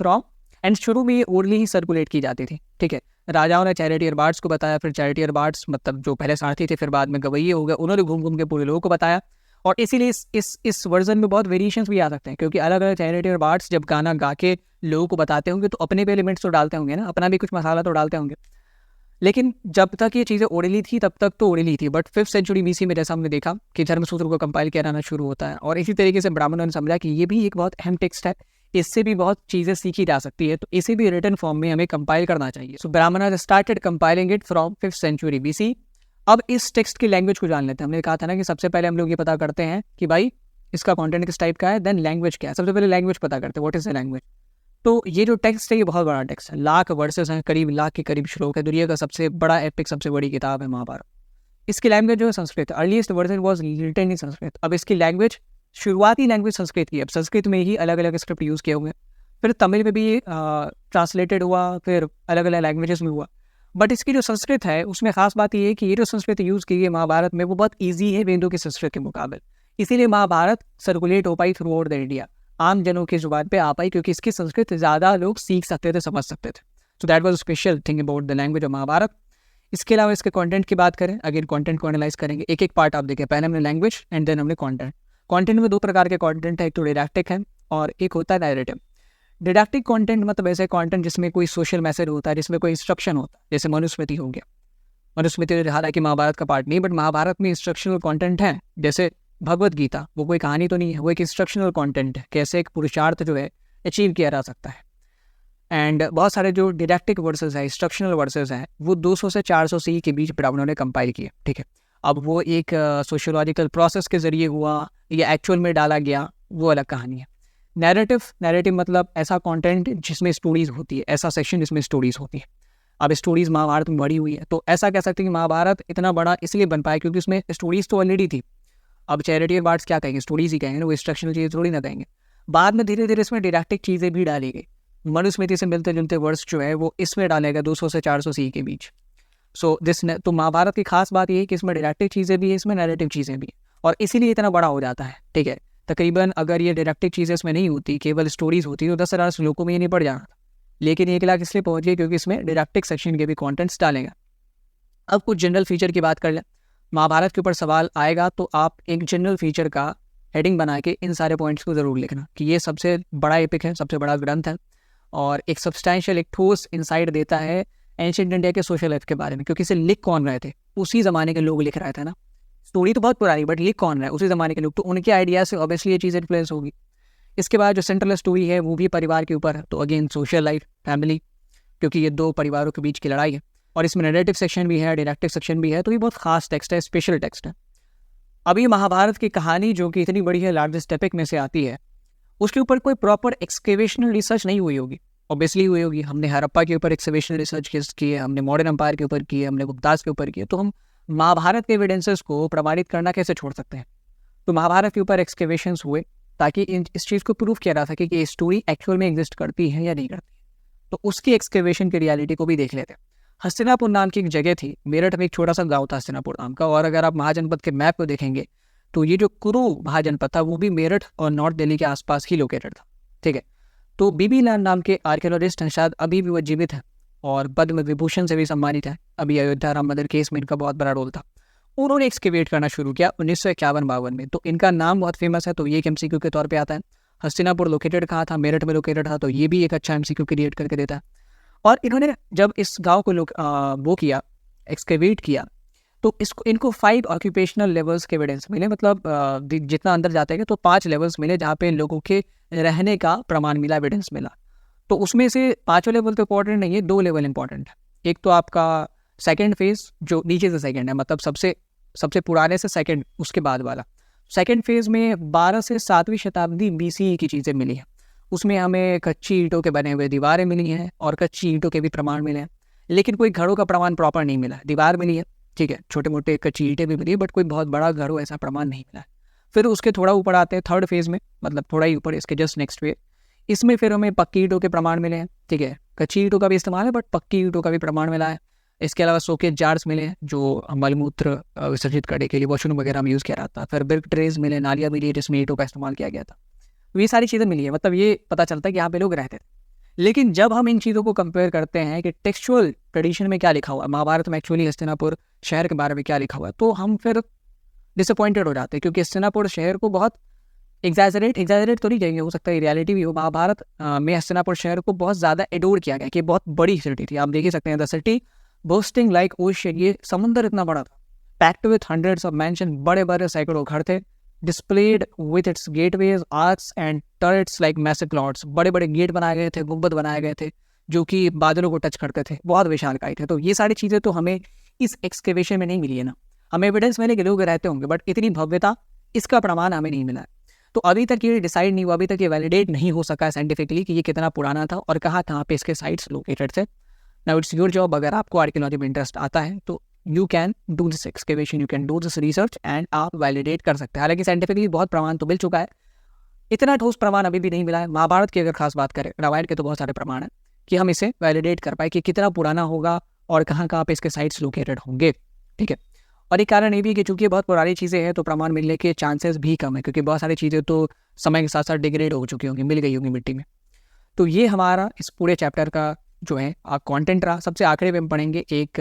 Speaker 1: एंड शुरू में ये ओरली ही सर्कुलेट की जाती थी, ठीक है। राजाओं ने चैरिटियर बार्ड्स को बताया, फिर चैरिटियर बार्ड्स मतलब जो पहले सारथी थे फिर बाद में गवैये हो गए, उन्होंने घूम घूम के पूरे लोगों को बताया। और इसीलिए इस वर्जन में बहुत वेरिएशंस भी आ सकते हैं क्योंकि अलग अलग चैरिटियर बार्ड्स जब गाना गा के लोगों को बताते होंगे तो अपने भी एलिमेंट्स तो डालते होंगे ना, अपना भी कुछ मसाला तो डालते होंगे। लेकिन जब तक ये चीज़ें ओरली थी तब तक तो ओरली थी, बट 5th सेंचुरी BC में जैसा हमने देखा कि धर्मसूत्र को कंपाइल किया जाना शुरू होता है और इसी तरीके से ब्राह्मणों ने समझा कि ये भी एक बहुत अहम टेक्स्ट है, इससे भी बहुत चीज़ें सीखी जा सकती है, तो इसे भी रिटन फॉर्म में हमें कंपाइल करना चाहिए। सो ब्राह्मणों started compiling it from 5th century BC। अब इस टेक्स्ट की लैंग्वेज को जान लेते हैं। हमने कहा था ना कि सबसे पहले हम लोग ये पता करते हैं कि भाई इसका कंटेंट किस टाइप का है, देन लैंग्वेज क्या है। सबसे पहले लैंग्वेज पता करते हैं, व्हाट इज द लैंग्वेज। तो ये जो टेक्स्ट है ये बहुत बड़ा टेक्स्ट है, लाख वर्सेस हैं, करीब लाख के करीब श्लोक है। दुनिया का सबसे बड़ा एपिक, सबसे बड़ी किताब है महाभारत। इसकी लैंग्वेज जो है Sanskrit, earliest version was written in Sanskrit. अब इसकी लैंग्वेज, शुरुआती लैंग्वेज संस्कृत की, अब संस्कृत में ही अलग अलग स्क्रिप्ट यूज़ किए हुए हैं, फिर तमिल में भी ट्रांसलेटेड हुआ, फिर अलग अलग लैंग्वेजेस में हुआ। बट इसकी जो संस्कृत है उसमें खास बात ये है कि ये जो संस्कृत यूज़ की है महाभारत में वो बहुत ईजी है वेदों की संस्कृत के मुकाबले, इसीलिए महाभारत सर्कुलेट हो पाई थ्रू आउट द इंडिया, आम जनों की जुबान पे आ पाई क्योंकि इसकी संस्कृत ज़्यादा लोग सीख सकते थे, समझ सकते थे। So that was special thing about the language of Mahabharata. इसके अलावा इसके कंटेंट की बात करें, अगेन कंटेंट को एनालाइज करेंगे, एक एक पार्ट आप देखें। पहले हमने लैंग्वेज एंड देन हमने कंटेंट। कंटेंट में दो प्रकार के कंटेंट है, एक तो डिडैक्टिक है और एक होता है नैरेटिव। डिडैक्टिक कंटेंट मतलब ऐसे कंटेंट जिसमें कोई सोशल मैसेज होता है, जिसमें कोई इंस्ट्रक्शन होता है, जैसे मनुस्मृति हो गया। मनुस्मृति हालांकि महाभारत का पार्ट नहीं, बट महाभारत में इंस्ट्रक्शनल कंटेंट है। जैसे भगवत गीता, वो कोई कहानी तो नहीं है, वो एक इंस्ट्रक्शनल कंटेंट है, कैसे एक पुरुषार्थ जो है अचीव किया जा सकता है। एंड बहुत सारे जो डिडैक्टिक वर्सेस है, इंस्ट्रक्शनल वर्सेस हैं, वो 200 से 400 CE के बीच ब्राह्मणों ने कंपाइल किए, ठीक है। अब वो एक सोशियोलॉजिकल प्रोसेस के जरिए हुआ या एक्चुअल में डाला गया, वो अलग कहानी है। नैरेटिव मतलब ऐसा कंटेंट जिसमें स्टोरीज होती है, ऐसा सेक्शन जिसमें स्टोरीज होती है। अब स्टोरीज महाभारत में बड़ी हुई है, तो ऐसा कह सकते हैं कि महाभारत इतना बड़ा इसलिए बन पाया क्योंकि उसमें स्टोरीज तो ऑलरेडी थी। अब चैरिटियर बार्ड्स क्या कहेंगे, स्टोरीज ही कहेंगे ना, वो इंस्ट्रक्शनल चीज़ें थोड़ी ना कहेंगे। बाद में धीरे धीरे इसमें डिडैक्टिक चीज़ें भी डाली गई। मनुस्मृति से मिलते जुलते वर्ड्स जो है वो इसमें डालेगा 200 से 400 CE के बीच। तो महाभारत की खास बात ये है कि इसमें डिडैक्टिक चीज़ें भी है, इसमें नैरेटिव चीज़ें भी, और इसीलिए इतना बड़ा हो जाता है, ठीक है। तकरीबन अगर ये डिडैक्टिक चीज़ें इसमें नहीं होती, केवल स्टोरीज होती, तो 10,000 श्लोकों में ये नहीं पड़ जाना था। लेकिन 1 लाख इसलिए पहुँच गए क्योंकि इसमें डिडैक्टिक सेक्शन के भी कॉन्टेंट्स डालेगा। अब कुछ जनरल फीचर की बात कर लें। महाभारत के ऊपर सवाल आएगा तो आप एक जनरल फीचर का हेडिंग बना के इन सारे पॉइंट्स को ज़रूर लिखना कि ये सबसे बड़ा एपिक है, सबसे बड़ा ग्रंथ है और एक सब्सटैंशियल, एक ठोस इंसाइट देता है एंशिएंट इंडिया के सोशल लाइफ के बारे में। क्योंकि इसे लिख कौन रहे थे, उसी ज़माने के लोग लिख रहे थे ना। स्टोरी तो बहुत पुरानी, बट लिख कौन रहा है, उसी ज़माने के लोग, तो उनके आइडियाज़ से ऑब्वियसली ये चीज़ इन्फ्लुएंस होगी। इसके बाद जो सेंट्रल स्टोरी है वो भी परिवार के ऊपर है, तो अगेन सोशल लाइफ, फैमिली, क्योंकि ये दो परिवारों के बीच की लड़ाई है। और इसमें नैरेटिव सेक्शन भी है, डिडैक्टिक सेक्शन भी है, तो ये बहुत खास टेक्स्ट है, स्पेशल टेक्स्ट है। अभी महाभारत की कहानी जो कि इतनी बड़ी है, लार्जेस्ट एपिक में से आती है, उसके ऊपर कोई प्रॉपर एक्सकेवेशनल रिसर्च नहीं हुई होगी। ऑब्वियसली हुई होगी, हमने हड़प्पा के ऊपर एक्सकेवेशनल रिसर्च की है, हमने मॉडर्न एम्पायर के ऊपर की है, हमने गुप्तास के ऊपर की है, तो हम महाभारत के एविडेंसेस को प्रमाणित करना कैसे छोड़ सकते हैं। तो महाभारत के ऊपर एक्सकेवेशंस हुए ताकि इस चीज़ को प्रूव किया जा सके कि ये स्टोरी एक्चुअल में एग्जिस्ट करती है या नहीं करती। तो उसकी एक्सकेवेशन की रियलिटी को भी देख लेते हैं। हस्तिनापुर नाम की एक जगह थी, मेरठ में एक छोटा सा गांव था हस्तिनापुर नाम का, और अगर आप महाजनपद के मैप को देखेंगे तो ये जो कुरु महाजनपद था वो भी मेरठ और नॉर्थ दिल्ली के आसपास ही लोकेटेड था, ठीक है। तो बीबी लाल नाम के आर्कियोलॉजिस्ट हैं, शायद अभी भी वो जीवित हैं और पद्म विभूषण से भी सम्मानित है। अभी अयोध्या राम मंदिर केस में इनका बहुत बड़ा रोल था। उन्होंने एक्सकेवेट करना शुरू किया 1951-52 में, तो इनका नाम बहुत फेमस है, तो ये एक MCQ के तौर पर आता है। हस्तिनापुर लोकेटेड कहाँ था, मेरठ में लोकेटेड था, तो ये भी एक अच्छा MCQ क्रिएट करके देता है। और इन्होंने जब इस गांव को वो किया, एक्सकेवेट किया, तो इनको 5 ऑक्यूपेशनल लेवल्स के एविडेंस मिले। मतलब जितना अंदर जाते हैं तो 5 लेवल्स मिले जहाँ पे लोगों के रहने का प्रमाण मिला, एविडेंस मिला। तो उसमें से 5 लेवल तो इंपॉर्टेंट नहीं है, 2 लेवल इंपॉर्टेंट है। एक तो आपका सेकेंड फेज जो नीचे से सेकेंड है, मतलब सबसे पुराने से सेकेंड, उसके बाद वाला। सेकेंड फेज में 12 से 7वीं शताब्दी BCE की चीज़ें मिली हैं, उसमें हमें कच्ची ईंटों के बने हुए दीवारें मिली हैं और कच्ची ईंटों के भी प्रमाण मिले हैं, लेकिन कोई घरों का प्रमाण प्रॉपर नहीं मिला। दीवार मिली है, ठीक है, छोटे मोटे कच्ची ईंटें भी मिली है, बट कोई बहुत बड़ा घर हो ऐसा प्रमाण नहीं मिला है। फिर उसके थोड़ा ऊपर आते हैं थर्ड फेज में, मतलब थोड़ा ही ऊपर, इसके जस्ट नेक्स्ट फेज, इसमें फिर हमें पक्की ईंटों के प्रमाण मिले हैं, ठीक है, कच्ची ईंटों का भी इस्तेमाल है बट पक्की ईंटों का भी प्रमाण मिला है। इसके अलावा सोकेट जार्स मिले हैं जो मलमूत्र विसर्जित करने के लिए वॉशरूम वगैरह में यूज़ किया जाता है। फिर ब्रिक ट्रेज मिले, नालियाँ मिली जिसमें ईंटों का इस्तेमाल किया गया था। ये सारी चीज़ें मिली है, मतलब ये पता चलता है कि यहाँ पे लोग रहते थे। लेकिन जब हम इन चीज़ों को कंपेयर करते हैं कि टेक्सचुअल ट्रेडिशन में क्या लिखा हुआ है, महाभारत में एक्चुअली हस्तिनापुर शहर के बारे में क्या लिखा हुआ है, तो हम फिर डिसअपॉइंटेड हो जाते हैं, क्योंकि हस्तिनापुर शहर को बहुत एग्जैजरेट तो नहीं कहेंगे, हो सकता है रियलिटी भी हो। महाभारत में हस्तिनापुर शहर को बहुत ज़्यादा एडोर किया गया कि बहुत बड़ी सिटी थी। आप देख ही सकते हैं, the city boasting like ocean, ये समुंदर इतना बड़ा था, packed with hundreds of mention, बड़े बड़े सैकड़ों घर थे, displayed with its gateways, arcs and turrets like massive clouds, बड़े बड़े गेट बनाए गए थे, गुंबद बनाए गए थे जो कि बादलों को टच करते थे, बहुत विशालकाय थे। तो ये सारी चीज़ें तो हमें इस एक्सकेवेशन में नहीं मिली है ना, हमें एविडेंस मिले कि लोग रहते होंगे, बट इतनी भव्यता, इसका प्रमाण हमें नहीं मिला है। तो अभी तक ये डिसाइड नहीं हुआ, अभी तक ये वैलिडेट नहीं हो सका साइंटिफिकली कि ये कितना पुराना था और कहाँ पे इसके साइट्स लोकेटेड थे। नाउ इट्स योर जॉब, अगर आपको आर्कियोलॉजी में इंटरेस्ट आता है तो you can do this excavation, you can do this research and आप वैलिडेट कर सकते हैं। हालांकि साइंटिफिकली बहुत प्रमाण तो मिल चुका है, इतना ठोस प्रमाण अभी भी नहीं मिला है। महाभारत की अगर खास बात करें, रामायण के तो बहुत सारे प्रमाण हैं कि हम इसे वैलिडेट कर पाए कि कितना पुराना होगा और कहाँ पे इसके साइट्स लोकेटेड होंगे, ठीक है। और एक कारण ये भी कि चूंकि बहुत पुरानी चीज़ें हैं तो प्रमाण मिलने के चांसेस भी कम है, क्योंकि बहुत सारी चीज़ें तो समय के साथ साथ डिग्रेड हो चुकी होंगी, मिल गई होंगी मिट्टी में। तो ये हमारा इस पूरे चैप्टर का जो है कंटेंट रहा। सबसे आखिरी में हम पढ़ेंगे एक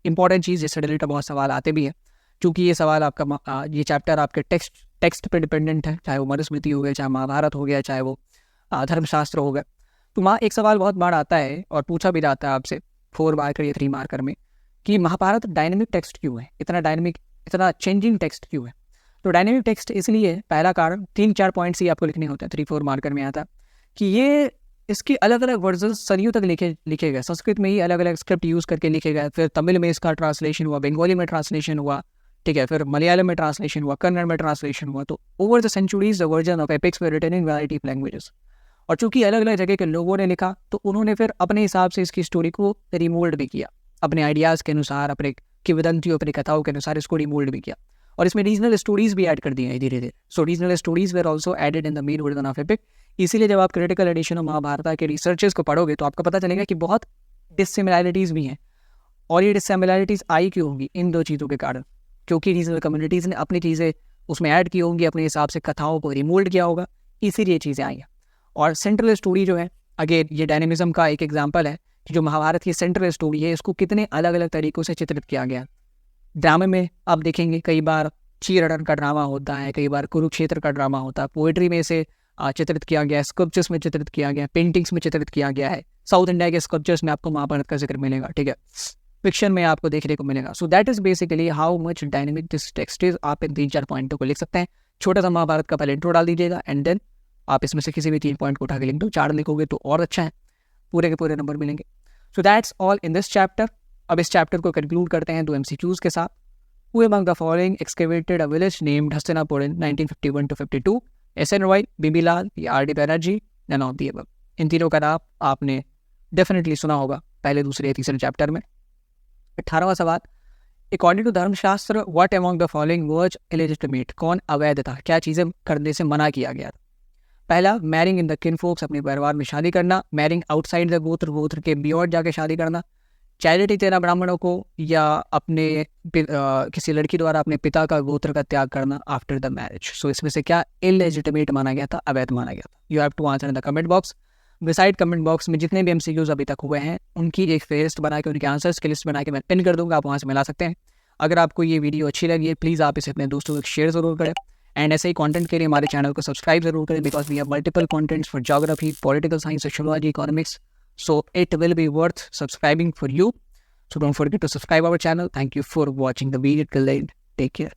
Speaker 1: इंपॉर्टेंट चीज़ जिससे रिलेटेड बहुत सवाल आते भी हैं, क्योंकि ये सवाल आपका ये चैप्टर आपके टेक्स्ट पे डिपेंडेंट है, चाहे वो मनुस्मृति हो गया, चाहे महाभारत हो गया, चाहे वो धर्मशास्त्र हो गया। तो वहाँ एक सवाल बहुत बार आता है और पूछा भी जाता है आपसे 4 मार्कर या 3 मार्कर में कि महाभारत डायनेमिक टेक्स्ट क्यों है, इतना डायनेमिक, इतना चेंजिंग टेक्स्ट क्यों है। तो डायनेमिक टेक्स्ट इसलिए, पहला कारण 3-4 पॉइंट्स ही आपको लिखने होते हैं, 3-4 मार्कर में आता कि ये इसके अलग अलग वर्जन सदियों तक लिखे गए, संस्कृत में ही अलग अलग स्क्रिप्ट यूज़ करके लिखे गए, फिर तमिल में इसका ट्रांसलेशन हुआ, बंगाली में ट्रांसलेशन हुआ, ठीक है, फिर मलयालम में ट्रांसलेशन हुआ, कन्नड़ में ट्रांसलेशन हुआ। तो over the centuries the version of epics were written in variety of languages. और चूंकि अलग अलग जगह के लोगों ने लिखा तो उन्होंने फिर अपने हिसाब से इसकी स्टोरी को रिमोल्ड भी किया, अपने आइडियाज़ के अनुसार, अपने किंवदंतियों, अपनी कथाओं के अनुसार इसको रिमोल्ड भी किया, और इसमें रीजनल स्टोरीज भी ऐड कर दी हैं धीरे धीरे। So regional stories were also added in the main version of epic. इसीलिए जब आप क्रिटिकल एडिशन ऑफ महाभारत के रिसर्चेस को पढ़ोगे तो आपको पता चलेगा कि बहुत डिसिमिलैरिटीज़ भी हैं, और ये डिसिमिलैरिटीज़ आई क्यों होंगी, इन 2 चीज़ों के कारण, क्योंकि रीजनल कम्युनिटीज़ ने अपनी चीज़ें उसमें ऐड की होंगी, अपने हिसाब से कथाओं को रिमोल्ड किया होगा, इसीलिए चीज़ें आई हैं। और सेंट्रल स्टोरी जो है, अगेन ये डायनेमिज्म का एक एग्जाम्पल है कि जो महाभारत की सेंट्रल स्टोरी है इसको कितने अलग अलग तरीक़ों से चित्रित किया गया। ड्रामे में आप देखेंगे कई बार चीरहरण का ड्रामा होता है, कई बार कुरुक्षेत्र का ड्रामा होता है, पोएट्री में इसे चित्रित किया गया है, स्कल्पचर्स में चित्रित किया गया है, पेंटिंग्स में चित्रित किया गया है। साउथ इंडिया के स्कल्पचर्स में आपको महाभारत का जिक्र मिलेगा, ठीक है, फिक्शन में आपको देखने को मिलेगा। सो that is basically how much dynamic this text is. आप इन 3-4 पॉइंटों को लिख सकते हैं। छोटा सा महाभारत का पहले इंट्रो डाल दीजिएगा एंड देन आप इसमें से किसी भी 3 पॉइंट को उठा के लिख दो। 4 लिखोगे तो और अच्छा है, पूरे के पूरे नंबर मिलेंगे। So that's all in this chapter. अब इस चैप्टर को कंक्लूड करते हैं 2 MCQs के साथ। Who among the following excavated a village named Hastinapur in 1951 to 52? SN Roy, बीबी लाल या RD Banerjee, none of the above। इन तीनों का नाम आपने डेफिनेटली सुना होगा पहले, दूसरे या तीसरे चैप्टर में। 18वां सवाल, अकॉर्डिंग टू धर्मशास्त्र what among the following was illegitimate? कौन अवैध था, क्या चीज़ें करने से मना किया गया था? पहला, मैरिंग इन द किनफोक्स, अपने परिवार में शादी करना। मैरिंग आउटसाइड द गोत्र, गोत्र के बियॉन्ड जाके शादी करना। चैरिटी देना ब्राह्मणों को, या अपने किसी लड़की द्वारा अपने पिता का गोत्र का त्याग करना आफ्टर द मैरिज। सो इसमें से क्या इलेजिटिमेट माना गया था, अवैध माना गया था? You have to answer in the comment box. Beside comment box में जितने भी MCQs अभी तक हुए हैं उनकी एक फेस्ट बना के, उनके आंसर्स की लिस्ट बना के मैं पिन कर दूंगा, आप वहाँ से मिला सकते हैं। अगर आपको ये वीडियो अच्छी लगी है प्लीज़ आप इसे अपने दोस्तों को शेयर ज़रूर करें, एंड ऐसे ही कंटेंट के लिए हमारे चैनल को सब्सक्राइब जरूर करें, because we have multiple contents for geography, political science, sociology, economics, so it will be worth subscribing for you. So don't forget to subscribe our channel. Thank you for watching the video till the end. Take care.